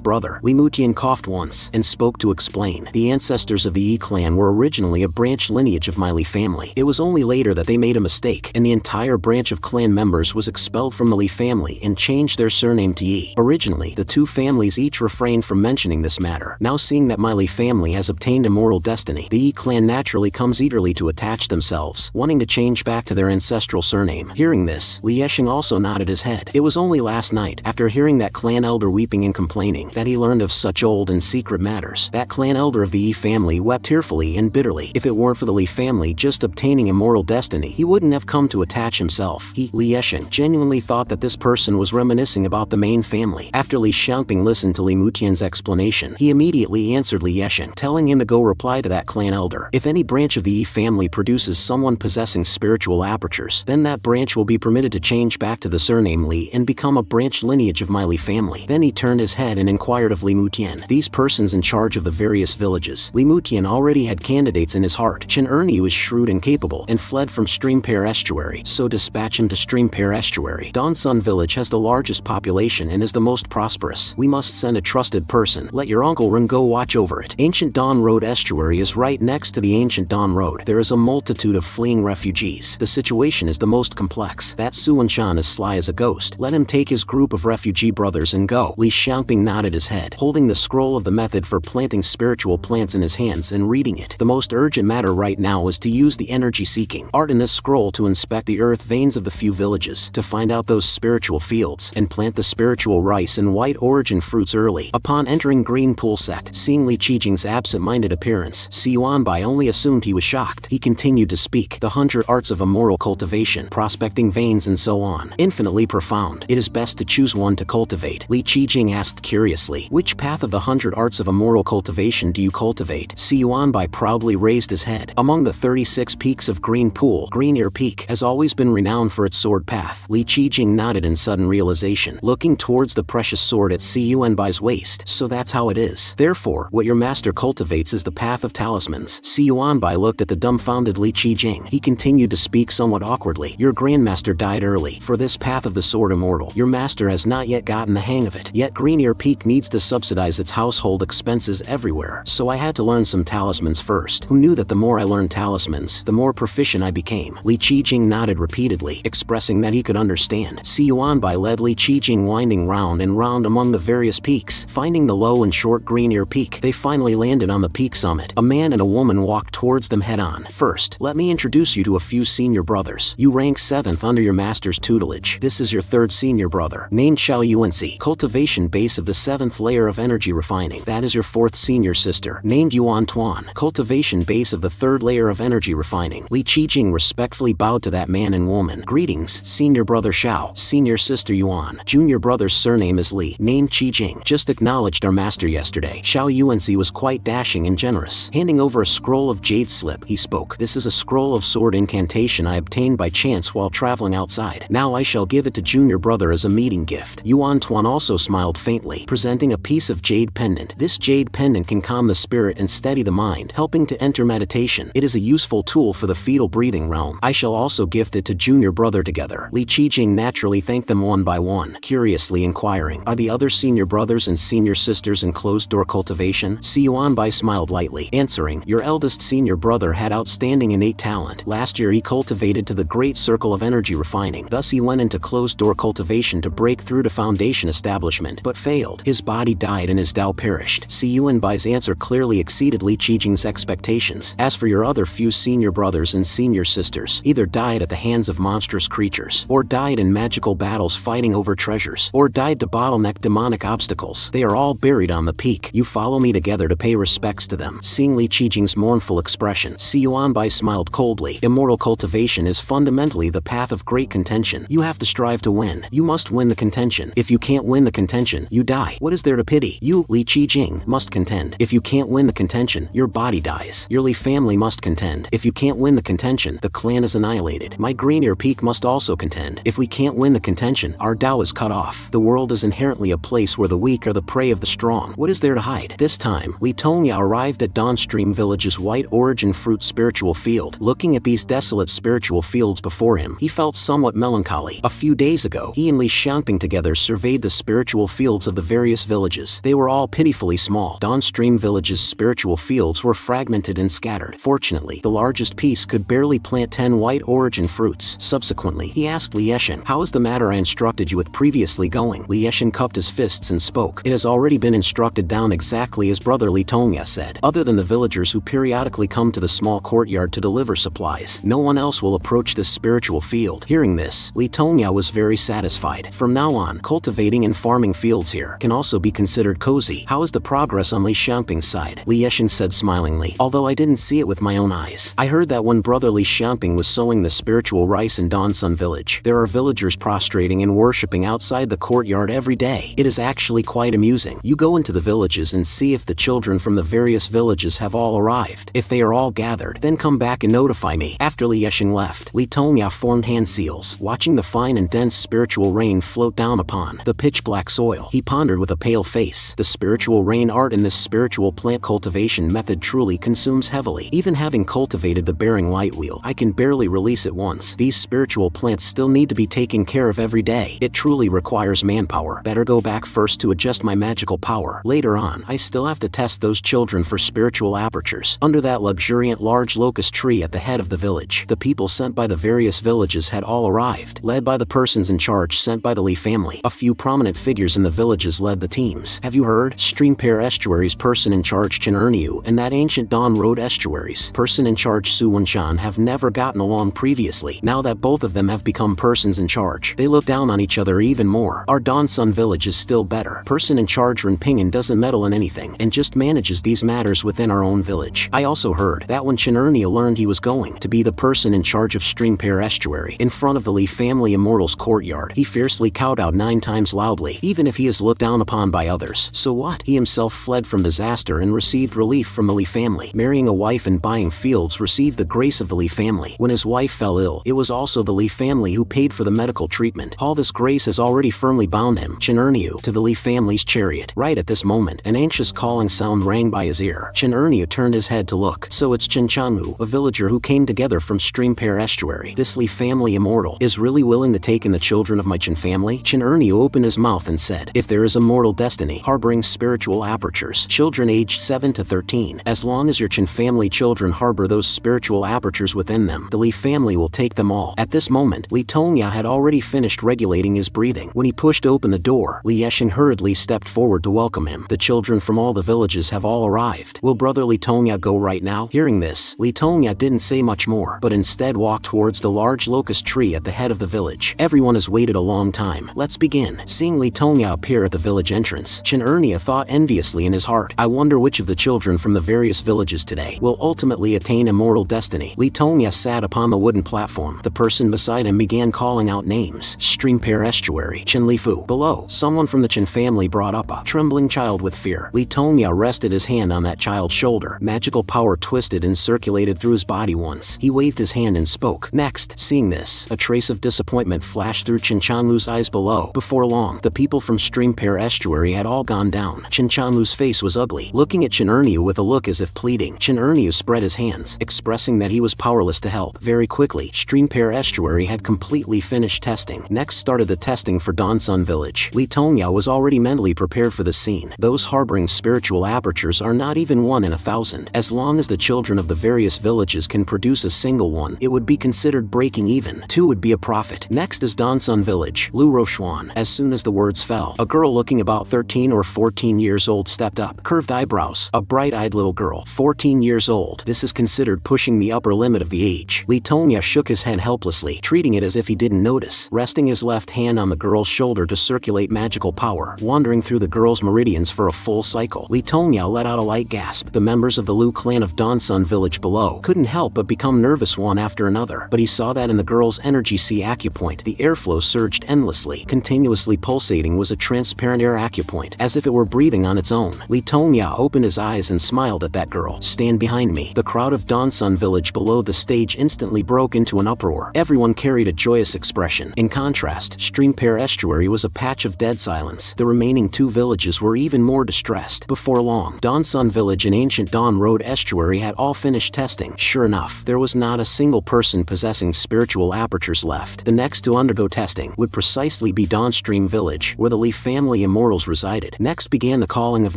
brother, Li Mutian coughed once and spoke to explain. "The ancestors of the Yi clan were originally a branch lineage of my Li family. It was only later that they made a mistake, and the entire branch of clan members was expelled from the Li family and changed their surname to Yi. Originally, the 2 families each refrained from mentioning this matter. Now seeing that my Li family has obtained immortal destiny, the Yi clan naturally comes eagerly to attach themselves, wanting to change back to their ancestral surname." Hearing this, Li Yesheng also nodded his head. It was only last night, after hearing that clan elder weeping and complaining, that he learned of such old and secret matters. That clan elder of the Yi family wept tearfully and bitterly. If it weren't for the Li family just obtaining immortal destiny, he wouldn't have come to attach himself. He, Li Yesheng, genuinely thought that this person was reminiscing about the main family. After Li Xiangping listened to Li Mutian's explanation, he immediately answered Li Yesheng, telling him to go reply to that clan elder. If any branch of the Yi family produces someone possessing spiritual apertures, then that branch will be permitted to change back to the surname Li and become a branch lineage of my Li family. Then he turned his head and inquired of Li Mutian. These persons in charge of the various villages. Li Mutian already had candidates in his heart. Chen Erniu is shrewd and capable, and fled from Streampair Estuary, so dispatch him to Streampair Estuary. Dawn Sun Village has the largest population and is the most prosperous. dangerous. We must send a trusted person. Let your Uncle Ren go watch over it. Ancient Dawn Road estuary is right next to the Ancient Dawn Road. There is a multitude of fleeing refugees. The situation is the most complex. That Suan-chan is sly as a ghost. Let him take his group of refugee brothers and go. Li Xiangping nodded his head, holding the scroll of the method for planting spiritual plants in his hands and reading it. The most urgent matter right now is to use the energy-seeking art in this scroll to inspect the earth veins of the few villages, to find out those spiritual fields, and plant the spiritual rice and white origin fruits early. Upon entering Green Pool Sect, seeing Li Qijing's absent-minded appearance, Si Yuanbai only assumed he was shocked. He continued to speak. The 100 arts of immortal cultivation, prospecting veins and so on. Infinitely profound. It is best to choose one to cultivate. Li Qijing asked curiously, which path of the 100 arts of immortal cultivation do you cultivate? Si Yuanbai proudly raised his head. Among the 36 peaks of Green Pool, Green Ear Peak has always been renowned for its sword path. Li Qijing nodded in sudden realization, looking towards the precious sword at Si Yuanbai's waist. So that's how it is. Therefore, what your master cultivates is the path of talismans. Si Yuanbai looked at the dumbfounded Li Qijing. He continued to speak somewhat awkwardly. Your grandmaster died early. For this path of the sword immortal, your master has not yet gotten the hang of it. Yet Green Ear Peak needs to subsidize its household expenses everywhere. So I had to learn some talismans first. Who knew that the more I learned talismans, the more proficient I became? Li Qijing nodded repeatedly, expressing that he could understand. Si Yuanbai led Li Qijing winding round and round among the various peaks. Finding the low and short Green Ear Peak, they finally landed on the peak summit. A man and a woman walked towards them head-on. First, let me introduce you to a few senior brothers. You rank 7th under your master's tutelage. This is your 3rd senior brother, named Xiao Yuanxi, cultivation base of the 7th layer of energy refining. That is your 4th senior sister, named Yuan Tuan, cultivation base of the 3rd layer of energy refining. Li Qijing respectfully bowed to that man and woman. Greetings, senior brother Xiao, senior sister Yuan. Junior brother's surname is Li, named Qijing. Just acknowledged our master yesterday. Xiao Yuanxi was quite dashing and generous. Handing over a scroll of jade slip, he spoke. This is a scroll of sword incantation I obtained by chance while traveling outside. Now I shall give it to junior brother as a meeting gift. Yuan Tuan also smiled faintly, presenting a piece of jade pendant. This jade pendant can calm the spirit and steady the mind, helping to enter meditation. It is a useful tool for the fetal breathing realm. I shall also gift it to junior brother together. Li Qijing naturally thanked them one by one, curiously inquiring, are the other senior brothers and senior sisters in closed-door cultivation? Si Yuanbai smiled lightly, answering, your eldest senior brother had outstanding innate talent. Last year he cultivated to the great circle of energy refining. Thus he went into closed-door cultivation to break through to foundation establishment, but failed. His body died and his Tao perished. Si Yuanbai's answer clearly exceeded Li Qijing's expectations. As for your other few senior brothers and senior sisters, either died at the hands of monstrous creatures, or died in magical battles fighting over treasures, or died to bottleneck demonic obstacles. They are all buried on the peak. You follow me together to pay respects to them. Seeing Li Qijing's mournful expression, Si Yuanbai smiled coldly. Immortal cultivation is fundamentally the path of great contention. You have to strive to win. You must win the contention. If you can't win the contention, you die. What is there to pity? You, Li Qijing, must contend. If you can't win the contention, your body dies. Your Li family must contend. If you can't win the contention, the clan is annihilated. My Green Ear Peak must also contend. If we can't win the contention, our Tao is cut off. The world is inherently a place where the weak are the prey of the strong. What is there to hide? This time, Li Tongya arrived at Dawnstream Village's white origin fruit spiritual field. Looking at these desolate spiritual fields before him, he felt somewhat melancholy. A few days ago, he and Li Xiangping together surveyed the spiritual fields of the various villages. They were all pitifully small. Dawnstream Village's spiritual fields were fragmented and scattered. Fortunately, the largest piece could barely plant 10 white origin fruits. Subsequently, he asked Li Yeshen, how is the matter I instructed you with previously going? Li Yeshen cupped his fists and spoke. It has already been instructed down exactly as brother Li Tongya said. Other than the villagers who periodically come to the small courtyard to deliver supplies, no one else will approach this spiritual field. Hearing this, Li Tongya was very satisfied. From now on, cultivating and farming fields here can also be considered cozy. How is the progress on Li Xiangping's side? Li Yeshen said smilingly, although I didn't see it with my own eyes. I heard that when brother Li Xiangping was sowing the spiritual rice in Dawnsun Village, there are villagers prostrating and worshipping outside the courtyard every day. It is actually quite amusing. You go into the villages and see if the children from the various villages have all arrived. If they are all gathered, then come back and notify me. After Li Yeshen left, Li Tongya formed hand seals, watching the fine and dense spiritual rain float down upon the pitch-black soil. He pondered with a pale face. The spiritual rain art in this spiritual plant cultivation method truly consumes heavily. Even having cultivated the bearing light wheel, I can barely release it once. These spiritual plants still need to be taken care of every day. It truly requires manpower. Better go back first to adjust my magical power. Later on, I still have to test those children for spiritual apertures. Under that luxuriant large locust tree at the head of the village, the people sent by the various villages had all arrived, led by the persons in charge sent by the Lee family. A few prominent figures in the villages led the teams. Have you heard? Stream Pair Estuaries person in charge Chen Erniu and that ancient Dawn Road Estuaries person in charge Su Wenshan have never gotten along previously. Now that both of them have become persons in charge, they look down on each other even more. Our Dawn Sun village is still better. Person in charge Ren Ping'an doesn't meddle in anything and just manages these matters within our own village. I also heard that when Chen Erniu learned he was going to be the person in charge of Stream Pair Estuary in front of the Lee family Immortal's courtyard, he fiercely kowtowed 9 times loudly, even if he is looked down upon by others. So what? He himself fled from disaster and received relief from the Lee family. Marrying a wife and buying fields received the grace of the Lee family. When his wife fell ill, it was also the Lee family who paid for the medical treatment. All this grace has already firmly bound him, Chen Erniu, to the Lee family's chariot. Right at this moment, an anxious calling sound rang by his ear. Chen Erniu turned his head to look. So it's Chen Changwu, a villager who came together from Stream Pair Estuary. This Lee family Immortal is really willing to take in the children of my Chen family? Chen Erniu opened his mouth and said, if there is a mortal destiny harboring spiritual apertures, children aged 7 to 13, as long as your Chen family children harbor those spiritual apertures within them, the Lee family will take them all. At this moment, Li Tongya had already finished regulating his breathing. When he pushed open the door, Li Yesheng hurriedly stepped forward to welcome him. The children from all the villages have all arrived. Will brother Li Tongya go right now? Hearing this, Li Tongya didn't say much more, but instead walked towards the large locust tree at the head of the village. Everyone has waited a long time. Let's begin. Seeing Li Tongya appear at the village entrance, Chen Ernia thought enviously in his heart, I wonder which of the children from the various villages today will ultimately attain immortal destiny. Li Tongya sat upon the wooden platform. The person beside him began calling out names. Stream Pair Estuary, Chen Lifu. Below, someone from the Chen family brought up a trembling child with fear. Li Tongya rested his hand on that child's shoulder. Magical power twisted and circulated through his body once. He waved his hand and spoke. Next, seeing this, a trace of disappointment flashed through Chen Chanlu's eyes below. Before long, the people from Stream Pair Estuary had all gone down. Chen Chanlu's face was ugly, looking at Chen Erniu with a look as if pleading. Chen Erniu spread his hands, expressing that he was powerless to help. Very quickly, Stream Pair Estuary had completely finished testing. Next started the testing for Dawn Sun Village. Li Tongya was already mentally prepared for the scene. Those harboring spiritual apertures are not even 1 in 1,000. As long as the children of the various villages can produce a single one, it would be considered breaking even. 2 would be a profit. Next is Dawn Sun Village, Lu Rochuan. As soon as the words fell, a girl looking about 13 or 14 years old stepped up. Curved eyebrows, a bright-eyed little girl, 14 years old. This is considered pushing the upper limit of the age. Li Tongya shook his head helplessly, treating it as if he didn't notice, resting his left hand on the girl's shoulder to circulate magical power, wandering through the girl's meridians for a full cycle. Li Tongya let out a light gasp. The members of the Lu clan of Dawn Sun Village below couldn't help but become nervous one after another, but he saw that in the girl's energy sea acupoint, the airflow surged endlessly. Continuously pulsating was a transparent air acupoint, as if it were breathing on its own. Li Tongya opened his eyes and smiled at that girl. Stand behind me. The crowd of Dawn Sun Village below the stage instantly broke into an uproar. Everyone carried a joyous expression. In contrast, Stream Pair Estuary was a patch of dead silence. The remaining 2 villages were even more distressed. Before long, Dawn Sun Village and Ancient Dawn Road Estuary had all finished testing. Sure enough, there was not a single person possessing spiritual apertures left. The next to undergo testing would precisely be Dawnstream Village, where the Lee family immortals resided. Next began the calling of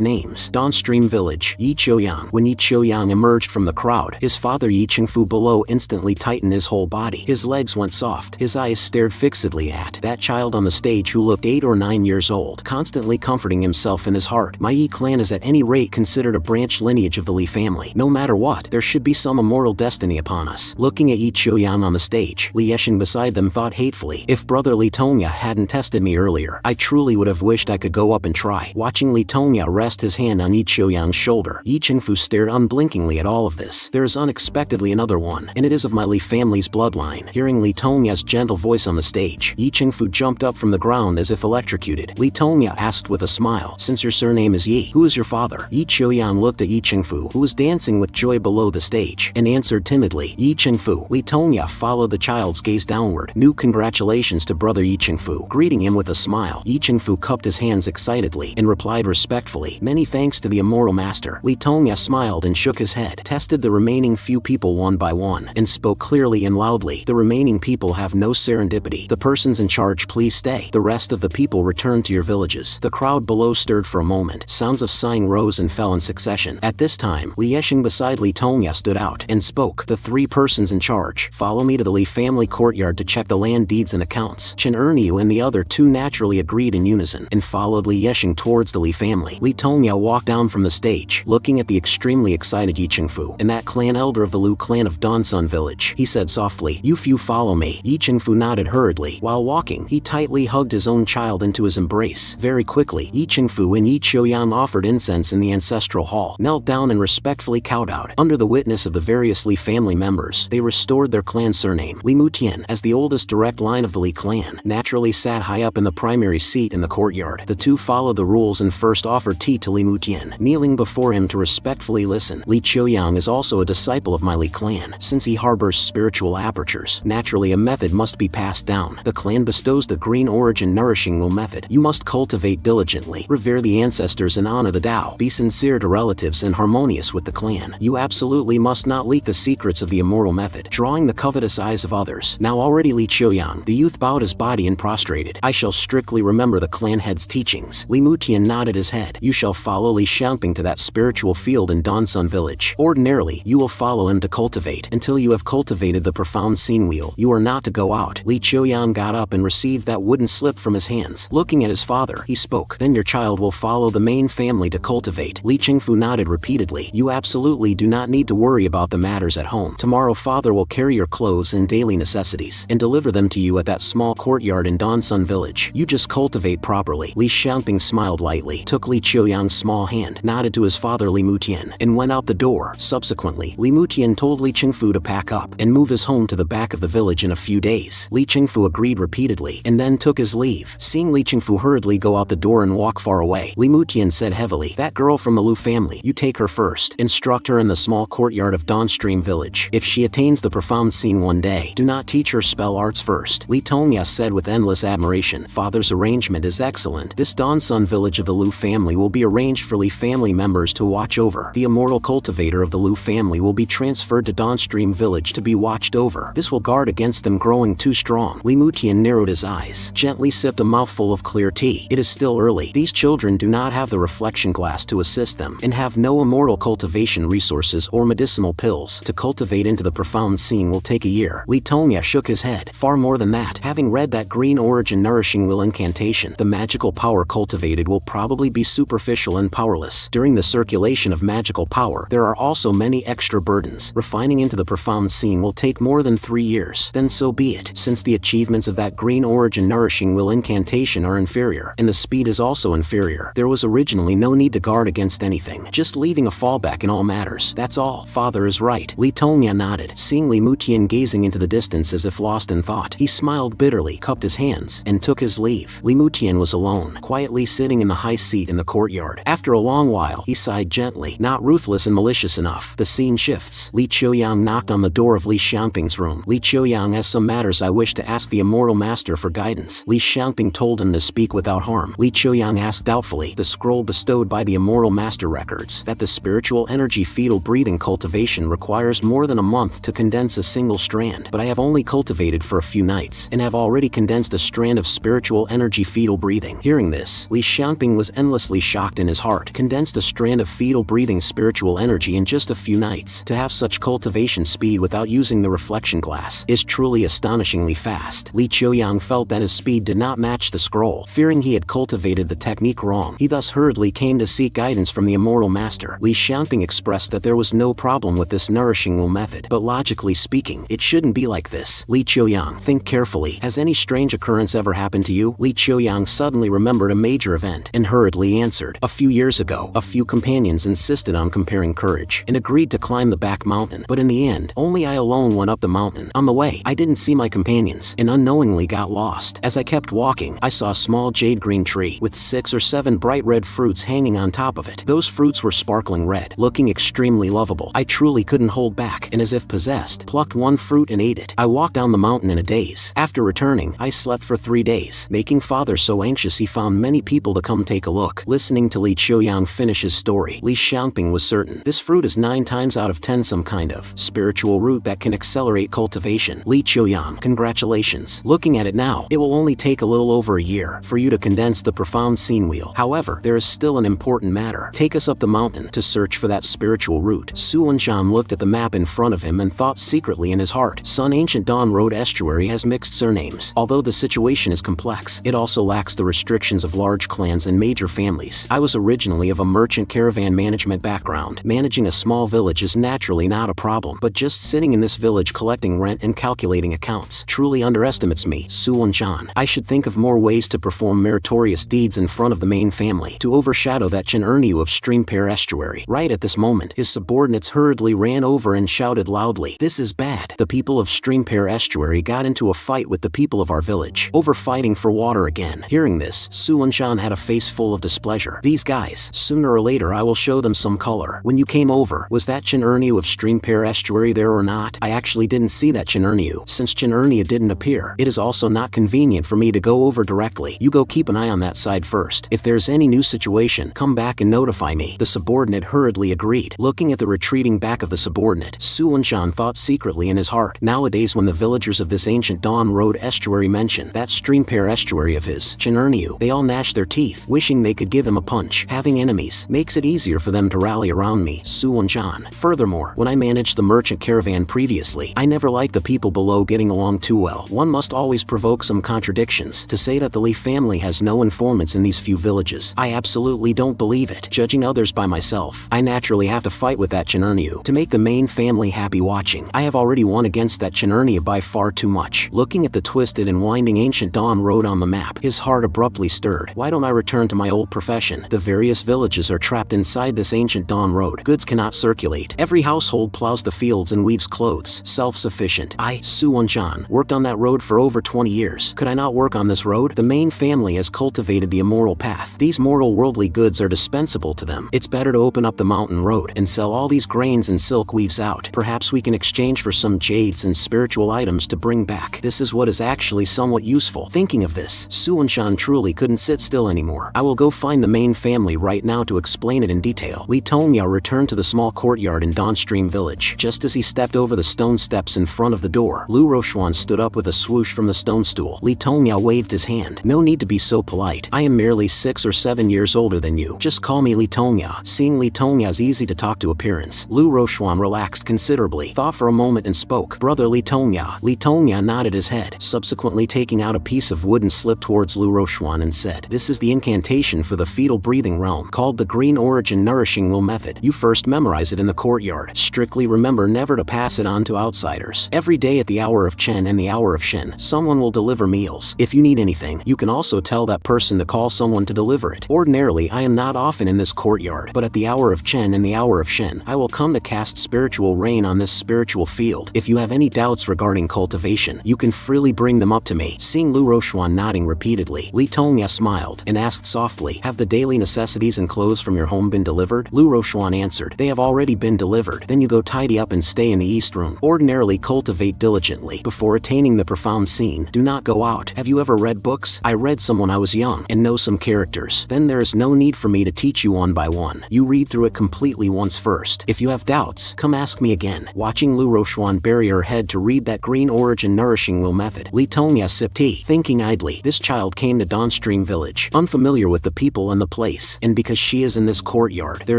names. Dawnstream Village, Yi Qiuyang. When Yi Qiuyang emerged from the crowd, his father Yi Qingfu below instantly tightened his whole body. His legs went soft. His eyes stared fixedly at that child on the stage who looked 8 or 9 years old, constantly comforting himself in his heart. My Yi clan is at any rate considered a branch lineage of the Lee family. No matter what, there should be some immortal destiny upon us. Looking at Yi Qiuyang on the stage, Li Yesheng beside them thought hatefully, if brother Li Tongya hadn't tested me earlier, I truly would have wished I could go up and try. Watching Li Tongya rest his hand on Yi Qiuyang's shoulder, Yi Qingfu stared unblinkingly at all of this. There is unexpectedly another one, and it is of my Li family's bloodline. Hearing Li Tongya's gentle voice on the stage, Yi Qingfu jumped up from the ground as if electrocuted. Li Tongya asked with a smile, since your surname is Yi, who is your father? Yi Qiuyang looked at Yi Qingfu, who was dancing with joy below the stage, and answered timidly, Yi Qingfu. Li Tongya followed the child's gaze downward. New congratulations to brother Yi Qingfu. Greeting him with a smile, Yi Qingfu cupped his hands excitedly and replied respectfully, many thanks to the immortal master. Li Tongya smiled and shook his head, tested the remaining few people one by one, and spoke clearly and loudly, the remaining people have no serendipity. The persons in charge please stay. The rest of the people returned return to your villages. The crowd below stirred for a moment. Sounds of sighing rose and fell in succession. At this time, Li Yesheng beside Li Tongya stood out and spoke. The three persons in charge. Follow me to the Li family courtyard to check the land deeds and accounts. Chen Erniu and the other two naturally agreed in unison and followed Li Yesheng towards the Li family. Li Tongya walked down from the stage, looking at the extremely excited Yi Chengfu and that clan elder of the Lu clan of Donsun village. He said softly, "You few follow me." Yi Chengfu nodded hurriedly. While walking, he tightly hugged his own child into his embrace. Very quickly, Yi Chengfu and Yi Qiuyang offered incense in the ancestral hall, knelt down and respectfully kowtowed. Under the witness of the various Li family members, they restored their clan surname. Li Mutian, as the oldest direct line of the Li clan, naturally sat high up in the primary seat in the courtyard. The two followed the rules and first offered tea to Li Mutian, kneeling before him to respectfully listen. Li Qiuyang is also a disciple of my Li clan. Since he harbors spiritual apertures, naturally a method must be passed down. The clan bestows the green origin nourishing will method. You must cultivate diligently, revere the ancestors and honor the Tao. Be sincere to relatives and harmonious with the clan. You absolutely must not leak the secrets of the immortal method, drawing the covetous eyes of others. Now already Li Qiuyang, the youth bowed his body and prostrated. I shall strictly remember the clan head's teachings. Li Mutian nodded his head. You shall follow Li Xiangping to that spiritual field in Donsun village. Ordinarily, you will follow him to cultivate. Until you have cultivated the profound scene wheel, you are not to go out. Li Qiuyang got up and received that wooden slip from his hands. Looking at his father, he spoke. Then your child will follow the main family to cultivate. Li Chengfu nodded repeatedly. You absolutely do not need to worry about the matters at home. Tomorrow father will carry your clothes and daily necessities and deliver them to you at that small courtyard in Donsun village. You just cultivate properly. Li Xiangping smiled lightly, took Li Qiuyang's small hand, nodded to his father Li Mutian, and went out the door. Subsequently, Li Mutian told Li Chengfu to pack up and move his home to the back of the village in a few days. Li Chengfu agreed repeatedly and then took his leave. Seeing Li Chengfu hurriedly go out the door and walk far away, Li Mutian said heavily, that girl from the Lu family, you take her first. Instruct her in the small courtyard of Dawnstream village. If she attains the profound scene one day, do not teach her spell arts first. Li Tongya said with endless admiration, father's arrangement is excellent. This Donsun village of the Lu family will be arranged for Li family members to watch over. The immortal cultivator of the Lu family will be transferred to Dawnstream village to be watched over. This will guard against them growing too strong. Li Mutian narrowed his eyes, gently sipped a mouthful of clear tea. It is still early. These children do not have the reflection glass to assist them and have no immortal cultivation resources or medicinal pills. To cultivate into the profound scene will take a year. Li Tongya shook his head. Far more than that. Having read that green origin nourishing will incantation, the magical power cultivated will probably be superficial and powerless. During the circulation of magical power, there are also many extra burdens. Refining into the profound scene will take more than 3 years. Then so be it. Since the achievements of that green origin nourishing will incantation are inferior, and the speed is also inferior, there was originally no need to guard against anything, just leaving a fallback in all matters. That's all. Father is right. Li Tongya nodded, seeing Li Mutian gazing into the distance as if lost in thought. He smiled bitterly, cupped his hands, and took his leave. Li Mutian was alone, quietly sitting in the high seat in the courtyard. After a long while, he sighed gently, not ruthless and malicious enough. The scene shifts. Li Qiuyang knocked on the door of Li Xiangping's room. Li Qiuyang has some matters I wish to ask the immortal master for guidance. Li Xiangping told him to speak without harm. Li Qiuyang asked doubtfully, the scroll bestowed by the immortal master records that the spiritual energy fetal breathing cultivation requires more than a month to condense a single strand, but I have only cultivated for a few nights and have already condensed a strand of spiritual energy fetal breathing. Hearing this, Li Xiangping was endlessly shocked in his heart. Condensed a strand of fetal breathing spiritual energy in just a few nights. To have such cultivation speed without using the reflection glass is truly astonishingly fast. Li Qiuyang felt that his speed did not match the scroll. Fearing he had cultivated the technique wrong, he thus hurriedly came to seek guidance from the immortal master. Li Xiangping expressed that there was no problem with this nourishing will method, but logically speaking, it shouldn't be like this. Li Qiuyang, think carefully. Has any strange occurrence ever happened to you? Li Qiuyang suddenly remembered a major event and hurriedly answered. A few years ago, a few companions insisted on comparing courage and agreed to climb the back mountain, but in the end, only I alone went up the mountain. On the way, I didn't see my companions and unknowingly got lost. As I kept walking, I saw a small jade green tree with 6 or 7 bright red fruits hanging on top of it. Those fruits were sparkling red, looking extremely lovable. I truly couldn't hold back and as if possessed, plucked one fruit and ate it. I walked down the mountain in a daze. After returning, I slept for 3 days, making father so anxious he found many people to come take a look. Listening to Li Qiuyang finish his story, Li Xiangping was certain. This fruit is 9 times out of 10 some kind of spiritual root that can accelerate cultivation. Li Qiuyang, congratulations. Looking at it now, it will only take a little over a year. for you to condense the profound scene wheel. However, there is still an important matter. Take us up the mountain to search for that spiritual root. Su Wenshan looked at the map in front of him and thought secretly in his heart. Sun Ancient Dawn Road Estuary has mixed surnames. Although the situation is complex, it also lacks the restrictions of large clans and major families. I was originally of a merchant caravan management background. Managing a small village is naturally not a problem, but just sitting in this village collecting rent and calculating accounts truly underestimates me, Su Wenshan. I should think of more ways to perform meritorious deeds in front of the main family, to overshadow that Chin'Erniu of Streampair Estuary. Right at this moment, his subordinates hurriedly ran over and shouted loudly, "This is bad. The people of Streampair Estuary got into a fight with the people of our village, over fighting for water again." Hearing this, Su Wenshan had a face full of displeasure. These guys, sooner or later I will show them some color. When you came over, was that Chin'Erniu of Streampair Estuary there or not? I actually didn't see that Chin'Erniu. Since Chin'Erniu didn't appear, it is also not convenient for me to go over directly. You go keep an eye on that side first. If there's any new situation, come back and notify me. The subordinate hurriedly agreed. Looking at the retreating back of the subordinate, Su Wenshan thought secretly in his heart. Nowadays when the villagers of this ancient Dawn Road Estuary mention that Streampair Estuary of his, Chin'Erniu, they all gnash their teeth, wishing they could give him a punch. Having enemies makes it easier for them to rally around me, Su Wenshan. Furthermore, when I managed the merchant caravan previously, I never liked the people below getting along too well. One must always provoke some contradictions. To say that the Li family has no informants in these few villages, I absolutely don't believe it. Judging others by myself, I naturally have to fight with that Chin'Erniu to make the main family happy watching. I have already won against that Chin'Erniu by far too much. Looking at the twisted and winding ancient Dawn Road on the map, his heart abruptly stirred. Why don't I return to my old profession? The various villages are trapped inside this ancient Dawn Road. Goods cannot circulate. Every household plows the fields and weaves clothes. Self-sufficient. I, Su Wenshan, worked on that road for over 20 years. Could I not work on this road? The main family has cultivated the immoral path. These mortal worldly goods are dispensable to them. It's better to open up the mountain road and sell all these grains and silk weaves out. Perhaps we can exchange for some jades and spiritual items to bring back. This is what is actually somewhat useful. Thinking of this, Su Wenshan truly couldn't sit still anymore. I will go find the main family right now to explain it in detail. Li Tongya returned to the small courtyard in Dawnstream village. Just as he stepped over the stone steps in front of the door, Lu Rochuan stood up with a swoosh from the stone stool. Li Tongya waved his hand. "No need to be so polite. I am merely 6 or 7 years older than you. Just call me Li Tongya." Seeing Li Tongya's easy to talk to appearance, Lu Rochuan relaxed considerably, thought for a moment and spoke. "Brother Li Tongya." Li Tongya nodded his head, subsequently taking out a piece of wood and slipped towards Lu Rochuan and said, "This is the incantation for the fetal breathing realm, called the Green Origin Nourishing Will Method. You first memorize it in the courtyard. Strictly remember never to pass it on to outsiders. Every day at the hour of Chen and the hour of Shen, someone will deliver meals. If you need anything, you can also tell that person to call someone to deliver it. Ordinarily, I am not often in this courtyard, but at the hour of Chen and the hour of Shen, I will come to cast spiritual rain on this spiritual field. If you have any doubts regarding cultivation, you can freely bring them up to me." Seeing Lu Rochuan nodding repeatedly, Li Tongya smiled and asked softly, "Have the daily necessities and clothes from your home been delivered?" Lu Rochuan answered, "They have already been delivered." "Then you go tidy up and stay in the east room. Ordinarily cultivate diligently. Before attaining the profound scene, do not go out. Have you ever read books? I read some when I was young and know some characters. Then there is no need for me to teach you one by one. You read through it completely once first. If you have doubts, come ask me again." Watching Lu Rochuan bury her head to read that Green Origin Nourishing Will Method, Li Tongya sipped tea, thinking idly, this child came to Dawnstream village, unfamiliar with the people and the place, and because she is in this courtyard, there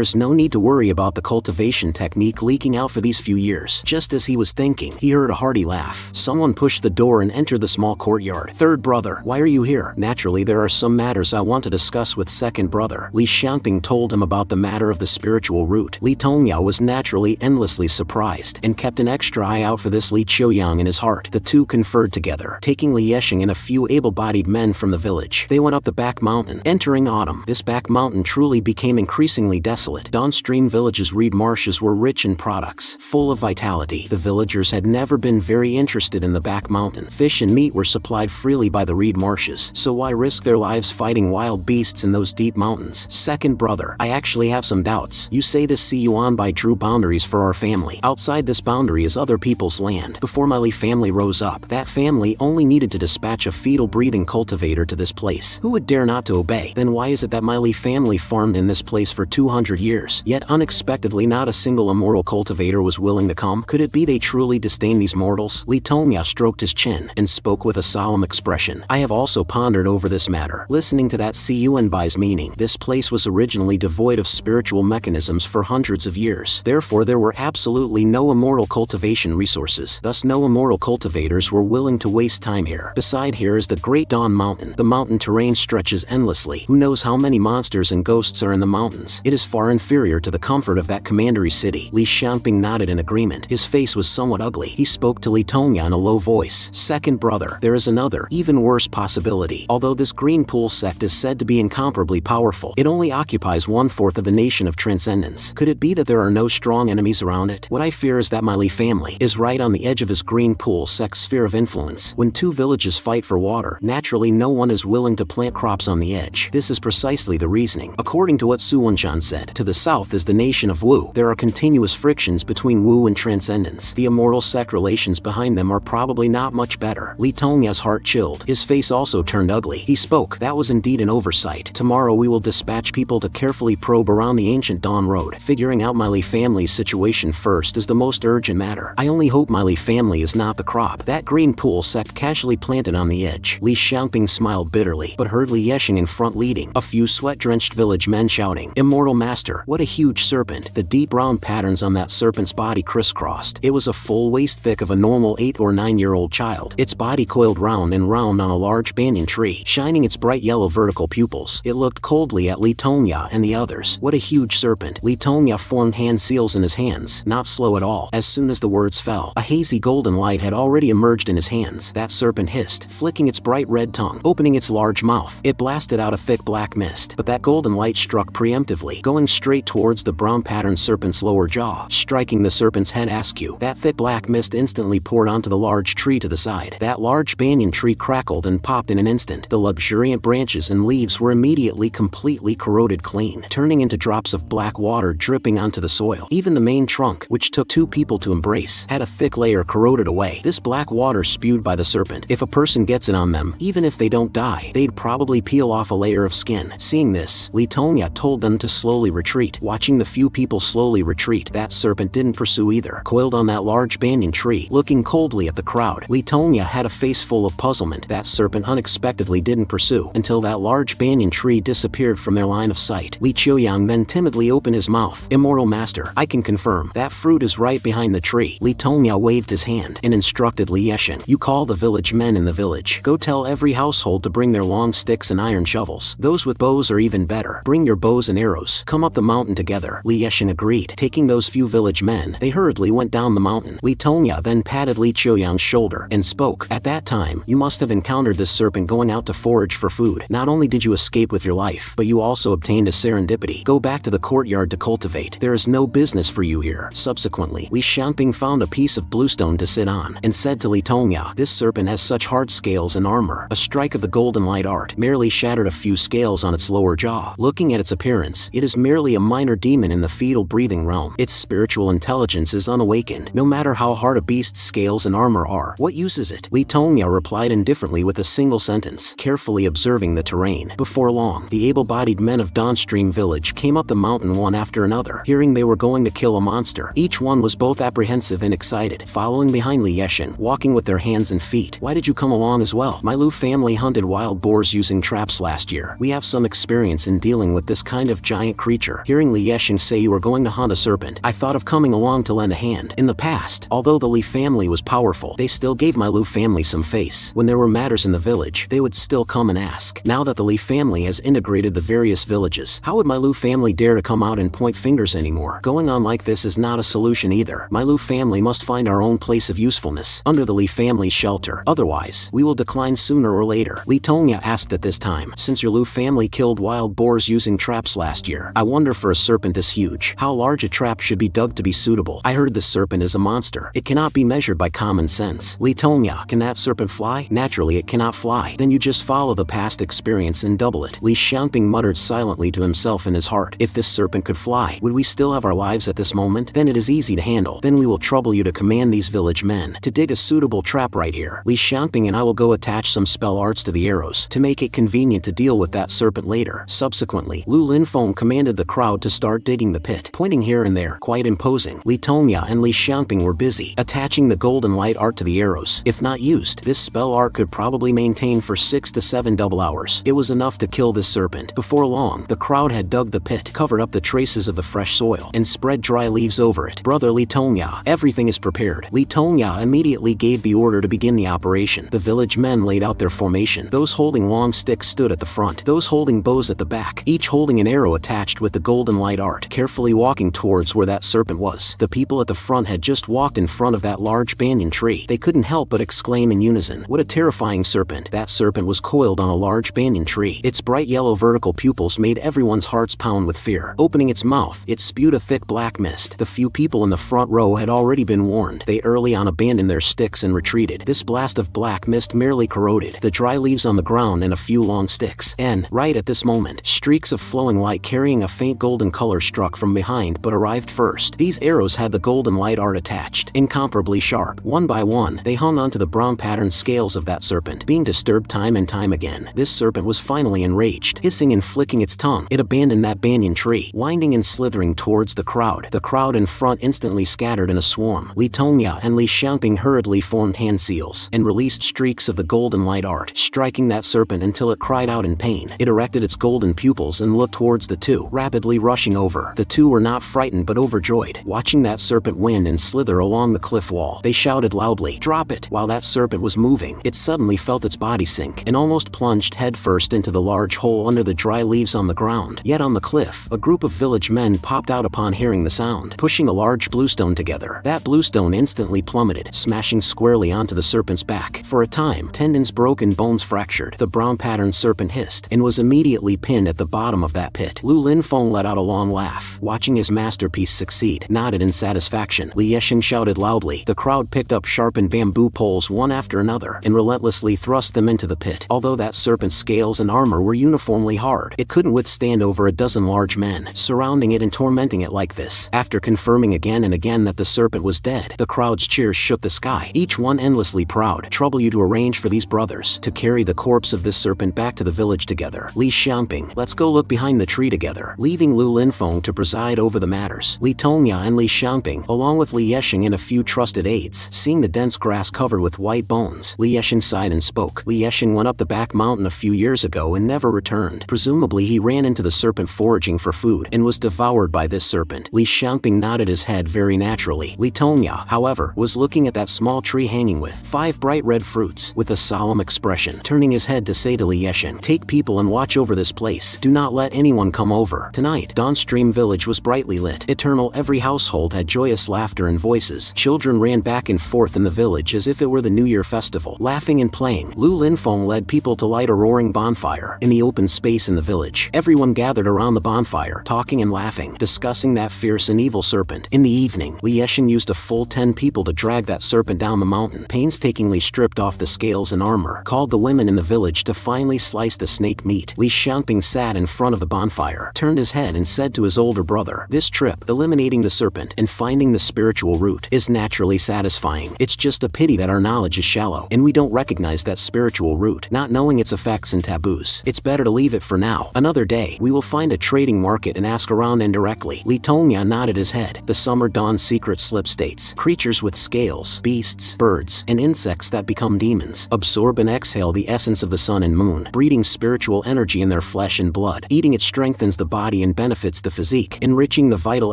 is no need to worry about the cultivation technique leaking out for these few years. Just as he was thinking, he heard a hearty laugh. Someone pushed the door and entered the small courtyard. "Third brother, why are you here?" "Naturally, there are some matters I want to discuss with second brother." Li Xiangping told him about the matter of the spiritual root. Li Tongya was naturally endlessly surprised and kept an extra eye out for this Li Qiuyang in his heart. The two conferred together, taking Li Yesheng and a few able-bodied men from the village. They went up the back mountain. Entering autumn, this back mountain truly became increasingly desolate. Dawnstream village's reed marshes were rich in products, full of vitality. The villagers had never been very interested in the back mountain. Fish and meat were supplied freely by the reed marshes, so why risk their lives fighting wild beasts in those deep mountains? "Second brother, I actually have some doubts. You say this Yuanbai drew boundaries for our family. Outside this boundary is other people's land. Before my Li family rose up, that family only needed to dispatch a fetal breathing cultivator to this place. Who would dare not to obey? Then why is it that my Li family farmed in this place for 200 years, yet unexpectedly not a single immortal cultivator was willing to come? Could it be they truly disdain these mortals?" Li Tongya stroked his chin and spoke with a solemn expression. "I have also pondered pondered over this matter, listening to that Cunbai's meaning. This place was originally devoid of spiritual mechanisms for hundreds of years. Therefore there were absolutely no immortal cultivation resources. Thus no immortal cultivators were willing to waste time here. Beside here is the Great Dawn Mountain. The mountain terrain stretches endlessly. Who knows how many monsters and ghosts are in the mountains? It is far inferior to the comfort of that commandery city. Li Xiangping nodded in agreement. His face was somewhat ugly. He spoke to Li Tongya in a low voice. Second brother, there is another, even worse possibility. Although this green pool sect is said to be incomparably powerful, it only occupies 1/4 of the nation of transcendence. Could it be that there are no strong enemies around it? What I fear is that my Li family is right on the edge of his green pool sect's sphere of influence. When two villages fight for water, naturally no one is willing to plant crops on the edge. This is precisely the reasoning. According to what Su Wenchan said, to the south is the nation of Wu. There are continuous frictions between Wu and transcendence. The immortal sect relations behind them are probably not much better. Li Tongya's heart chilled. His face also turned ugly. He spoke. That was indeed an oversight. Tomorrow we will dispatch people to carefully probe around the ancient Dawn Road. Figuring out my Li family's situation first is the most urgent matter. I only hope my Li family is not the crop that green pool sect casually planted on the edge. Li Xiangping smiled bitterly, but heard Li Yesheng in front leading, a few sweat-drenched village men shouting, "Immortal Master, what a huge serpent!" The deep round patterns on that serpent's body crisscrossed. It was a full waist thick of a normal 8 or 9-year-old child. Its body coiled round and round on a large banyan tree, shining its bright yellow vertical pupils. It looked coldly at Li Tongya and the others. What a huge serpent! Li Tongya formed hand seals in his hands, not slow at all. As soon as the words fell, a hazy golden light had already emerged in his hands. That serpent hissed, flicking its bright red tongue. Opening its large mouth, it blasted out a thick black mist. But that golden light struck preemptively, going straight towards the brown-patterned serpent's lower jaw, striking the serpent's head askew. That thick black mist instantly poured onto the large tree to the side. That large banyan tree crackled and popped in an instant. The luxuriant branches and leaves were immediately completely corroded clean, turning into drops of black water dripping onto the soil. Even the main trunk, which took 2 people to embrace, had a thick layer corroded away. This black water spewed by the serpent. If a person gets it on them, even if they don't die, they'd probably peel off a layer of skin. Seeing this, Li Tongya told them to slowly retreat. Watching the few people slowly retreat, that serpent didn't pursue either. Coiled on that large banyan tree, looking coldly at the crowd, Li Tongya had a face full of puzzlement. That serpent unexpectedly didn't pursue, until that large banyan tree disappeared from their line of sight. Li Qiuyang then timidly opened his mouth. "Immortal Master, I can confirm, that fruit is right behind the tree." Li Tongya waved his hand and instructed Li Yesheng, "You call the village men in the village. Go tell every household to bring their long sticks and iron shovels. Those with bows are even better. Bring your bows and arrows. Come up the mountain together." Li Yesheng agreed. Taking those few village men, they hurriedly went down the mountain. Li Tongya then patted Li Qiuyang's shoulder and spoke. "At that time, you must have encountered this serpent going out to forage for food. Not only did you escape with your life, but you also obtained a serendipity. Go back to the courtyard to cultivate. There is no business for you here." Subsequently, Li Xiangping found a piece of bluestone to sit on and said to Li Tongya, "This serpent has such hard scales and armor. A strike of the golden light art merely shattered a few scales on its lower jaw. Looking at its appearance, it is merely a minor demon in the fetal breathing realm. Its spiritual intelligence is unawakened. No matter how hard a beast's scales and armor are, what use is it?" Li Tongya replied indifferently with a single sentence, carefully observing the terrain. Before long, the able-bodied men of Dawnstream Village came up the mountain one after another, hearing they were going to kill a monster. Each one was both apprehensive and excited, following behind Li Yesheng, walking with their hands and feet. "Why did you come along as well? My Lu family hunted wild boars using traps last year. We have some experience in dealing with this kind of giant creature." Hearing Li Yesheng say you were going to hunt a serpent, I thought of coming along to lend a hand. In the past, although the Li family was powerful, they still gave my Lu family some face. When there were matters in the village, they would still come and ask. Now that the Li family has integrated the various villages, how would my Lu family dare to come out and point fingers anymore? Going on like this is not a solution either. My Lu family must find our own place of usefulness under the Li family's shelter. Otherwise, we will decline sooner or later. Li Tongya asked at this time, "Since your Lu family killed wild boars using traps last year, I wonder for a serpent this huge, how large a trap should be dug to be suitable? I heard this serpent is a monster. It cannot be measured by common sense." Li Tongya, "Can that serpent fly?" "Naturally it cannot fly." "Then you just follow the past experience and double it." Li Xiangping muttered silently to himself in his heart. If this serpent could fly, would we still have our lives at this moment? Then it is easy to handle. Then we will trouble you to command these village men to dig a suitable trap right here. Li Xiangping and I will go attach some spell arts to the arrows to make it convenient to deal with that serpent later. Subsequently, Lu Linfeng commanded the crowd to start digging the pit, pointing here and there, quite imposing. Li Tongya and Li Xiangping were busy attaching the golden light art to the arrows. If not used, this spell art could probably maintain for 6 to 7 double hours. It was enough to kill this serpent. Before long, the crowd had dug the pit, covered up the traces of the fresh soil, and spread dry leaves over it. Brother Lee Tongya, everything is prepared. Lee Tongya immediately gave the order to begin the operation. The village men laid out their formation. Those holding long sticks stood at the front, those holding bows at the back, each holding an arrow attached with the golden light art, carefully walking towards where that serpent was. The people at the front had just walked in front of that large banyan tree. They couldn't help but exclaim in unison, "What a terrifying serpent!" That serpent was coiled on a large banyan tree. Its bright yellow vertical pupils made everyone's hearts pound with fear. Opening its mouth, it spewed a thick black mist. The few people in the front row had already been warned. They early on abandoned their sticks and retreated. This blast of black mist merely corroded the dry leaves on the ground and a few long sticks. And, right at this moment, streaks of flowing light carrying a faint golden color struck from behind but arrived first. These arrows had the golden light art attached, incomparably sharp. One by one, they hung onto the brown patterned scales of that serpent, being disturbed time and time again. This serpent was finally enraged. Hissing and flicking its tongue, it abandoned that banyan tree, winding and slithering towards the crowd. The crowd in front instantly scattered in a swarm. Li Tongya and Li Xiangping hurriedly formed hand seals and released streaks of the golden light art, striking that serpent until it cried out in pain. It erected its golden pupils and looked towards the two, rapidly rushing over. The two were not frightened but overjoyed, watching that serpent wind and slither along the cliff wall. They shouted loudly, "Drop it!" While that serpent was moving, it suddenly felt its body sink and almost plunged headfirst into the large hole under the dry leaves on the ground. Yet on the cliff, a group of village men popped out upon hearing the sound, pushing a large bluestone together. That bluestone instantly plummeted, smashing squarely onto the serpent's back. For a time, tendons broke and bones fractured. The brown-patterned serpent hissed and was immediately pinned at the bottom of that pit. Lu Linfeng let out a long laugh, watching his masterpiece succeed, nodded in satisfaction. Li Yesheng shouted loudly. The crowd picked up sharpened bamboo poles one after another and relentlessly thrust them into the pit. Although that serpent's scales and armor were uniformly hard, it couldn't withstand over a dozen large men surrounding it and tormenting it like this. After confirming again and again that the serpent was dead, the crowd's cheers shook the sky, each one endlessly proud. Trouble you to arrange for these brothers to carry the corpse of this serpent back to the village together. Li Xiangping, let's go look behind the tree together. Leaving Lu Linfeng to preside over the matters, Li Tongya and Li Xiangping, along with Li Yesheng and a few trusted aides, seeing the dense grass covered with white bones, Li Yesheng sighed and spoke. Li Yesheng went up the back mountain a few years ago and never returned. Presumably he ran into the serpent foraging for food and was devoured by this serpent. Li Xiangping nodded his head very naturally. Li Tongya, however, was looking at that small tree hanging with 5 bright red fruits with a solemn expression, turning his head to say to Li Yesheng, "Take people and watch over this place. Do not let anyone come over." Tonight, Dawnstream Village was brightly lit. Eternal, every household had joyous laughter and voices. Children ran back and forth in the village as if it were the New Year festival, laughing and playing. Lu Linfeng led people to light a roaring bonfire in the open space in the village. Everyone gathered around the bonfire, talking and laughing, discussing that fierce and evil serpent. In the evening, Li Yesheng used a full 10 people to drag that serpent down the mountain, painstakingly stripped off the scales and armor, called the women in the village to finely slice the snake meat. Li Xiangping sat in front of the bonfire, turned his head and said to his older brother, "This trip, eliminating the serpent and finding the spiritual root, is naturally satisfying. It's just a pity that our knowledge is shallow, and we don't recognize that spiritual root, not knowing its effects and taboos. It's better to leave it for now. Another day, we will find a trading market and ask around indirectly." Li Tongya nodded his head. The Summer Dawn secret slip states, creatures with scales, beasts, birds, and insects that become demons, absorb and exhale the essence of the sun and moon, breeding spiritual energy in their flesh and blood. Eating it strengthens the body and benefits the physique, enriching the vital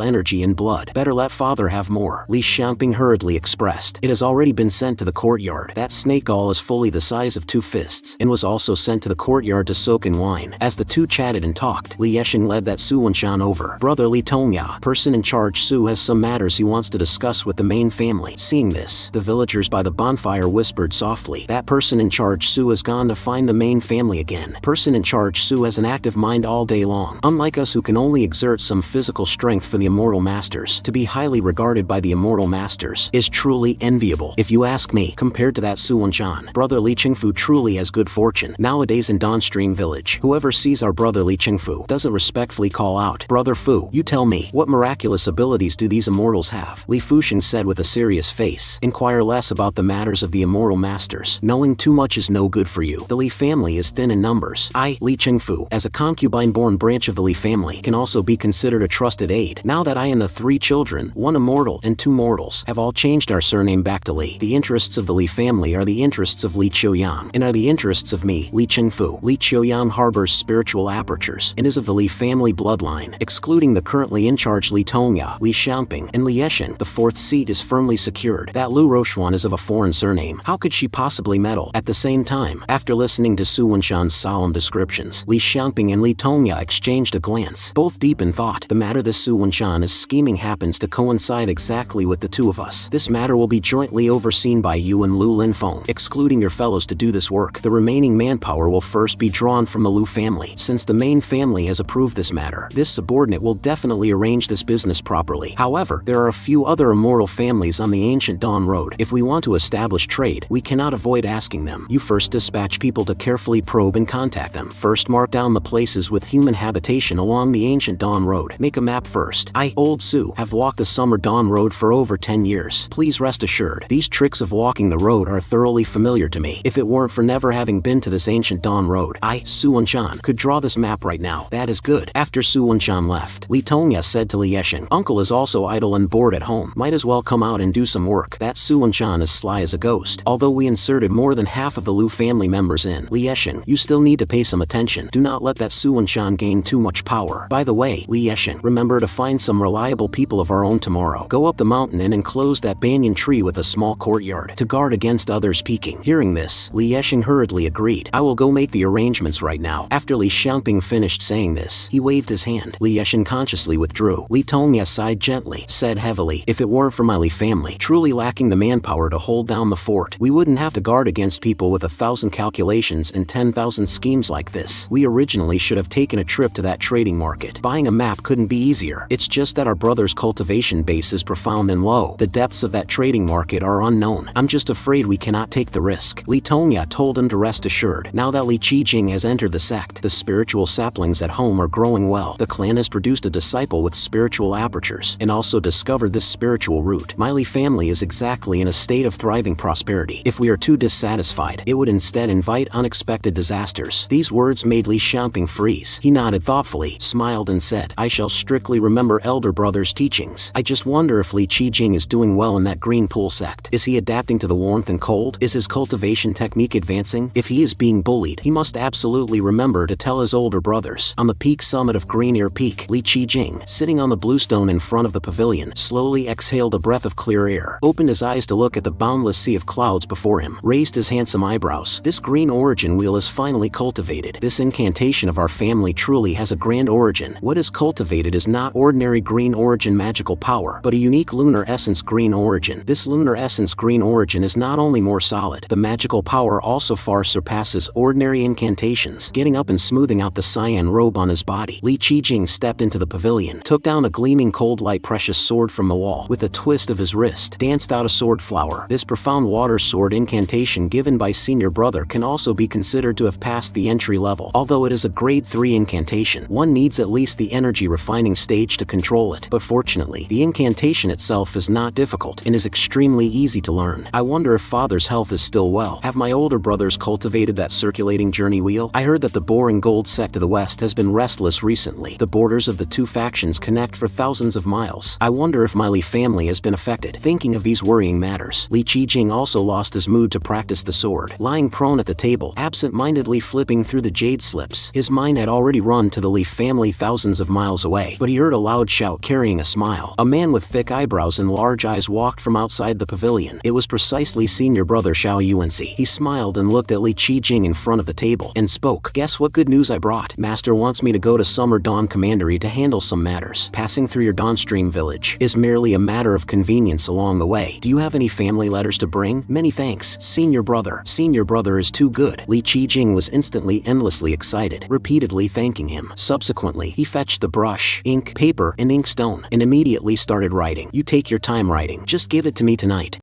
energy in blood. Better let father have more. Li Xiangping hurriedly expressed. It has already been sent to the courtyard. That snake gall is fully the size of 2 fists, and was also sent to the courtyard to soak in wine. As the two chatted and talked, Li Yesheng led that Su Wenshan over. Brother Li Tongya, person in charge Su has some matters he wants to discuss with the main family. Seeing this, the villagers by the bonfire whispered softly. That person in charge Su has gone to find the main family again. Person in charge Su has an active mind all day long. Unlike us who can only exert some physical strength for the Immortal Masters, to be highly regarded by the Immortal Masters is truly enviable. If you ask me, compared to that Su Wenshan, brother Li Qingfu truly has good fortune. Nowadays in Dawnstream Village, whoever sees our brother Li Qingfu doesn't respectfully call out, "Brother Fu, you tell me, what miraculous abilities do these immortals have?" Li Fusheng said with a serious face, "Inquire less about the matters of the Immortal Masters. Knowing too much is no good for you. The Li family is thin in numbers. I, Li Qingfu, as a concubine-born branch of the Li family, can also be considered a trusted aide. Now that I and the 3 children, 1 immortal and 2 mortals, have all changed our surname back to Li, the interests of the Li family are the interests of Li Qiuyang, and are the interests of me, Li Chengfu. Li Qiuyang harbors spiritual apertures and is of the Li family bloodline. Excluding the currently in charge Li Tongya, Li Xiaoping, and Li Yeshan, the fourth seat is firmly secured. That Lu Rochuan is of a foreign surname. How could she possibly meddle? At the same time, after listening to Su Wenshan's solemn descriptions, Li Xiaoping and Li Tongya exchanged a glance, both deep in thought. The matter this Su Wenshan is scheming happens to coincide exactly with the two of us. This matter will be jointly overseen by you and Lu Linfeng. Excluding your fellows to do this work, the remaining manpower will first be drawn from the Lu family. Since the main family has approved this matter, this subordinate will definitely arrange this business properly. However, there are a few other immortal families on the ancient Dawn Road. If we want to establish trade, we cannot avoid asking them. You first dispatch people to carefully probe and contact them. First mark down the places with human habitation along the ancient Dawn Road. Make a map first. I, Old Su, have walked the Summer Dawn Road for over 10 years. Please rest assured, these tricks of walking the road are thoroughly familiar to me. If it weren't for never having been to this ancient Dawn Road, I, Su Wenshan, could draw this map right now. That is good. After Su Wenshan left, Li Tongya said to Li Yeshan, Uncle is also idle and bored at home. Might as well come out and do some work. That Su Wenshan is sly as a ghost. Although we inserted more than half of the Lu family members in, Li Yeshan, you still need to pay some attention. Do not let that Su Wenshan gain too much power. By the way, Li Yeshan, remember to find some reliable people of our own tomorrow. Go up the mountain and enclose that banyan tree with a small courtyard to guard against others peeking. Hearing this, Li Yeshan hurriedly agreed. I will go make the arrangements right now. After Li Xiaoping finished saying this, he waved his hand. Li Yeshan consciously withdrew. Li Tongya sighed gently, said heavily, if it weren't for my Li family, truly lacking the manpower to hold down the fort, we wouldn't have to guard against people with 1,000 calculations and 10,000 schemes like this. We originally should have taken a trip to that trading market. Buying a map couldn't be easier. It's just that our brother's cultivation base is profound and low. The depths of that trading market are unknown. I'm just afraid we cannot take the risk. Li Tongya told him to rest assured. Now that Li Qijing has entered the sect, the spiritual saplings at home are growing well. The clan has produced a disciple with spiritual apertures, and also discovered this spiritual root. My Li family is exactly in a state of thriving prosperity. If we are too dissatisfied, it would instead invite unexpected disasters. These words made Li Xiaoping freeze. He nodded thoughtfully, smiled and said, I shall strictly remember elder brother's teachings. I just wonder if Li Qijing is doing well in that green pool sect. Is he adapting to the warmth and cold? Is his cultivation technique advancing? If he is being bullied, he must absolutely remember to tell his older brothers. On the peak summit of Green Ear Peak, Li Qijing, sitting on the bluestone in front of the pavilion, slowly exhaled a breath of clear air, opened his eyes to look at the boundless sea of clouds before him, raised his handsome eyebrows. This green origin wheel is finally cultivated. This incantation of our family truly has a grand origin. What is cultivated is not ordinary green origin magical power, but a unique lunar essence green origin. This lunar essence green origin is not only more solid, the magical power also far surpasses ordinary incantations. Getting up and smoothing out the cyan robe on his body, Li Qijing stepped into the pavilion, took down a gleaming cold light precious sword from the wall, with a twist of his wrist, danced out a sword flower. This profound water sword incantation given by senior brother can also be considered to have passed the entry level. Although it is a grade 3 incantation, one needs at least the energy refining stage to control it. But fortunately, the incantation itself is not difficult and is extremely easy to learn. I wonder if father's health is still well. Have my older brothers cultivated that circulating journey wheel? I heard that the boring gold sect to the west has been restless recently. The borders of the two factions connect for thousands of miles. I wonder if my Li family has been affected. Thinking of these worrying matters, Li Qijing also lost his mood to practice the sword. Lying prone at the table, absent-mindedly flipping through the jade slips, his mind had already run to the Li family thousands of miles away. But he heard a loud shout carrying a smile. A man with thick eyebrows and large eyes walked from outside the pavilion. It was precisely senior brother Xiao Yuanzi. He smiled and looked at Li Qijing in front of the table, and spoke. Guess what good news I brought? Master wants me to go to Summer Dawn Commandery to handle some matters. Passing through your Dawnstream village is merely a matter of convenience along the way. Do you have any family letters to bring? Many thanks, senior brother. Senior brother is too good. Li Qijing was instantly endlessly excited, repeatedly thanking him. Subsequently, he fetched the brush, ink, paper, and inkstone, and immediately started writing. You take your time writing. Just give it to me tonight.